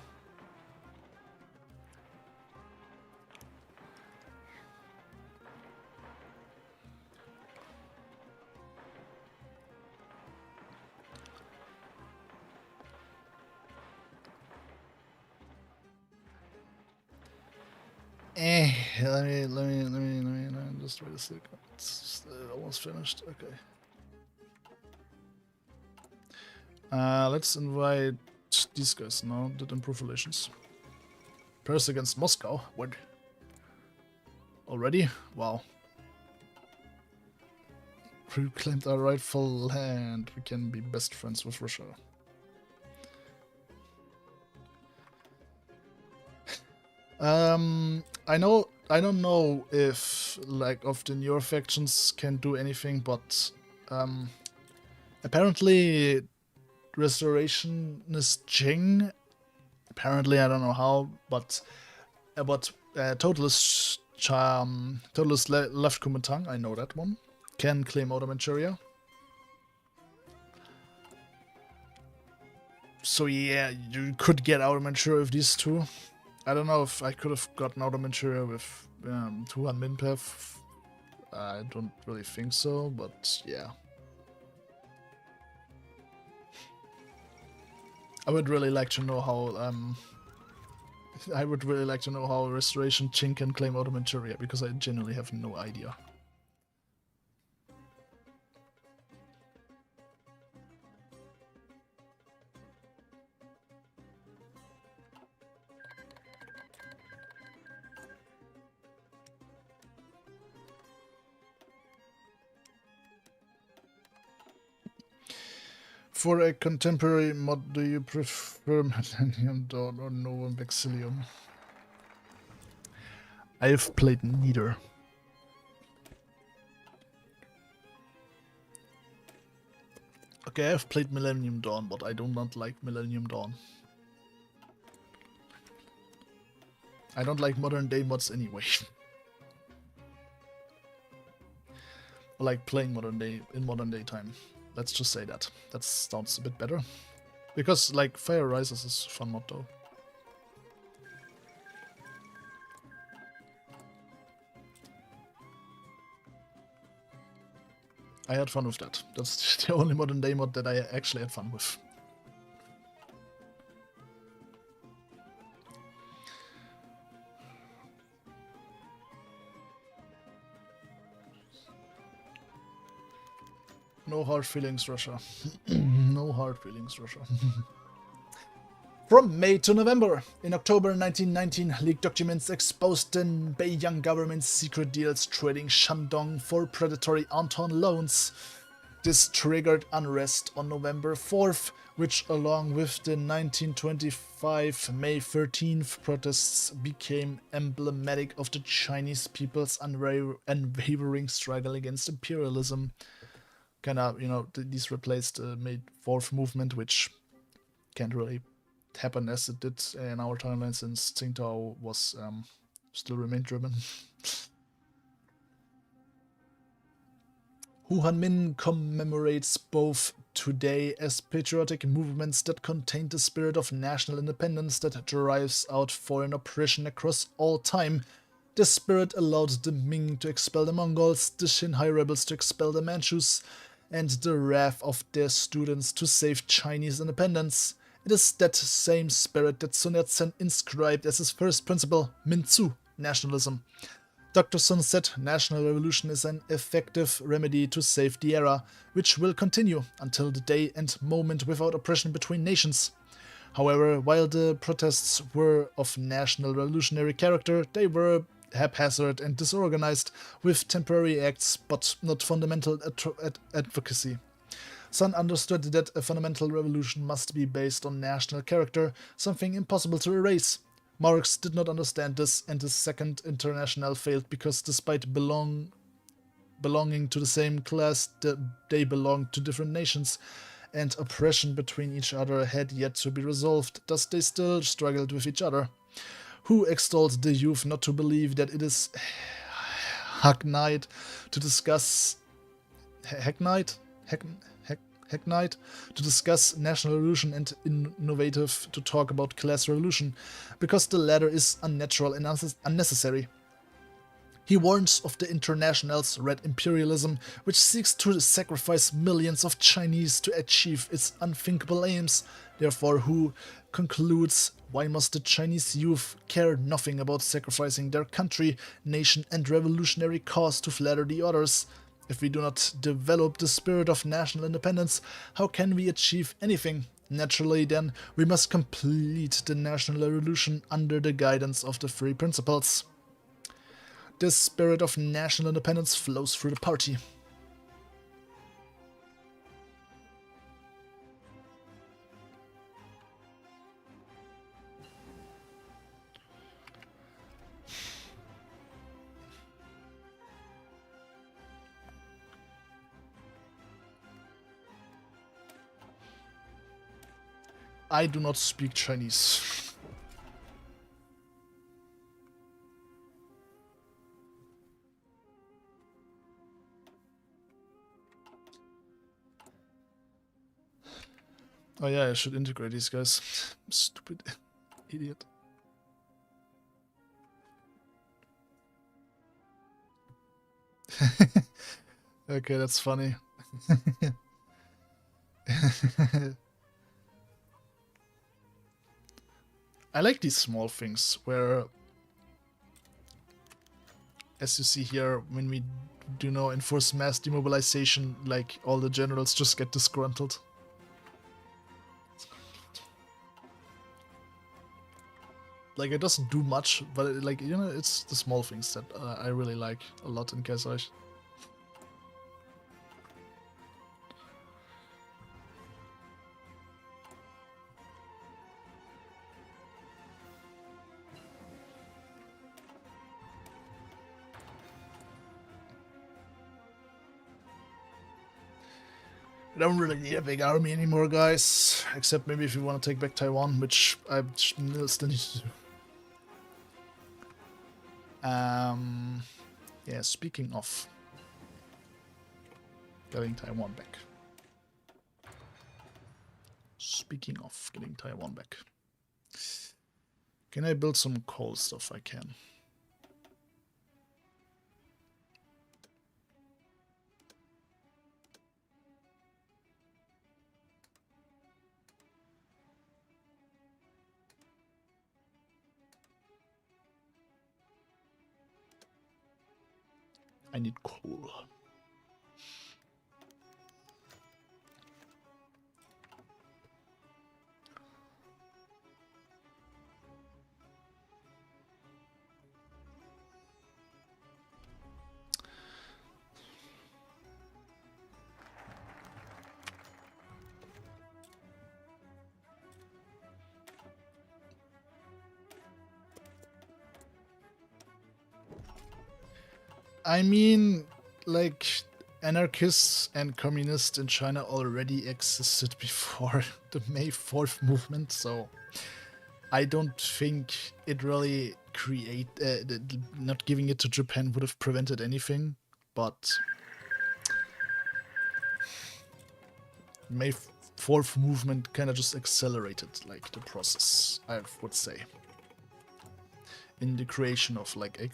Let me just wait a second. It's almost finished. Okay. Let's invite these guys now. Did improve relations. Paris against Moscow. What? Already? Wow. Reclaimed our rightful land. We can be best friends with Russia. I don't know if like often your factions can do anything, but apparently Restorationist Qing, apparently I don't know how, but Totalist Left Kuomintang, I know that one, can claim Outer Manchuria. So yeah, you could get Outer Manchuria with these 2. I don't know if I could have gotten Outer Manchuria with Hu Hanmin path. I don't really think so, but yeah. I would really like to know how Restoration Qing can claim Outer Manchuria, because I genuinely have no idea. For a contemporary mod, do you prefer Millennium Dawn or Novum Vexillium? I have played neither. Okay, I have played Millennium Dawn, but I do not like Millennium Dawn. I don't like modern day mods anyway. I like playing modern day in modern day time. Let's just say that. That sounds a bit better. Because, like, Fire Rises is a fun mod though. I had fun with that. That's the only modern day mod that I actually had fun with. No hard feelings, Russia. No hard feelings, Russia. From May to November, in October 1919, leaked documents exposed the Beiyang government's secret deals trading Shandong for predatory Anton loans. This triggered unrest on November 4th, which along with the 1925 May 13th protests became emblematic of the Chinese people's unwavering struggle against imperialism. Kind of, you know, these replaced the May 4th movement, which can't really happen as it did in our timeline since Tsingtao was still remained German. Hu Hanmin commemorates both today as patriotic movements that contain the spirit of national independence that drives out foreign oppression across all time. The spirit allowed the Ming to expel the Mongols, the Xinhai rebels to expel the Manchus, and the wrath of their students to save Chinese independence. It is that same spirit that Sun Yat-sen inscribed as his first principle, Minzu, nationalism. Dr. Sun said national revolution is an effective remedy to save the era, which will continue until the day and moment without oppression between nations. However, while the protests were of national revolutionary character, they were haphazard and disorganized, with temporary acts but not fundamental advocacy. Sun understood that a fundamental revolution must be based on national character, something impossible to erase. Marx did not understand this, and his Second International failed because despite belonging to the same class, they belonged to different nations, and oppression between each other had yet to be resolved, thus they still struggled with each other. Who extolled the youth not to believe that it is hackneyed to discuss national revolution and innovative to talk about class revolution, because the latter is unnatural and unnecessary. He warns of the International's red imperialism, which seeks to sacrifice millions of Chinese to achieve its unthinkable aims. Therefore, Hu concludes, why must the Chinese youth care nothing about sacrificing their country, nation and revolutionary cause to flatter the others? If we do not develop the spirit of national independence, how can we achieve anything? Naturally, then, we must complete the national revolution under the guidance of the three principles. The spirit of national independence flows through the party. I do not speak Chinese. Oh yeah, I should integrate these guys. Stupid idiot. Okay, that's funny. I like these small things where, as you see here, when we do enforce mass demobilization, like all the generals just get disgruntled. Like, it doesn't do much, but it's the small things that I really like a lot in Kaisreich. I don't really need a big army anymore, guys. Except maybe if you want to take back Taiwan, which I still need to do. Yeah, speaking of getting Taiwan back. Speaking of getting Taiwan back. Can I build some coal stuff? I can. I need coal. I mean, like, anarchists and communists in China already existed before the May 4th movement, so I don't think it really not giving it to Japan would have prevented anything, but May 4th movement kind of just accelerated, like, the process, I would say, in the creation of, like, a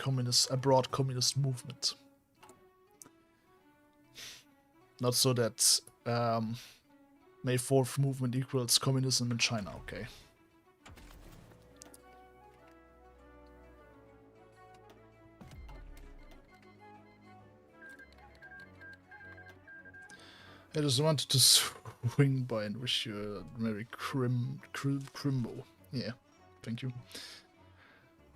broad communist movement. Not so that May 4th movement equals communism in China, okay. I just wanted to swing by and wish you a Merry Crimbo. Yeah, thank you.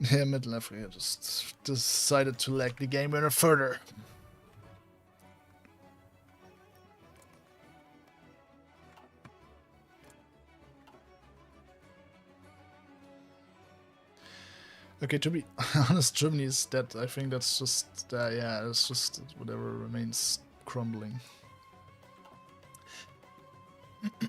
Yeah, Middle Africa just decided to lag the game even further. Okay, to be honest, Germany is dead. I think that's just, yeah, it's just whatever remains crumbling.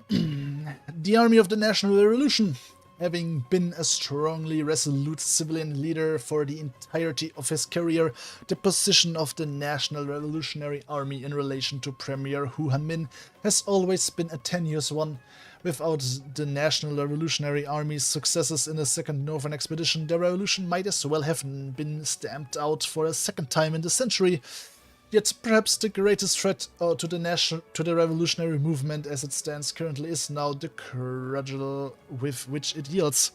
The Army of the National Revolution, having been a strongly resolute civilian leader for the entirety of his career, the position of the National Revolutionary Army in relation to Premier Hu Hanmin has always been a tenuous one. Without the National Revolutionary Army's successes in the Second Northern Expedition, the revolution might as well have been stamped out for a second time in the century. Yet perhaps the greatest threat to the revolutionary movement as it stands currently is now the cudgel with which it yields.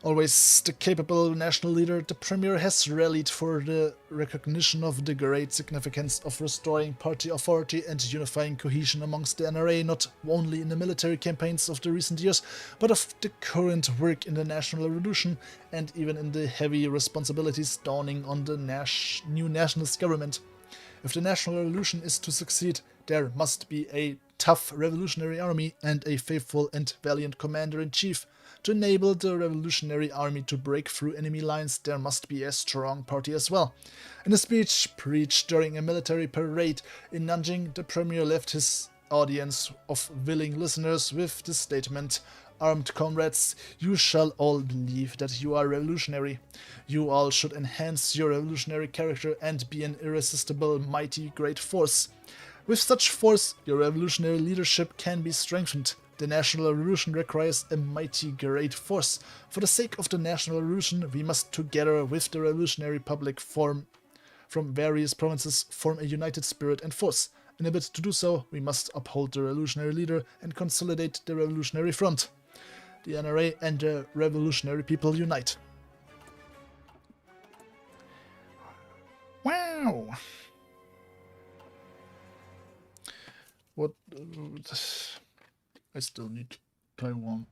Always the capable national leader, the Premier has rallied for the recognition of the great significance of restoring party authority and unifying cohesion amongst the NRA, not only in the military campaigns of the recent years, but of the current work in the national revolution, and even in the heavy responsibilities dawning on the new nationalist government. If the national revolution is to succeed, there must be a tough revolutionary army and a faithful and valiant commander-in-chief. To enable the revolutionary army to break through enemy lines, there must be a strong party as well. In a speech preached during a military parade in Nanjing, the Premier left his audience of willing listeners with the statement, "Armed comrades, you shall all believe that you are revolutionary. You all should enhance your revolutionary character and be an irresistible, mighty, great force. With such force, your revolutionary leadership can be strengthened. The national revolution requires a mighty, great force. For the sake of the national revolution, we must, together with the revolutionary public from various provinces, form a united spirit and force. In a bid to do so, we must uphold the revolutionary leader and consolidate the revolutionary front. The NRA and the revolutionary people unite." Wow! What? I still need Taiwan.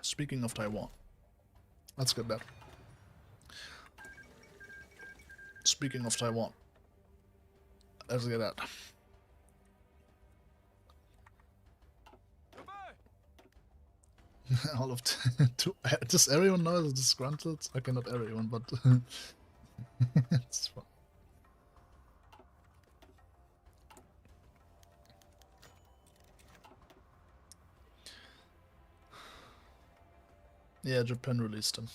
Speaking of Taiwan, let's get that. Speaking of Taiwan, let's get that. All of does everyone know it's disgruntled? Okay, not everyone, but it's fun. Yeah, Japan released them.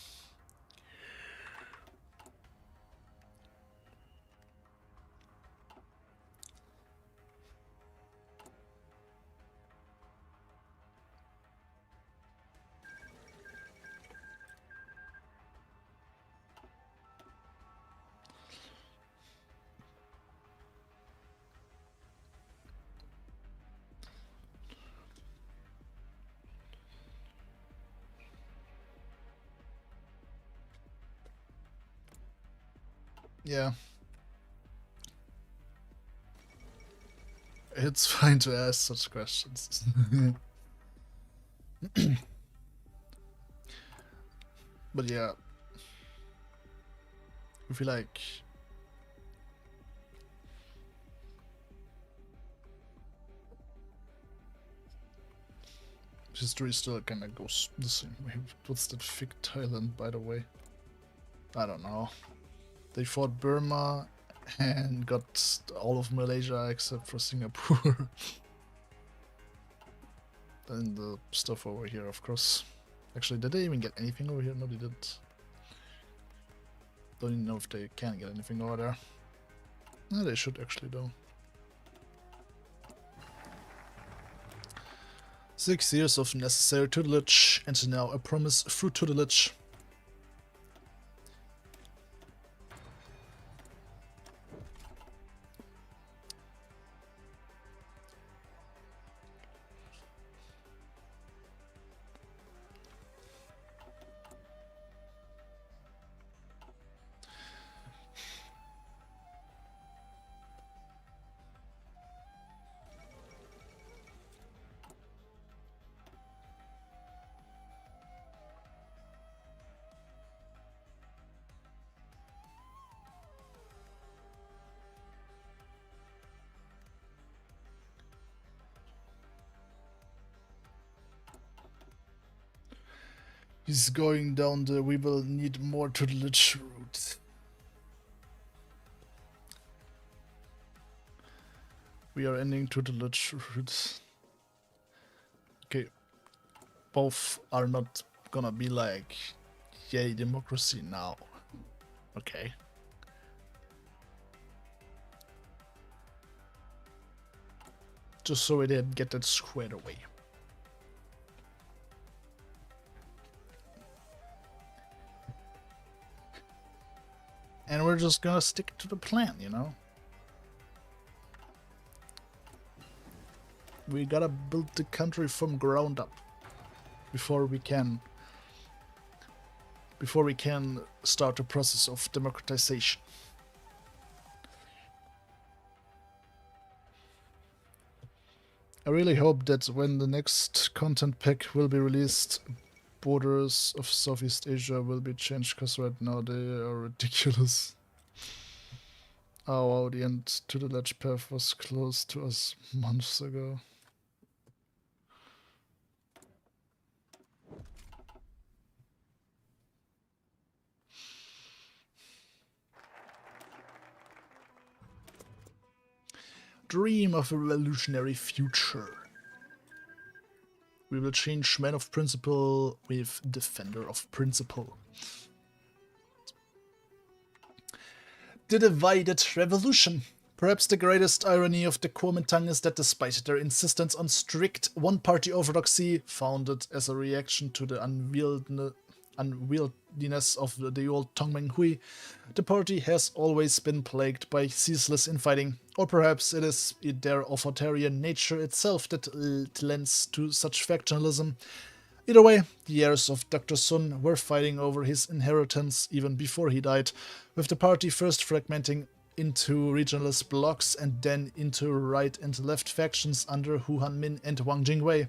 Yeah. It's fine to ask such questions. But yeah, I feel like history still kind of goes the same way. What's that fig Thailand, by the way? I don't know. They fought Burma and got all of Malaysia except for Singapore. Then the stuff over here, of course. Actually, did they even get anything over here? No, they didn't. Don't even know if they can get anything over there. No, they should actually, though. 6 years of necessary tutelage, and now a promise through tutelage. He's going down the we will need more tutelage route. We are ending tutelage route. Okay. Both are not gonna be like, yay, democracy now. Okay. Just so we didn't get that squared away. And we're just gonna stick to the plan, you know? We gotta build the country from ground up before we can start the process of democratization. I really hope that when the next content pack will be released, borders of Southeast Asia will be changed, because right now they are ridiculous. Oh wow, the end to the ledge path was closed to us months ago. Dream of a revolutionary future. We will change man of principle with defender of principle. The divided revolution. Perhaps the greatest irony of the Kuomintang is that despite their insistence on strict one-party orthodoxy, founded as a reaction to the unwieldiness of the old Tongmeng Hui, the party has always been plagued by ceaseless infighting. Or perhaps it is their authoritarian nature itself that lends to such factionalism. Either way, the heirs of Dr. Sun were fighting over his inheritance even before he died, with the party first fragmenting into regionalist blocs and then into right and left factions under Hu Hanmin and Wang Jingwei.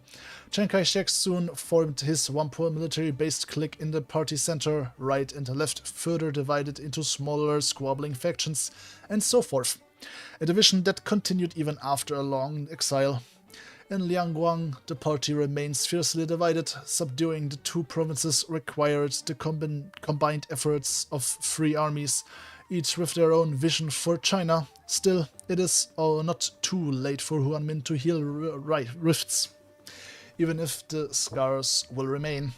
Chiang Kai-shek soon formed his one-poor military-based clique in the party center, right and left further divided into smaller squabbling factions, and so forth. A division that continued even after a long exile. In Liangguang, the party remains fiercely divided. Subduing the two provinces required the combined efforts of three armies, each with their own vision for China. Still, it is not too late for Hu Hanmin to heal rifts, even if the scars will remain.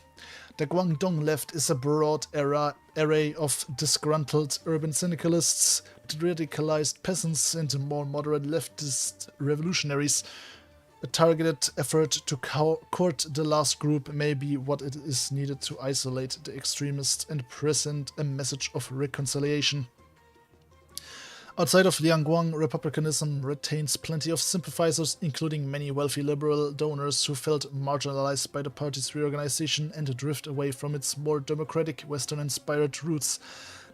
The Guangdong left is a broad array of disgruntled urban syndicalists, radicalized peasants, and more moderate leftist revolutionaries. A targeted effort to court the last group may be what it is needed to isolate the extremists and present a message of reconciliation. Outside of Liangguang, republicanism retains plenty of sympathizers, including many wealthy liberal donors who felt marginalized by the party's reorganization and drift away from its more democratic, Western-inspired roots.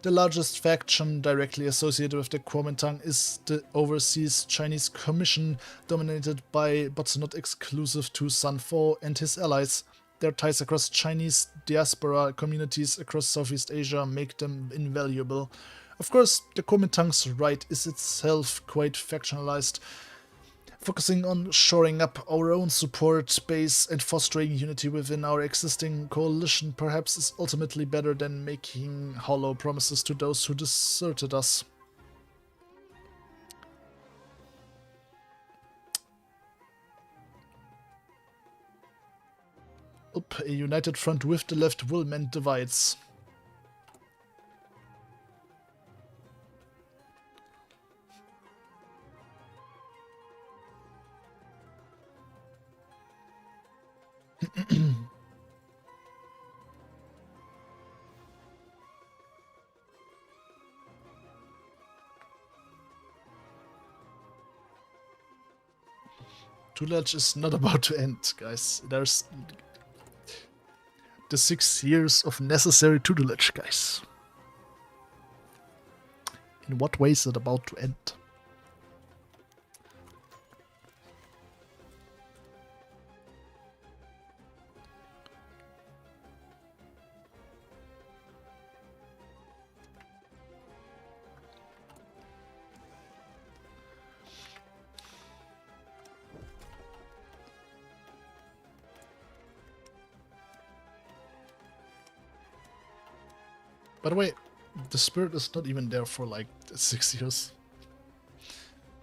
The largest faction directly associated with the Kuomintang is the Overseas Chinese Commission, dominated by, but not exclusive to, Sun Fo and his allies. Their ties across Chinese diaspora communities across Southeast Asia make them invaluable. Of course, the Kuomintang's right is itself quite factionalized. Focusing on shoring up our own support base and fostering unity within our existing coalition perhaps is ultimately better than making hollow promises to those who deserted us. A united front with the left will mend divides. Tutelage is not about to end, guys. There's the 6 years of necessary tutelage, guys. In what way is it about to end? By the way, the spirit is not even there for like 6 years.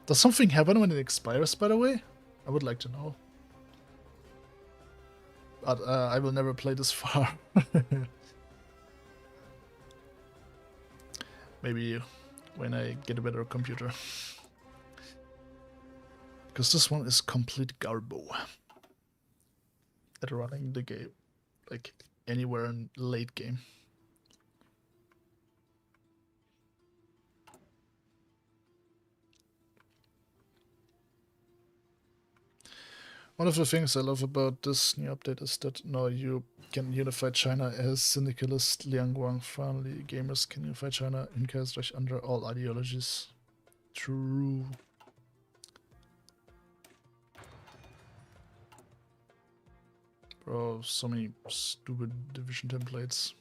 Does something happen when it expires, by the way? I would like to know. But I will never play this far. Maybe when I get a better computer. Because this one is complete garbo. At running the game. Like anywhere in late game. One of the things I love about this new update is that now you can unify China as syndicalist Liang Guang. Finally, gamers can unify China in Kaiserreich under all ideologies. True. Bro, so many stupid division templates.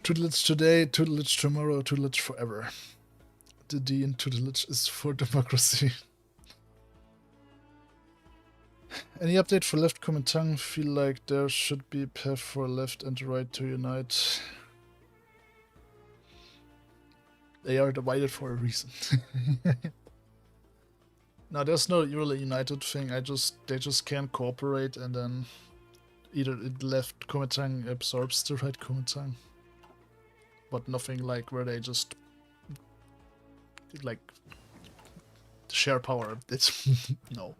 Tutelage today, tutelage tomorrow, tutelage forever. The D in tutelage is for democracy. Any update for Left Kuomintang? Feel like there should be a path for left and right to unite. They are divided for a reason. No, there's no really united thing. They just can't cooperate, and then either Left Kuomintang absorbs the Right Kuomintang, but nothing like where they just like share power. It's no.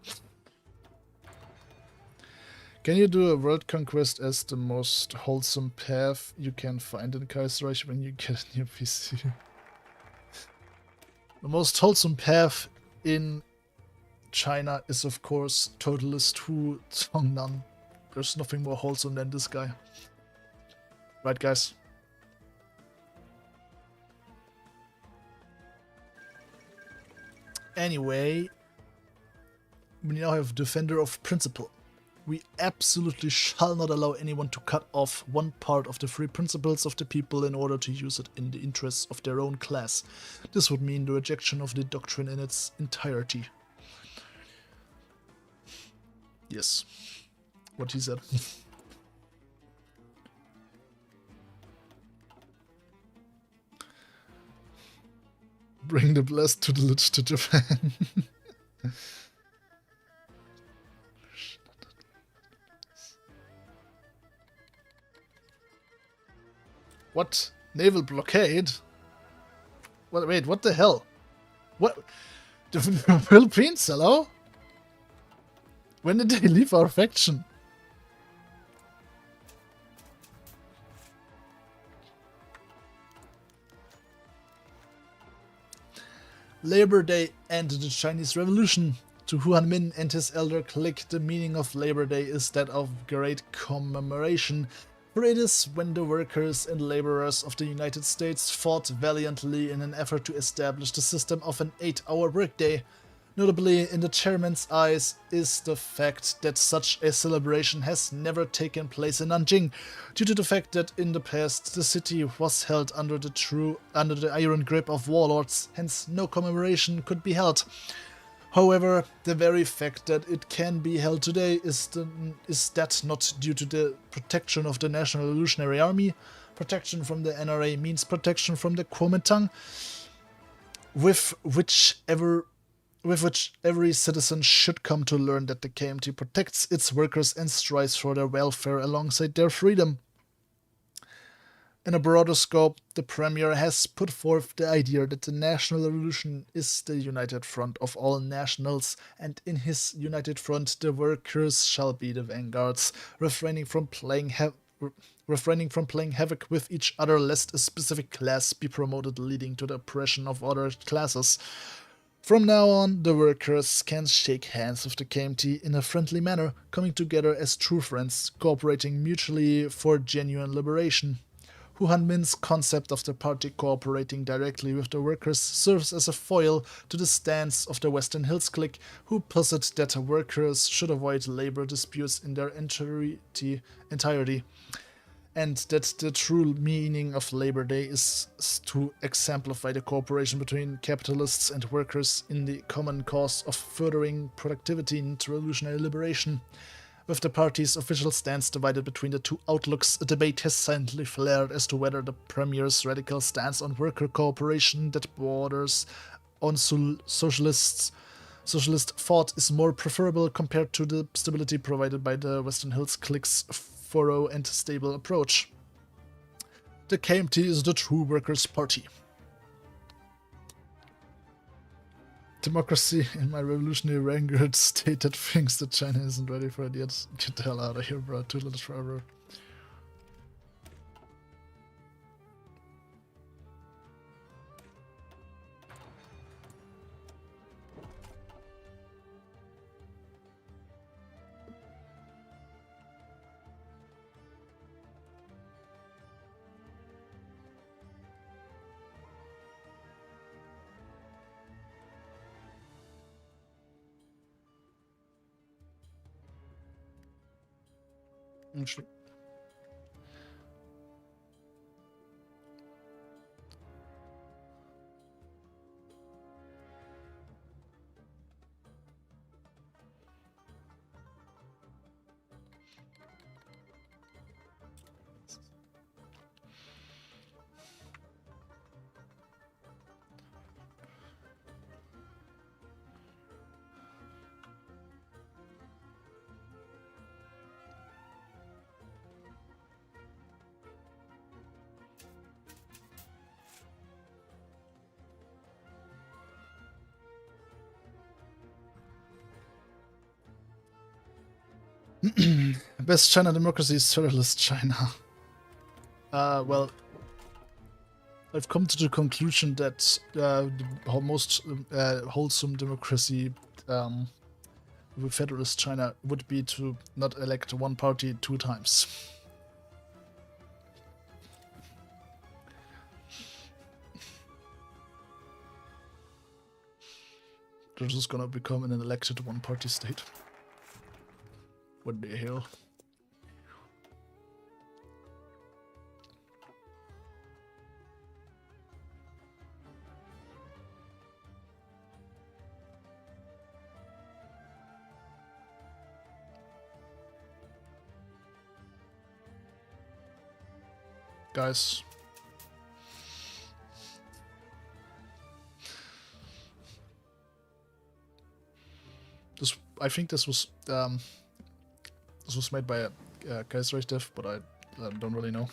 Can you do a world conquest as the most wholesome path you can find in Kaiserreich when you get a new PC? The most wholesome path in China is, of course, Totalist Hu Hanmin. There's nothing more wholesome than this guy. Right, guys? Anyway, we now have Defender of Principle. We absolutely shall not allow anyone to cut off one part of the free principles of the people in order to use it in the interests of their own class. This would mean the rejection of the doctrine in its entirety. Yes, what he said. Bring the blessed to the lich to Japan. What? Naval blockade? What? Wait, what the hell? What? The Philippines? Hello? When did they leave our faction? Labor Day and the Chinese Revolution. To Hu Hanmin and his elder clique, the meaning of Labor Day is that of great commemoration, for it is when the workers and laborers of the United States fought valiantly in an effort to establish the system of an 8-hour workday. Notably, in the chairman's eyes is the fact that such a celebration has never taken place in Nanjing, due to the fact that in the past the city was held under the iron grip of warlords, hence no commemoration could be held. However, the very fact that it can be held today is that not due to the protection of the National Revolutionary Army. Protection from the NRA means protection from the Kuomintang, with which every citizen should come to learn that the KMT protects its workers and strives for their welfare alongside their freedom. In a broader scope, the Premier has put forth the idea that the National Revolution is the united front of all nationals, and in his united front the workers shall be the vanguards, refraining from playing havoc with each other lest a specific class be promoted, leading to the oppression of other classes. From now on, the workers can shake hands with the KMT in a friendly manner, coming together as true friends, cooperating mutually for genuine liberation. Hu Hanmin's concept of the party cooperating directly with the workers serves as a foil to the stance of the Western Hills clique, who posit that workers should avoid labor disputes in their entirety, and that the true meaning of Labor Day is to exemplify the cooperation between capitalists and workers in the common cause of furthering productivity and revolutionary liberation. With the party's official stance divided between the two outlooks, a debate has silently flared as to whether the premier's radical stance on worker cooperation that borders on socialist thought is more preferable compared to the stability provided by the Western Hills clique's thorough and stable approach. The KMT is the true workers' party. Democracy in my revolutionary vanguard state that thinks that China isn't ready for it yet. Get the hell out of here, bro. Too little forever. Actually, best China democracy is Federalist China. Well, I've come to the conclusion that the most wholesome democracy with Federalist China would be to not elect one party 2 times. They're just gonna become an elected one-party state. What the hell? Guys. I think this was made by a Kaiserreich, but I don't really know.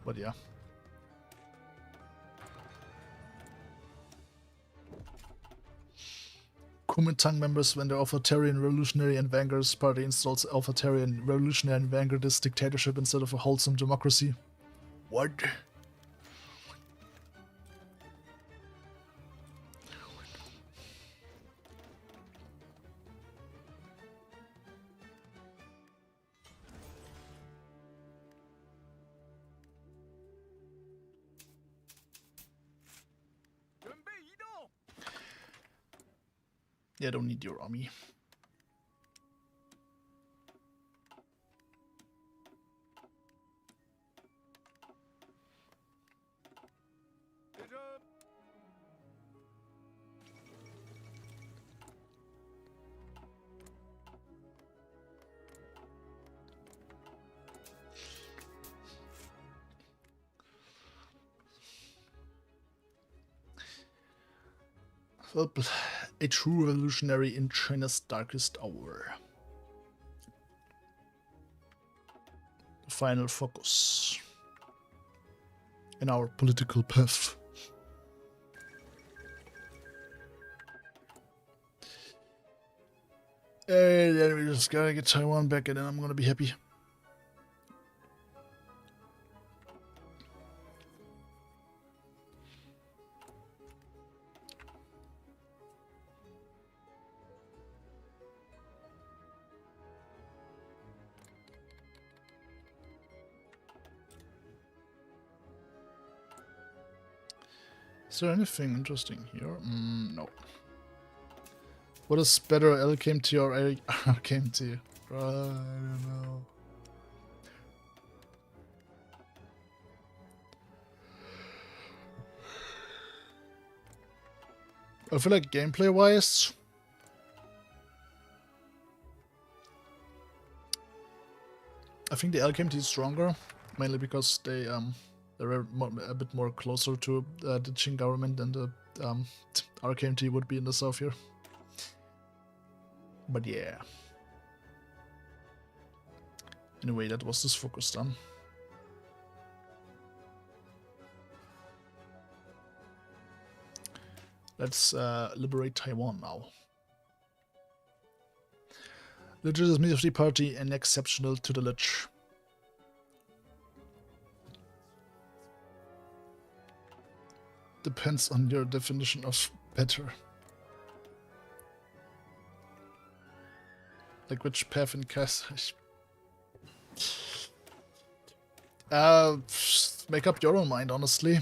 But yeah. Kuomintang members, when the authoritarian revolutionary and vanguardist party installs authoritarian revolutionary and vanguardist dictatorship instead of a wholesome democracy. What? Yeah, I don't need your army. Well, a true revolutionary in China's darkest hour. The final focus in our political path. And then we just gotta get Taiwan back and then I'm gonna be happy. Is there anything interesting here? No. What is better, LKMT or RKMT? I don't know. I feel like gameplay-wise, I think the LKMT is stronger, mainly because they're a bit more closer to the Qing government than the RKMT would be in the south here. But yeah. Anyway, that was this focus done. Let's liberate Taiwan now. Legitimacy of the party and exceptional tutelage. Depends on your definition of better. Like which path in cast. Make up your own mind, honestly.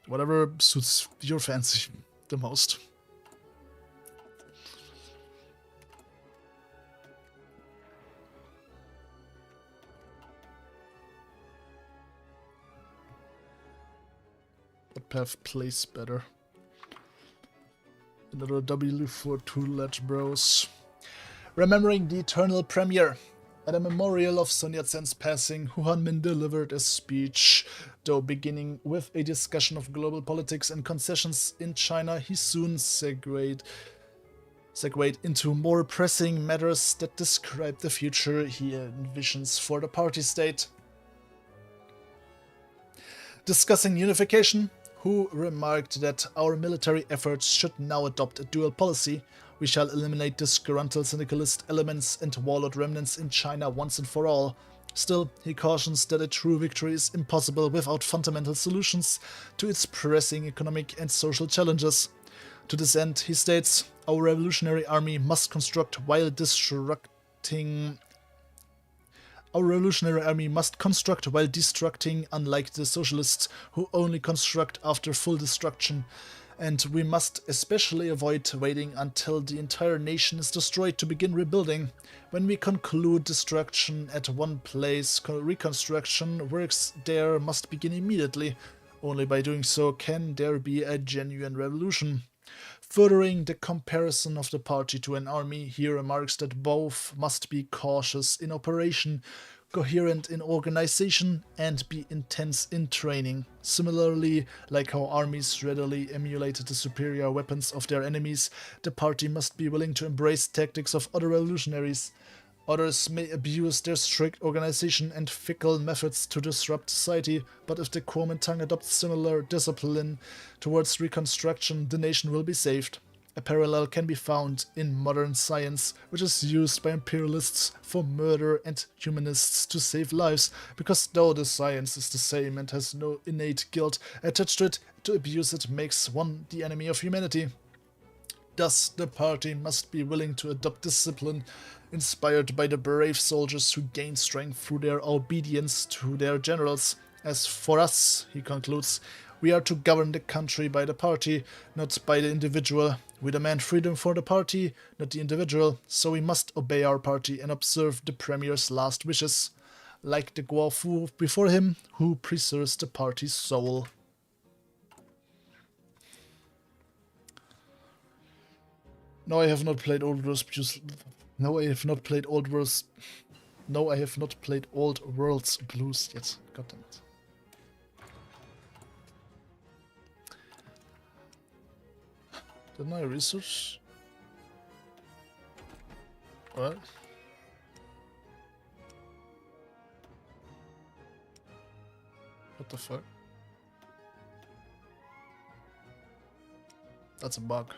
Whatever suits your fancy the most. What path plays better? Another W for tutelage bros. Remembering the eternal premiere. At a memorial of Sun Yat-sen's passing, Hu Hanmin delivered a speech. Though beginning with a discussion of global politics and concessions in China, he soon segued into more pressing matters that describe the future he envisions for the party state. Discussing unification, Hu remarked that our military efforts should now adopt a dual policy. We shall eliminate disgruntled syndicalist elements and warlord remnants in China once and for all. Still, he cautions that a true victory is impossible without fundamental solutions to its pressing economic and social challenges. To this end, he states, our revolutionary army must construct while destructing, unlike the socialists who only construct after full destruction. And we must especially avoid waiting until the entire nation is destroyed to begin rebuilding. When we conclude destruction at one place, reconstruction works there must begin immediately. Only by doing so can there be a genuine revolution. Furthering the comparison of the party to an army, he remarks that both must be cautious in operation, coherent in organization, and be intense in training. Similarly, like how armies readily emulate the superior weapons of their enemies, the party must be willing to embrace tactics of other revolutionaries. Others may abuse their strict organization and fickle methods to disrupt society, but if the Kuomintang adopts similar discipline towards reconstruction, the nation will be saved. A parallel can be found in modern science, which is used by imperialists for murder and humanists to save lives, because though the science is the same and has no innate guilt attached to it, to abuse it makes one the enemy of humanity. Thus, the party must be willing to adopt discipline inspired by the brave soldiers who gain strength through their obedience to their generals. As for us, he concludes, we are to govern the country by the party, not by the individual. We demand freedom for the party, not the individual, so we must obey our party and observe the premier's last wishes. Like the Guofu before him, who preserves the party's soul. No, I have not played Old Worlds because... No, I have not played Old Worlds... No, I have not played Old Worlds Blues yet. God damn it. Didn't I research? What? What the fuck? That's a bug.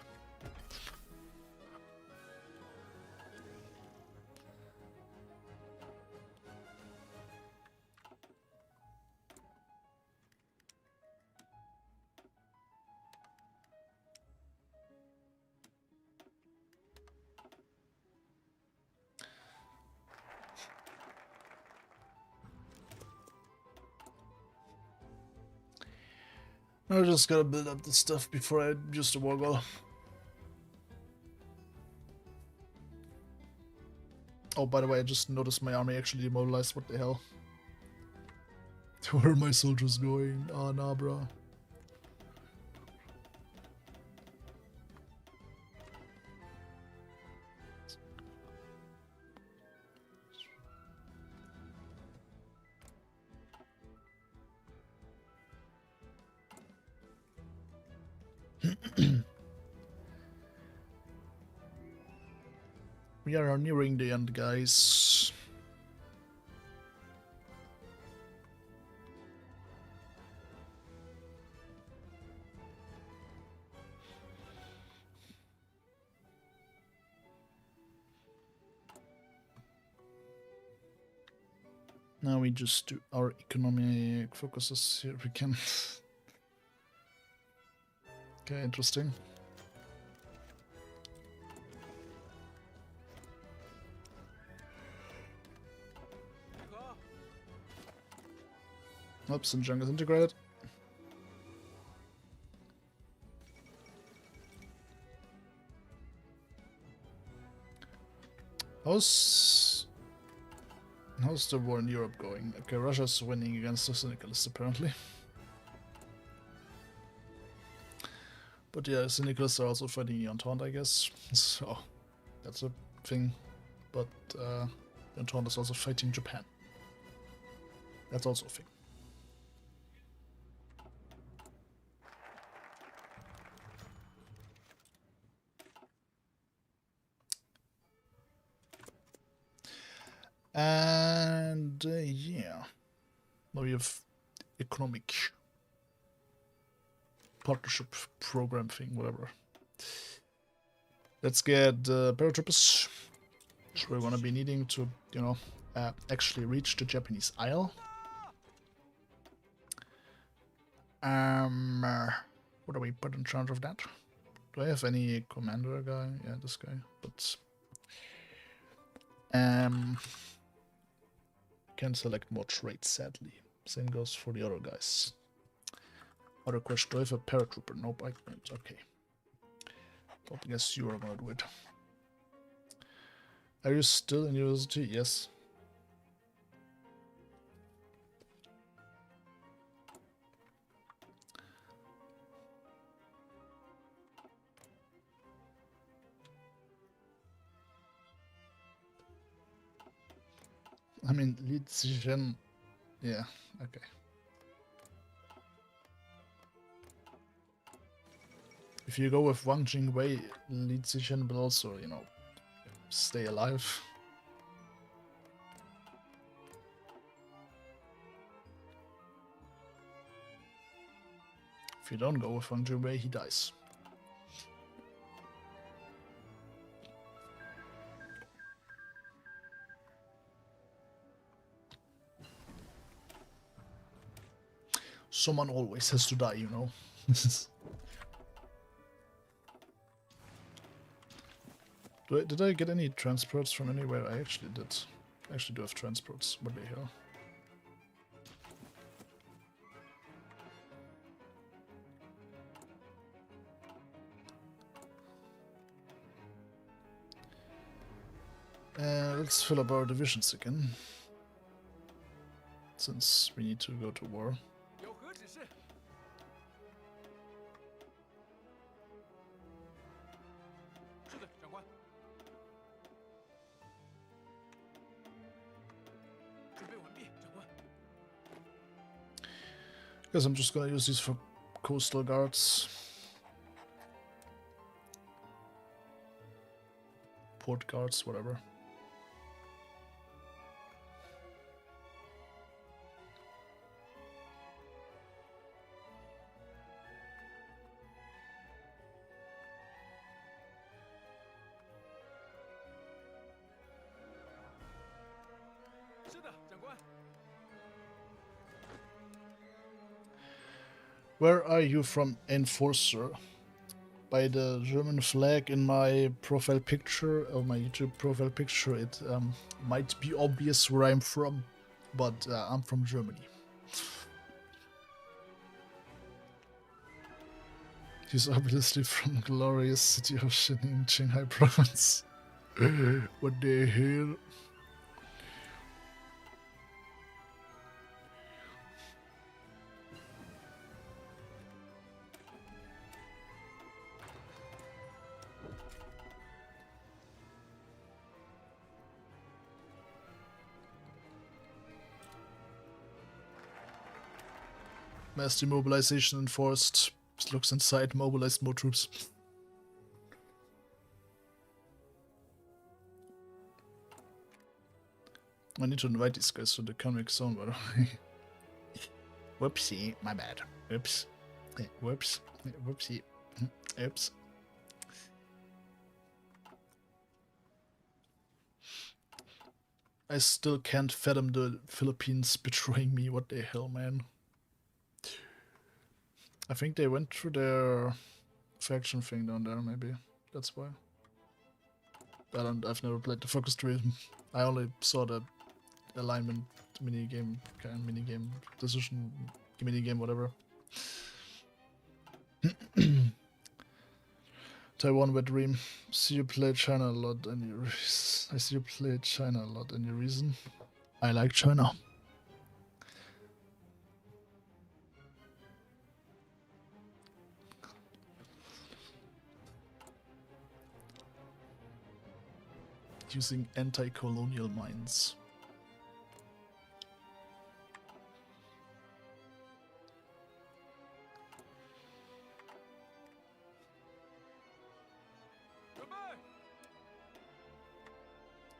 I just gotta build up the stuff before I use the war goal. Oh, by the way, I just noticed my army actually demobilized. What the hell? Where are my soldiers going? Oh, nah, bro. We are nearing the end, guys. Now we just do our economic focuses here if we can. Okay, interesting. Oops, and Jung is integrated. How's the war in Europe going? Okay, Russia's winning against the Syndicalists apparently. But yeah, Syndicalists are also fighting the Entente, I guess. So that's a thing. But the Entente is also fighting Japan. That's also a thing. And yeah, now we have economic partnership program thing, whatever. Let's get paratroopers, which we're gonna be needing to, you know, actually reach the Japanese Isle. What do we put in charge of that? Do I have any commander guy? Yeah, this guy. But can't select more traits, sadly. Same goes for the other guys. Other question, do I have a paratrooper? Nope, I can't. Okay. Don't guess you are gonna do it. Are you still in university? Yes. I mean, lead Sichuan. Yeah, okay. If you go with Wang Jingwei, lead Sichuan will also, you know, stay alive. If you don't go with Wang Jingwei, he dies. Someone always has to die, you know. Did I get any transports from anywhere? I actually did. I actually do have transports. What the hell? Let's fill up our divisions again. Since we need to go to war. Guess I'm just gonna use these for coastal guards. Port guards, whatever. Where are you from, Enforcer? By the German flag in my profile picture, or my YouTube profile picture, it might be obvious where I'm from, but I'm from Germany. He's obviously from glorious city of Shining, Qinghai province. What the hell? Mass demobilization enforced. Looks inside, mobilized more troops. I need to invite these guys to the economic zone, by the way. Whoopsie, my bad. Oops. Whoops. Whoopsie. Oops. I still can't fathom the Philippines betraying me. What the hell, man? I think they went through their faction thing down there, maybe. That's why. I've never played the focus tree. I only saw the alignment minigame, decision minigame, whatever. Taiwan wet dream. See you play China a lot. I see you play China a lot. Any reason? I like China. Using anti-colonial minds.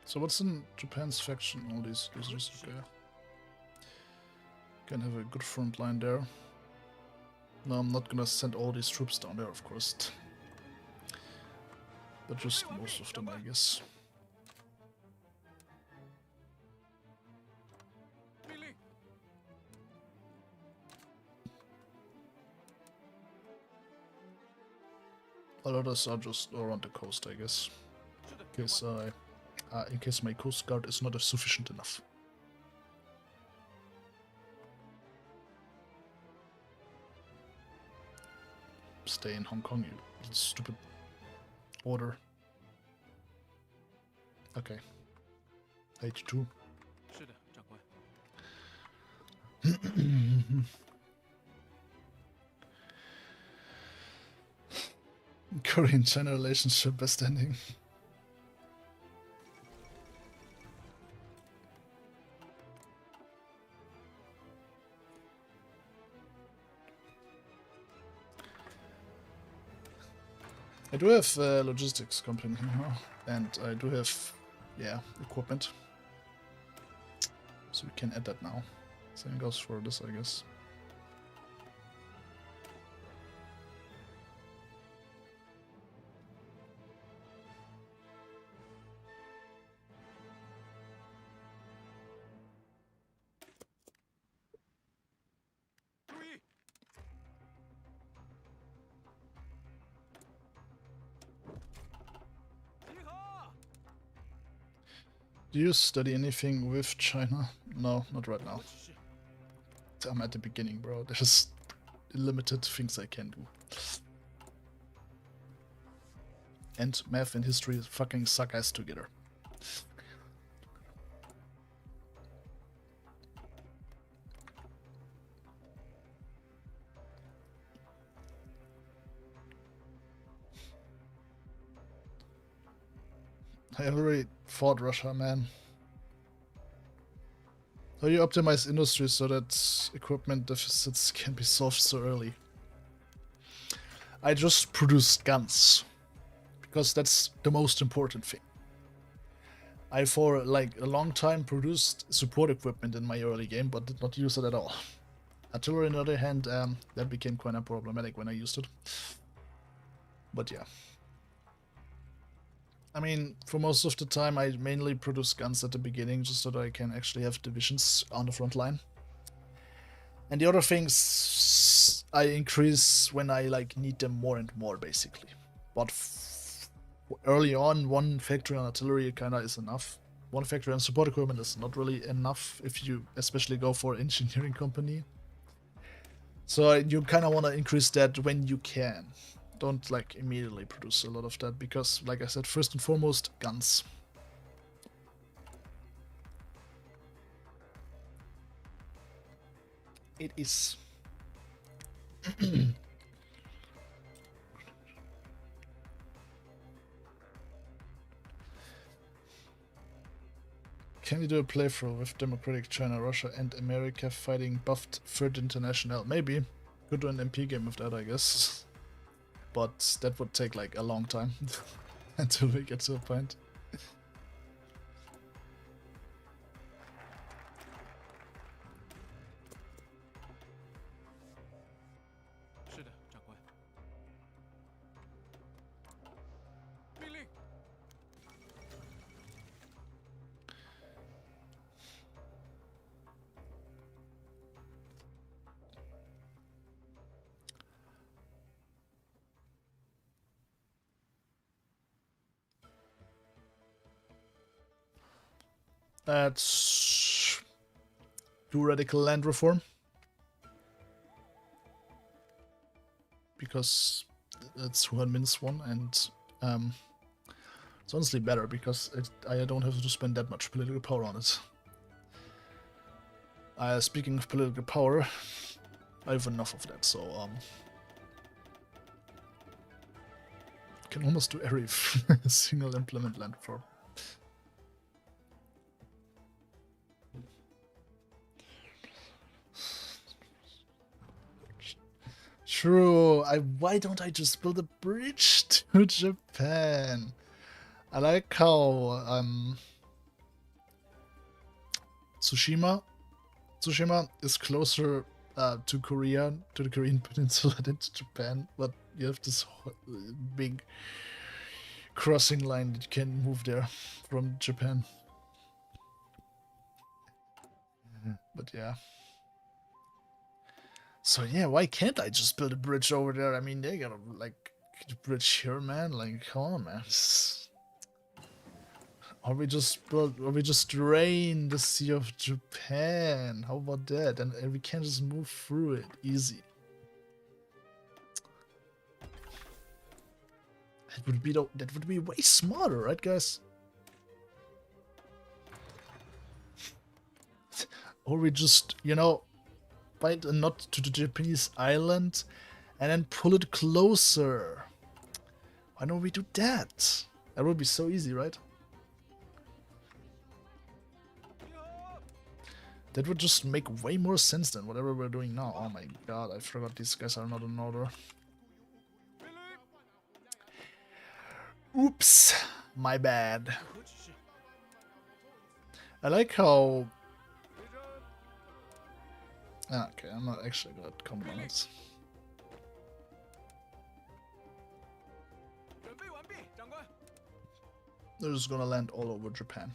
So what's in Japan's faction? All these losers, okay. Can have a good front line there. No, I'm not gonna send all these troops down there, of course. But just most of them, I guess. All others are just around the coast, I guess. In case my coast guard is not sufficient enough. Stay in Hong Kong, you little stupid order. Okay. 82. Korean-China relationship best ending. I do have a logistics company here, and I do have, yeah, equipment. So we can add that now. Same goes for this, I guess. Do you study anything with China? No, not right now. I'm at the beginning, bro. There's limited things I can do. And math and history fucking suck ass together. I already fought Russia, man. How do you optimize industry so that equipment deficits can be solved so early? I just produced guns. Because that's the most important thing. I for like a long time produced support equipment in my early game, but did not use it at all. Artillery, on the other hand, that became kind of problematic when I used it. But yeah. I mean, for most of the time I mainly produce guns at the beginning just so that I can actually have divisions on the front line. And the other things I increase when I like need them more and more, basically. But early on, one factory on artillery kinda is enough. One factory on support equipment is not really enough if you especially go for engineering company. So you kinda wanna increase that when you can. don't like immediately produce a lot of that because, like I said, first and foremost, guns. It is. Can you do a playthrough with Democratic China, Russia, and America fighting buffed Third International? Maybe. Could do an MP game with that, I guess. But that would take like a long time until we get to a point. That's do radical land reform, because it's Hu Hanmin's one, and it's honestly better because I don't have to spend that much political power on it. Speaking of political power, I have enough of that, so can almost do every single implement land reform. True. Why don't I just build a bridge to Japan? I like how Tsushima is closer to Korea, to the Korean peninsula than to Japan, but you have this big crossing line that you can move there from Japan. But yeah. So yeah, why can't I just build a bridge over there? I mean, they got a bridge here, man. Like, come on, man. Or we just drain the Sea of Japan. How about that? And we can just move through it easy. That would be way smarter, right, guys? Or we just, you know, find a knot to the Japanese island and then pull it closer. Why don't we do that? That would be so easy, right? That would just make way more sense than whatever we're doing now. Oh my god, I forgot these guys are not in order. Oops, my bad. I like how... Okay, I'm not actually good at components. They're just gonna land all over Japan.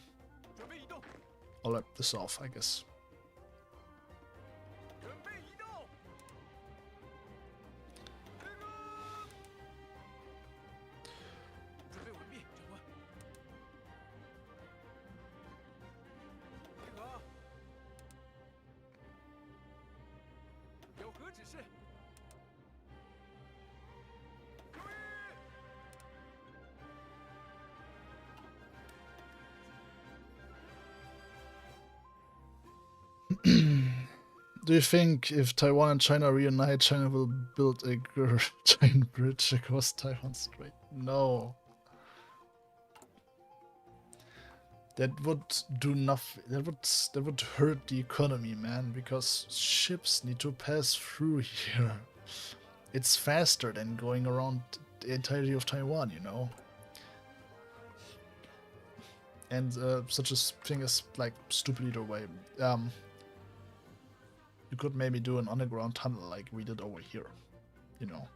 I'll let this off, I guess. Do you think if Taiwan and China reunite, China will build a giant bridge across Taiwan Strait? No. That would do nothing. That would hurt the economy, man, because ships need to pass through here. It's faster than going around the entirety of Taiwan, you know. And such a thing as like stupid either way. You could maybe do an underground tunnel like we did over here, you know.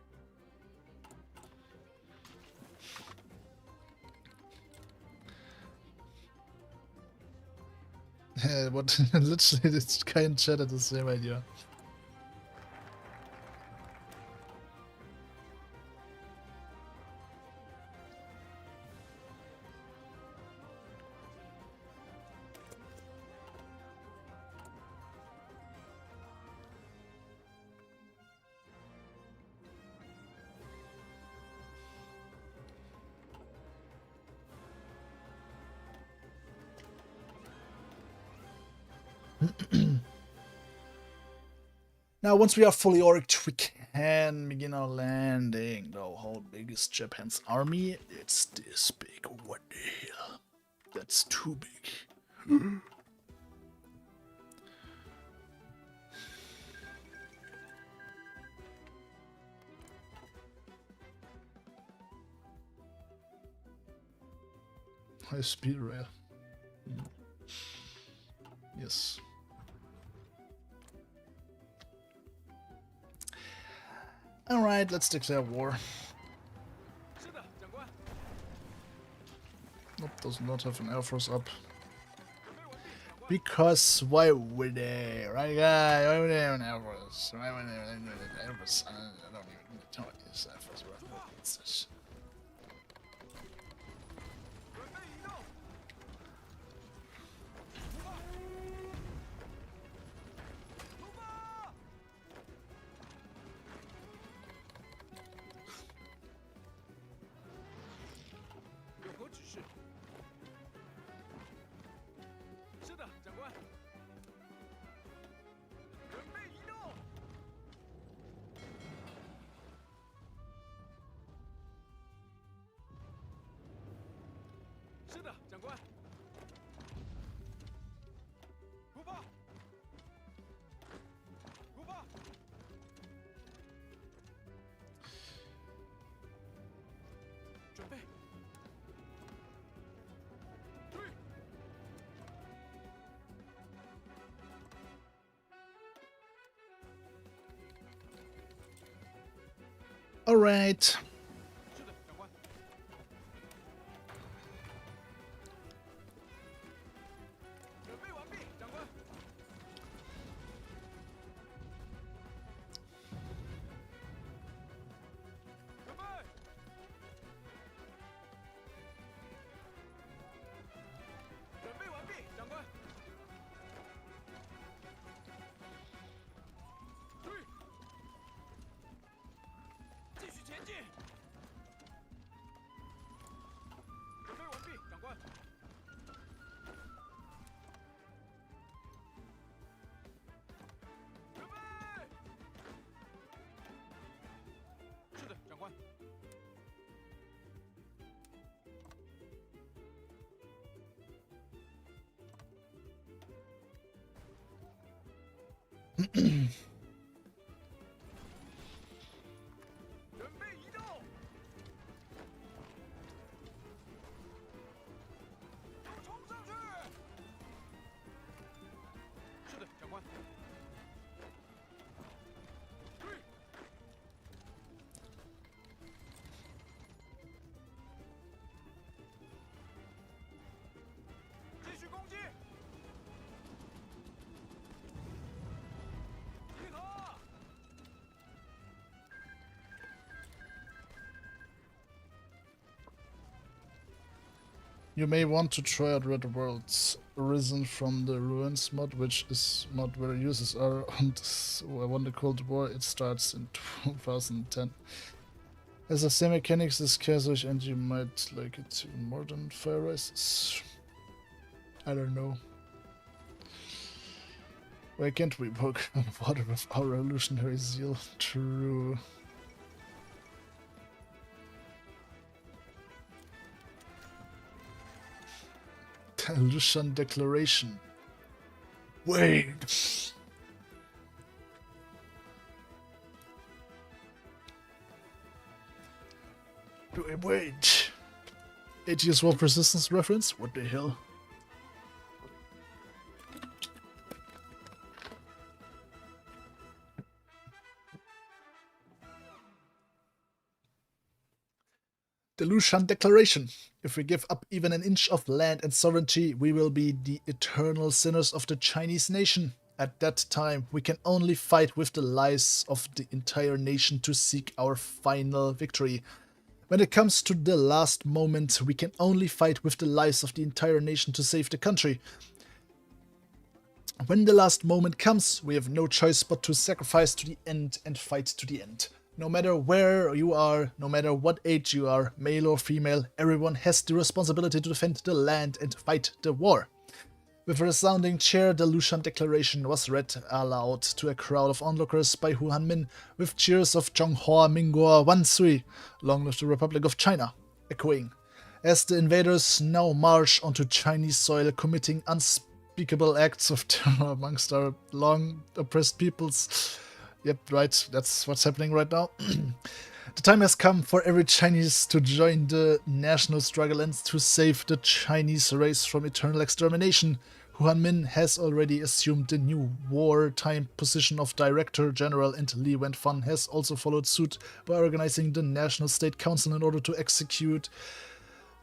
What? Literally, this guy in chat had the same idea. Now, once we are fully orged, we can begin our landing. Though, how big is Japan's army? It's this big. What the hell? That's too big. High speed rail. Yes. Alright, let's declare war. Nope, does not have an air force up. Because why would they? Right, guy? Why would they have an air force? Why would they have an air force? I don't even know what this air force was. All right. You may want to try out Red Worlds, Arisen from the Ruins mod, which is mod where users are on this, won the Cold War. It starts in 2010. As a same mechanics is casual and you might like it even more than Fire Rises. I don't know. Why can't we poke on water with our revolutionary zeal? True. The Lucian Declaration. Wait. Wait. 8 years war persistence reference? What the hell? The Lucian Declaration. If we give up even an inch of land and sovereignty, we will be the eternal sinners of the Chinese nation. At that time, we can only fight with the lives of the entire nation to seek our final victory. When it comes to the last moment, we can only fight with the lives of the entire nation to save the country. When the last moment comes, we have no choice but to sacrifice to the end and fight to the end. No matter where you are, no matter what age you are, male or female, everyone has the responsibility to defend the land and fight the war. With a resounding cheer, the Lucian declaration was read aloud to a crowd of onlookers by Hu Hanmin, with cheers of Zhonghua Minguo Wansui, long live the Republic of China, echoing, as the invaders now march onto Chinese soil, committing unspeakable acts of terror amongst our long oppressed peoples. Yep, right, that's what's happening right now. The time has come for every Chinese to join the national struggle and to save the Chinese race from eternal extermination. Hu Hanmin has already assumed the new wartime position of Director General, and Li Wenfan has also followed suit by organizing the National State Council in order to execute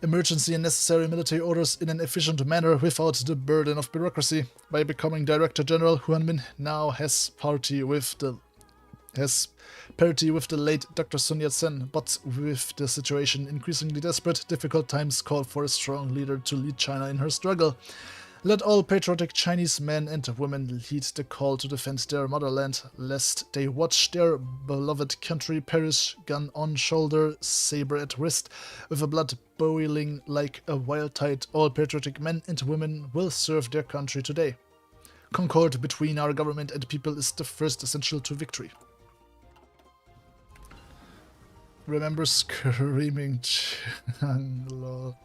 emergency and necessary military orders in an efficient manner without the burden of bureaucracy. By becoming Director General, Hu Hanmin now has parity with the late Dr. Sun Yat-sen, but with the situation increasingly desperate, difficult times call for a strong leader to lead China in her struggle. Let all patriotic Chinese men and women heed the call to defend their motherland, lest they watch their beloved country perish, gun on shoulder, saber at wrist, with a blood boiling like a wild tide. All patriotic men and women will serve their country today. Concord between our government and people is the first essential to victory. Remember screaming Chang, lol.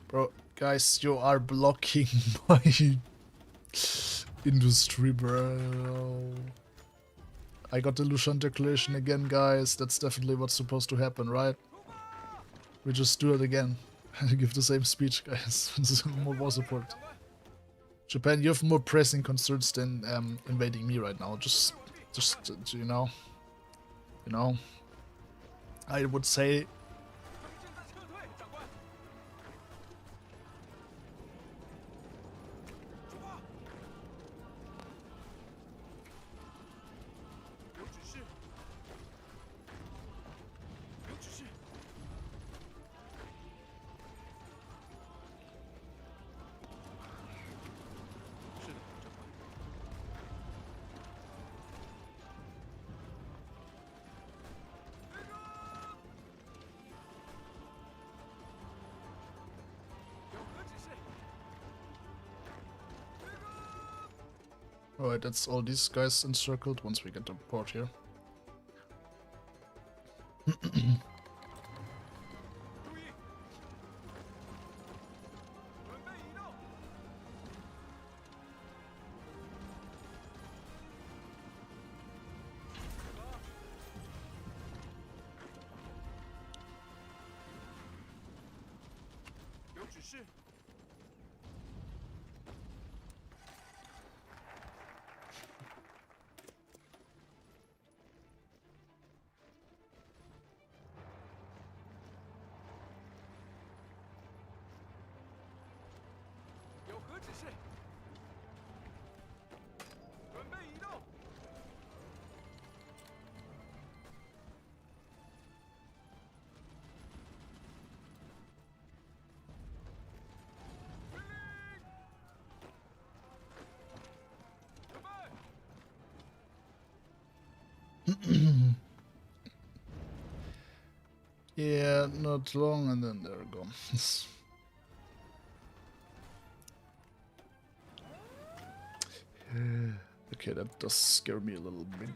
Bro, guys, you are blocking my industry, bro. I got the Lucian declaration again, guys. That's definitely what's supposed to happen, right? We just do it again. Give the same speech, guys. More war support. Japan, you have more pressing concerns than invading me right now. Just you know, I would say. Alright, that's all these guys encircled once we get the port here. Yeah, not long, and then they're gone. Okay, that does scare me a little bit.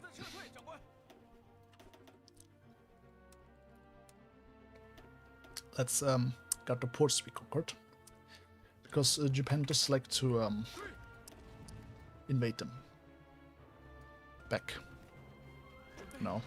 Let's got the ports we conquered, because Japan does like to invade them back. No.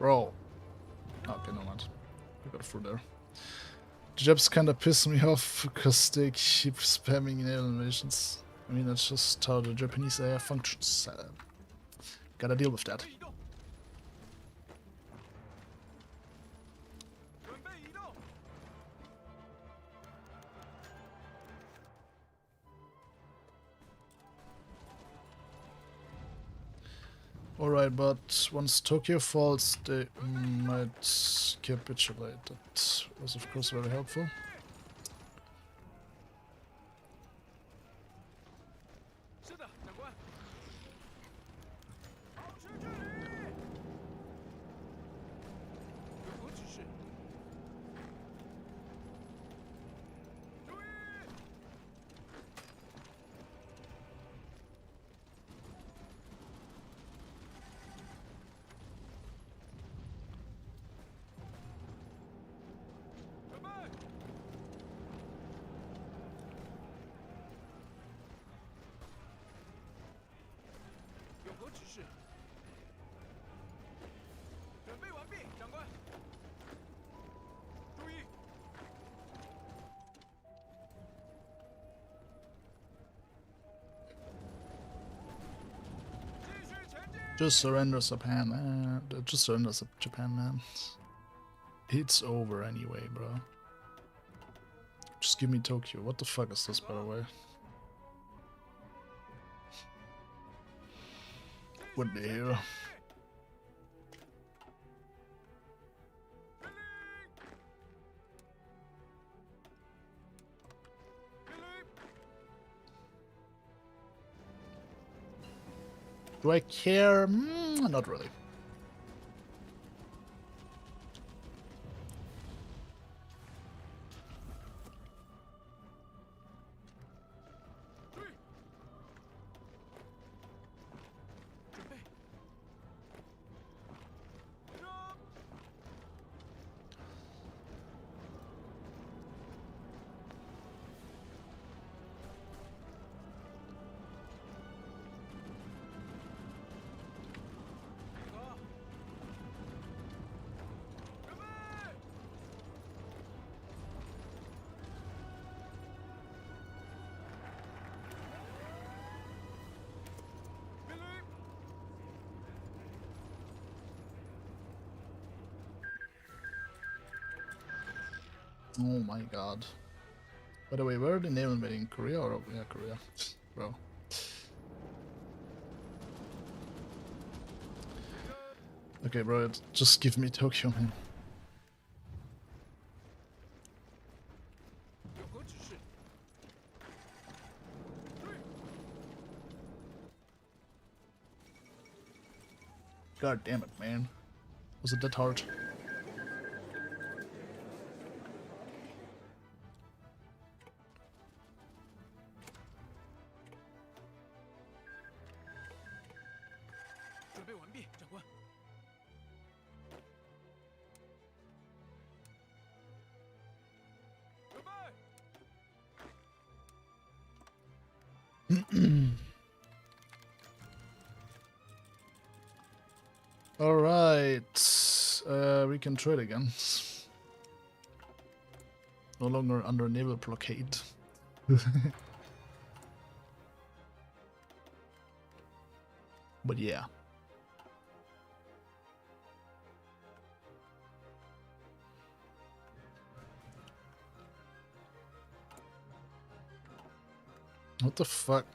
Bro. Okay, no mind. We got through there. The Japs kinda piss me off because they keep spamming naval invasions. I mean, that's just how the Japanese AI functions. Gotta deal with that. Alright, but once Tokyo falls, they might capitulate. That was, of course, very helpful. Just surrender Japan, man. Just surrender Japan, man. It's over anyway, bro. Just give me Tokyo. What the fuck is this, by the way? What the hell? Do I care? Not really. Oh my god. By the way, where are they naval invading? Korea or... yeah, Korea. Bro. Okay, bro, just give me Tokyo, man. God damn it, man. Was it that hard? Alright, we can trade again. No longer under naval blockade. But yeah. What the fuck?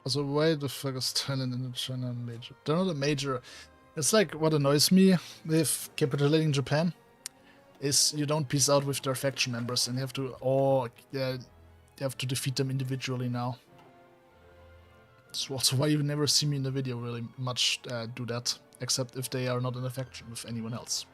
Also, why the fuck is Thailand and China a major? They're not a major. It's like what annoys me with capitulating Japan is you don't peace out with their faction members and you have to, oh, yeah, you have to defeat them individually now. That's also why you never see me in the video really much do that, except if they are not in a faction with anyone else.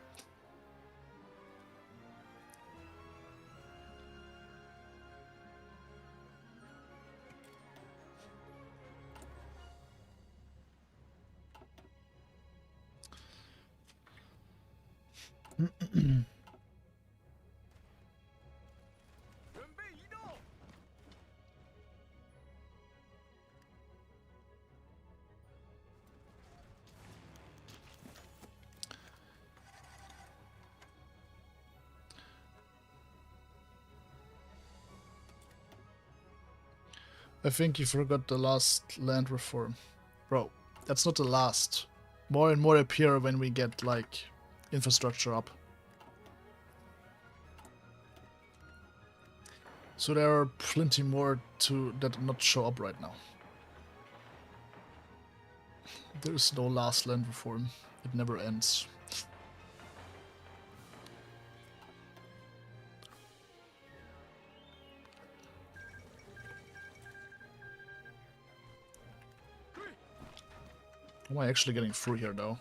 I think you forgot the last land reform. Bro, that's not the last. More and more appear when we get, like, infrastructure up. So there are plenty more that not show up right now. There is no last land reform. It never ends. How am I actually getting through here, though?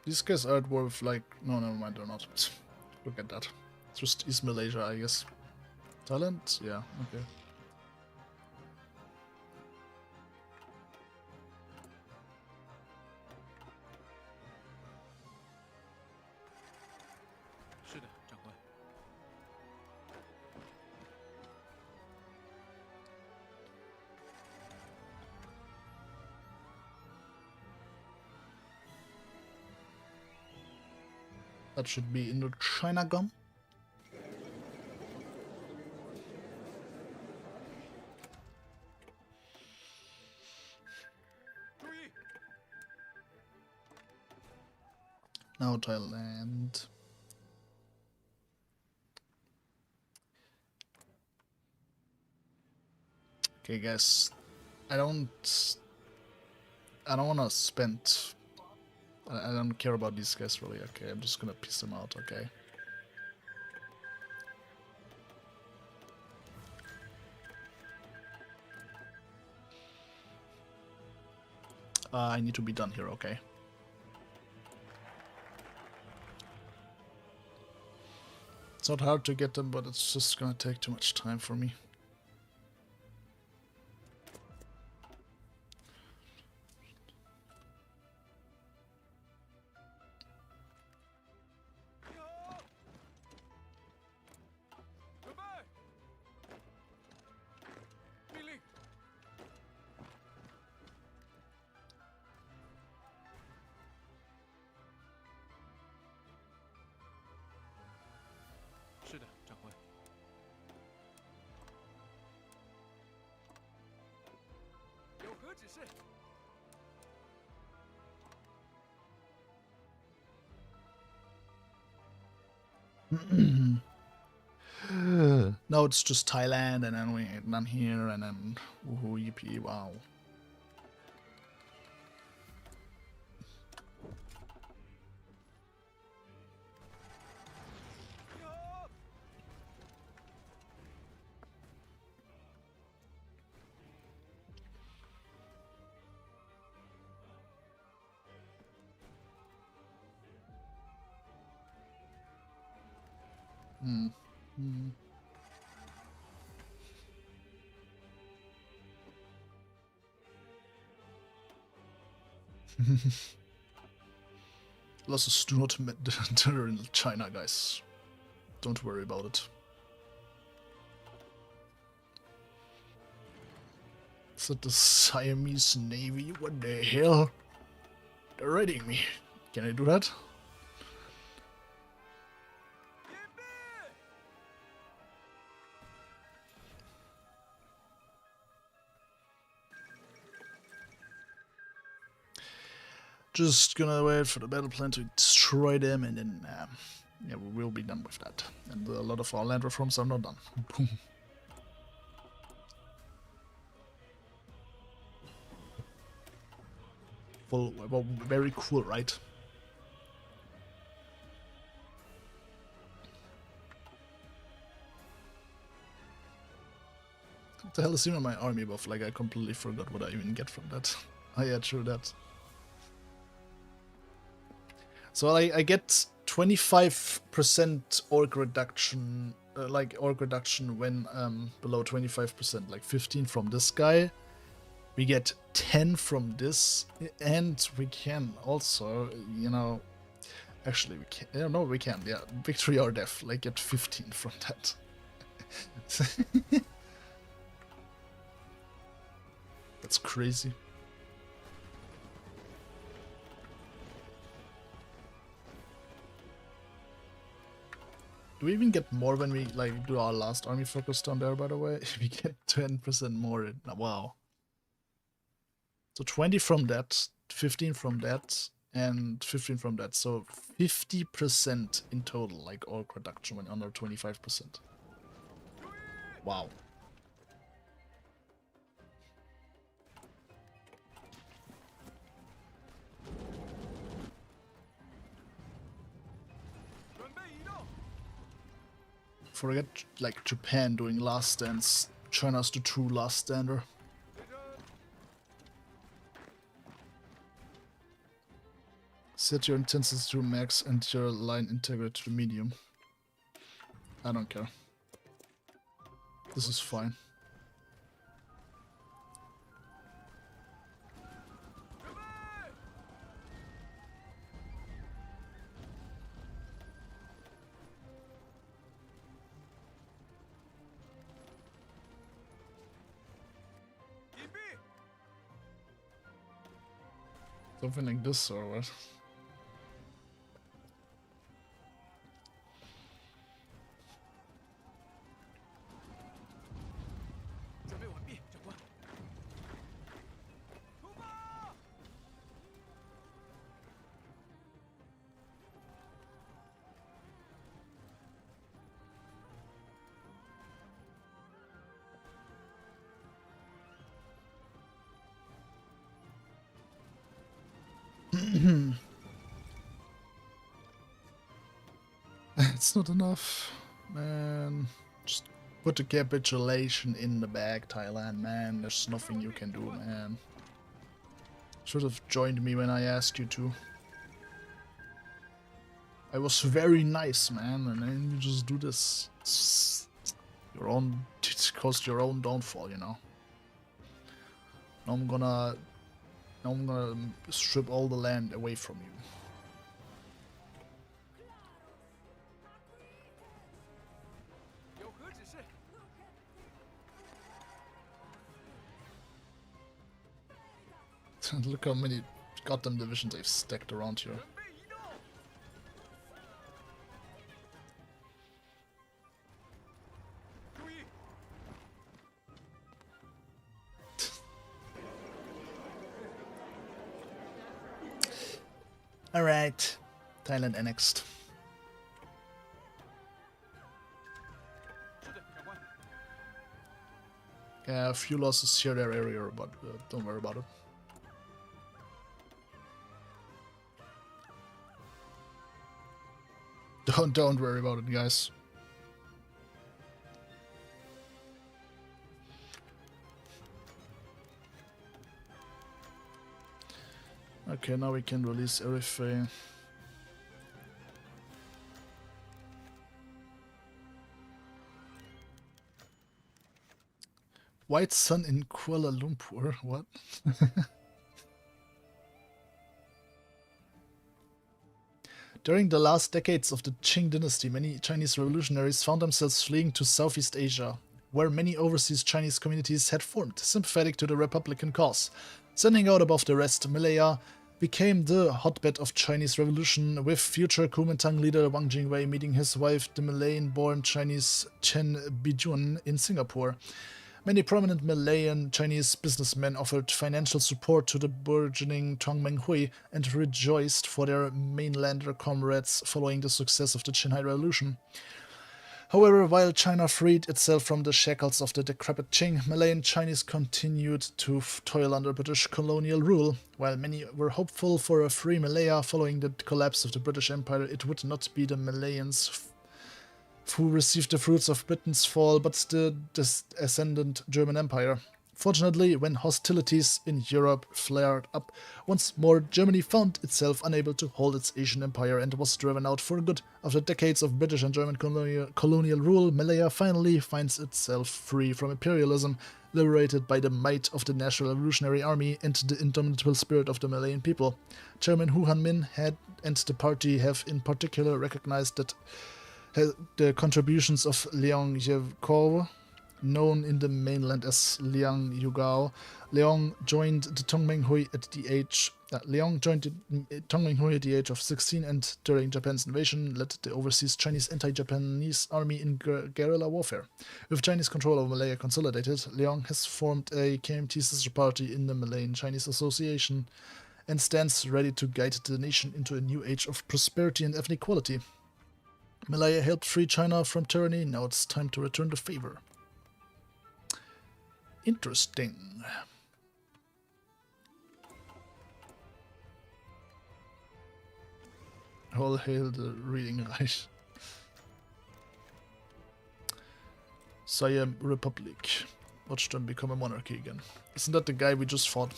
These guys aren't worth, like... No, never mind, they're not. Look at that. It's just East Malaysia, I guess. Thailand? Yeah, okay. That should be Indochina gum. Now Thailand. Okay, guys. I don't want to spend... I don't care about these guys really. Okay, I'm just gonna piss them out. Okay. I need to be done here. Okay. It's not hard to get them, but it's just gonna take too much time for me. No, it's just Thailand, and then we none here, and then woohoo, yippee, wow. Losses do not matter in China, guys. Don't worry about it. Is that the Siamese Navy? What the hell? They're raiding me. Can I do that? Just gonna wait for the battle plan to destroy them, and then yeah, we will be done with that. And a lot of our land reforms are not done. Well, very cool, right? What the hell is even my army buff? Like, I completely forgot what I even get from that. Oh yeah, true that. So I get 25% orc reduction, orc reduction when below 25%, like 15 from this guy. We get 10 from this, and we can also, you know, actually we can, yeah, no, we can, yeah, victory or death, like get 15 from that. That's crazy. Do we even get more when we like do our last army focus down there, by the way? We get 10% more. Wow. So 20 from that, 15 from that, and 15 from that. So 50% in total, like orc reduction when under 25%. Wow. Forget like Japan doing last stands. China's the true last stander. Set your intensity to max and your line integrity to medium. I don't care. This is fine. Something like this or what? It's not enough, man. Just put the capitulation in the bag, Thailand, man. There's nothing you can do, man. Should have joined me when I asked you to. I was very nice, man, and then you just do this. It's your own, it caused your own downfall, you know. Now I'm gonna strip all the land away from you. Look how many goddamn divisions they've stacked around here. Alright, Thailand annexed. Yeah, a few losses here, there, area, but don't worry about it. Don't worry about it, guys. Okay, now we can release everything. White Sun in Kuala Lumpur? What? During the last decades of the Qing dynasty, many Chinese revolutionaries found themselves fleeing to Southeast Asia, where many overseas Chinese communities had formed, sympathetic to the Republican cause. Standing out above the rest, Malaya became the hotbed of Chinese revolution, with future Kuomintang leader Wang Jingwei meeting his wife, the Malayan-born Chinese Chen Bijun, in Singapore. Many prominent Malayan Chinese businessmen offered financial support to the burgeoning Tongmenghui and rejoiced for their mainlander comrades following the success of the Qinghai Revolution. However, while China freed itself from the shackles of the decrepit Qing, Malayan Chinese continued to toil under British colonial rule. While many were hopeful for a free Malaya following the collapse of the British Empire, it would not be the Malayans who received the fruits of Britain's fall, but the ascendant German Empire. Fortunately, when hostilities in Europe flared up once more, Germany found itself unable to hold its Asian empire and was driven out for good. After decades of British and German colonial rule, Malaya finally finds itself free from imperialism, liberated by the might of the National Revolutionary Army and the indomitable spirit of the Malayan people. Chairman Hu Hanmin and the party have in particular recognized that the contributions of Leong Yevkov, known in the mainland as Liang Yugao. Leong joined the Tongmenghui at the age of 16 and during Japan's invasion led the overseas Chinese anti-Japanese army in guerrilla warfare. With Chinese control over Malaya consolidated, Leong has formed a KMT sister party in the Malayan Chinese Association and stands ready to guide the nation into a new age of prosperity and ethnic equality. Malaya helped free China from tyranny, now it's time to return the favor. Interesting. All hail the reading Reich. Siam Republic. Watch them become a monarchy again. Isn't that the guy we just fought?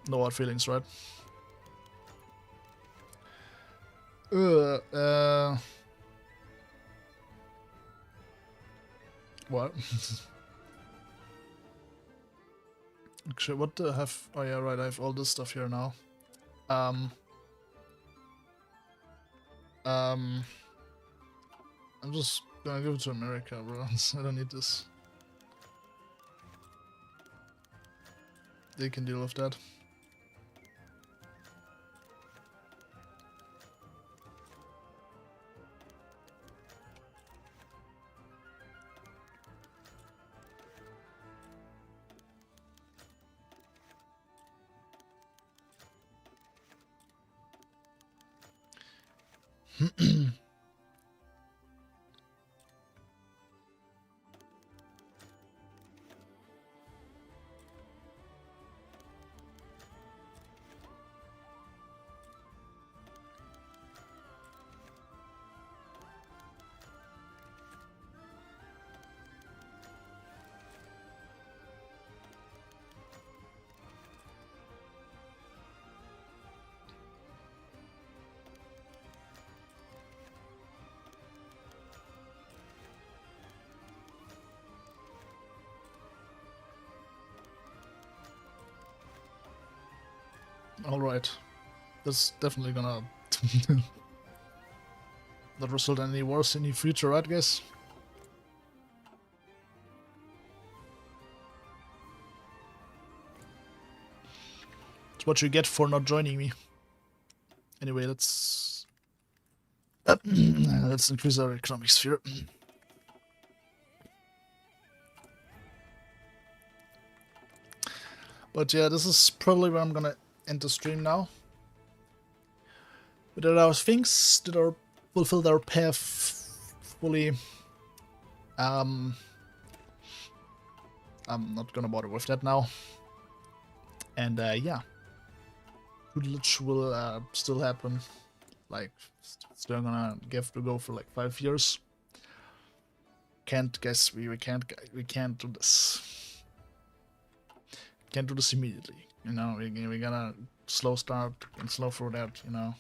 No hard feelings, right? What? Actually, what do I have? Oh yeah, right, I have all this stuff here now. I'm just gonna give it to America, bro. I don't need this. They can deal with that. Alright. That's definitely gonna not result in any wars in the future, right, guys? It's what you get for not joining me. Anyway, let's increase our economic sphere. But yeah, this is probably where I'm gonna end the stream now. We did our things, fulfilled our path fully. I'm not gonna bother with that now. And yeah, tutelage will still happen. Like, still gonna have to go for like 5 years. We can't do this. Can't do this immediately. You know, we gotta slow start and slow through that, you know.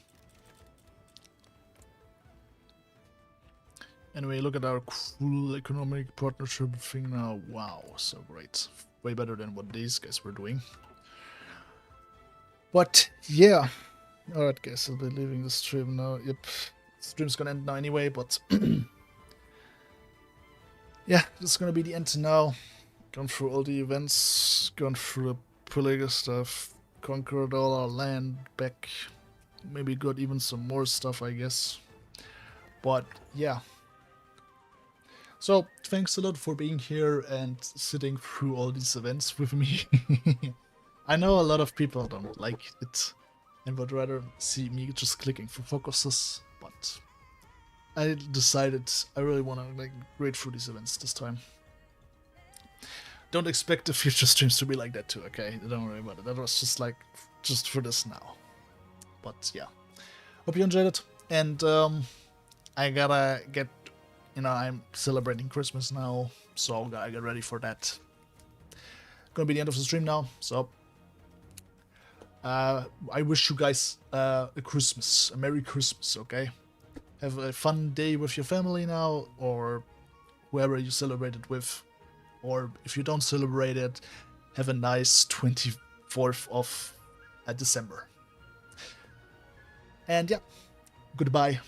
Anyway, look at our cool economic partnership thing now. Wow, so great. Way better than what these guys were doing. But yeah. Alright guys, I'll be leaving the stream now. Yep. The stream's gonna end now anyway, but yeah, this is gonna be the end now. Gone through all the events, gone through the political stuff, conquered all our land back, maybe got even some more stuff, I guess. But yeah. So thanks a lot for being here and sitting through all these events with me. I know a lot of people don't like it and would rather see me just clicking for focuses, but I decided I really want to like read through these events this time. Don't expect the future streams to be like that too, okay? Don't worry about it. That was just like, just for this now. But yeah. Hope you enjoyed it. And I gotta get, I'm celebrating Christmas now, so I gotta get ready for that. Gonna be the end of the stream now, so I wish you guys a Christmas, a Merry Christmas, okay? Have a fun day with your family now, or whoever you celebrate it with. Or if you don't celebrate it, have a nice 24th of December. And yeah, goodbye.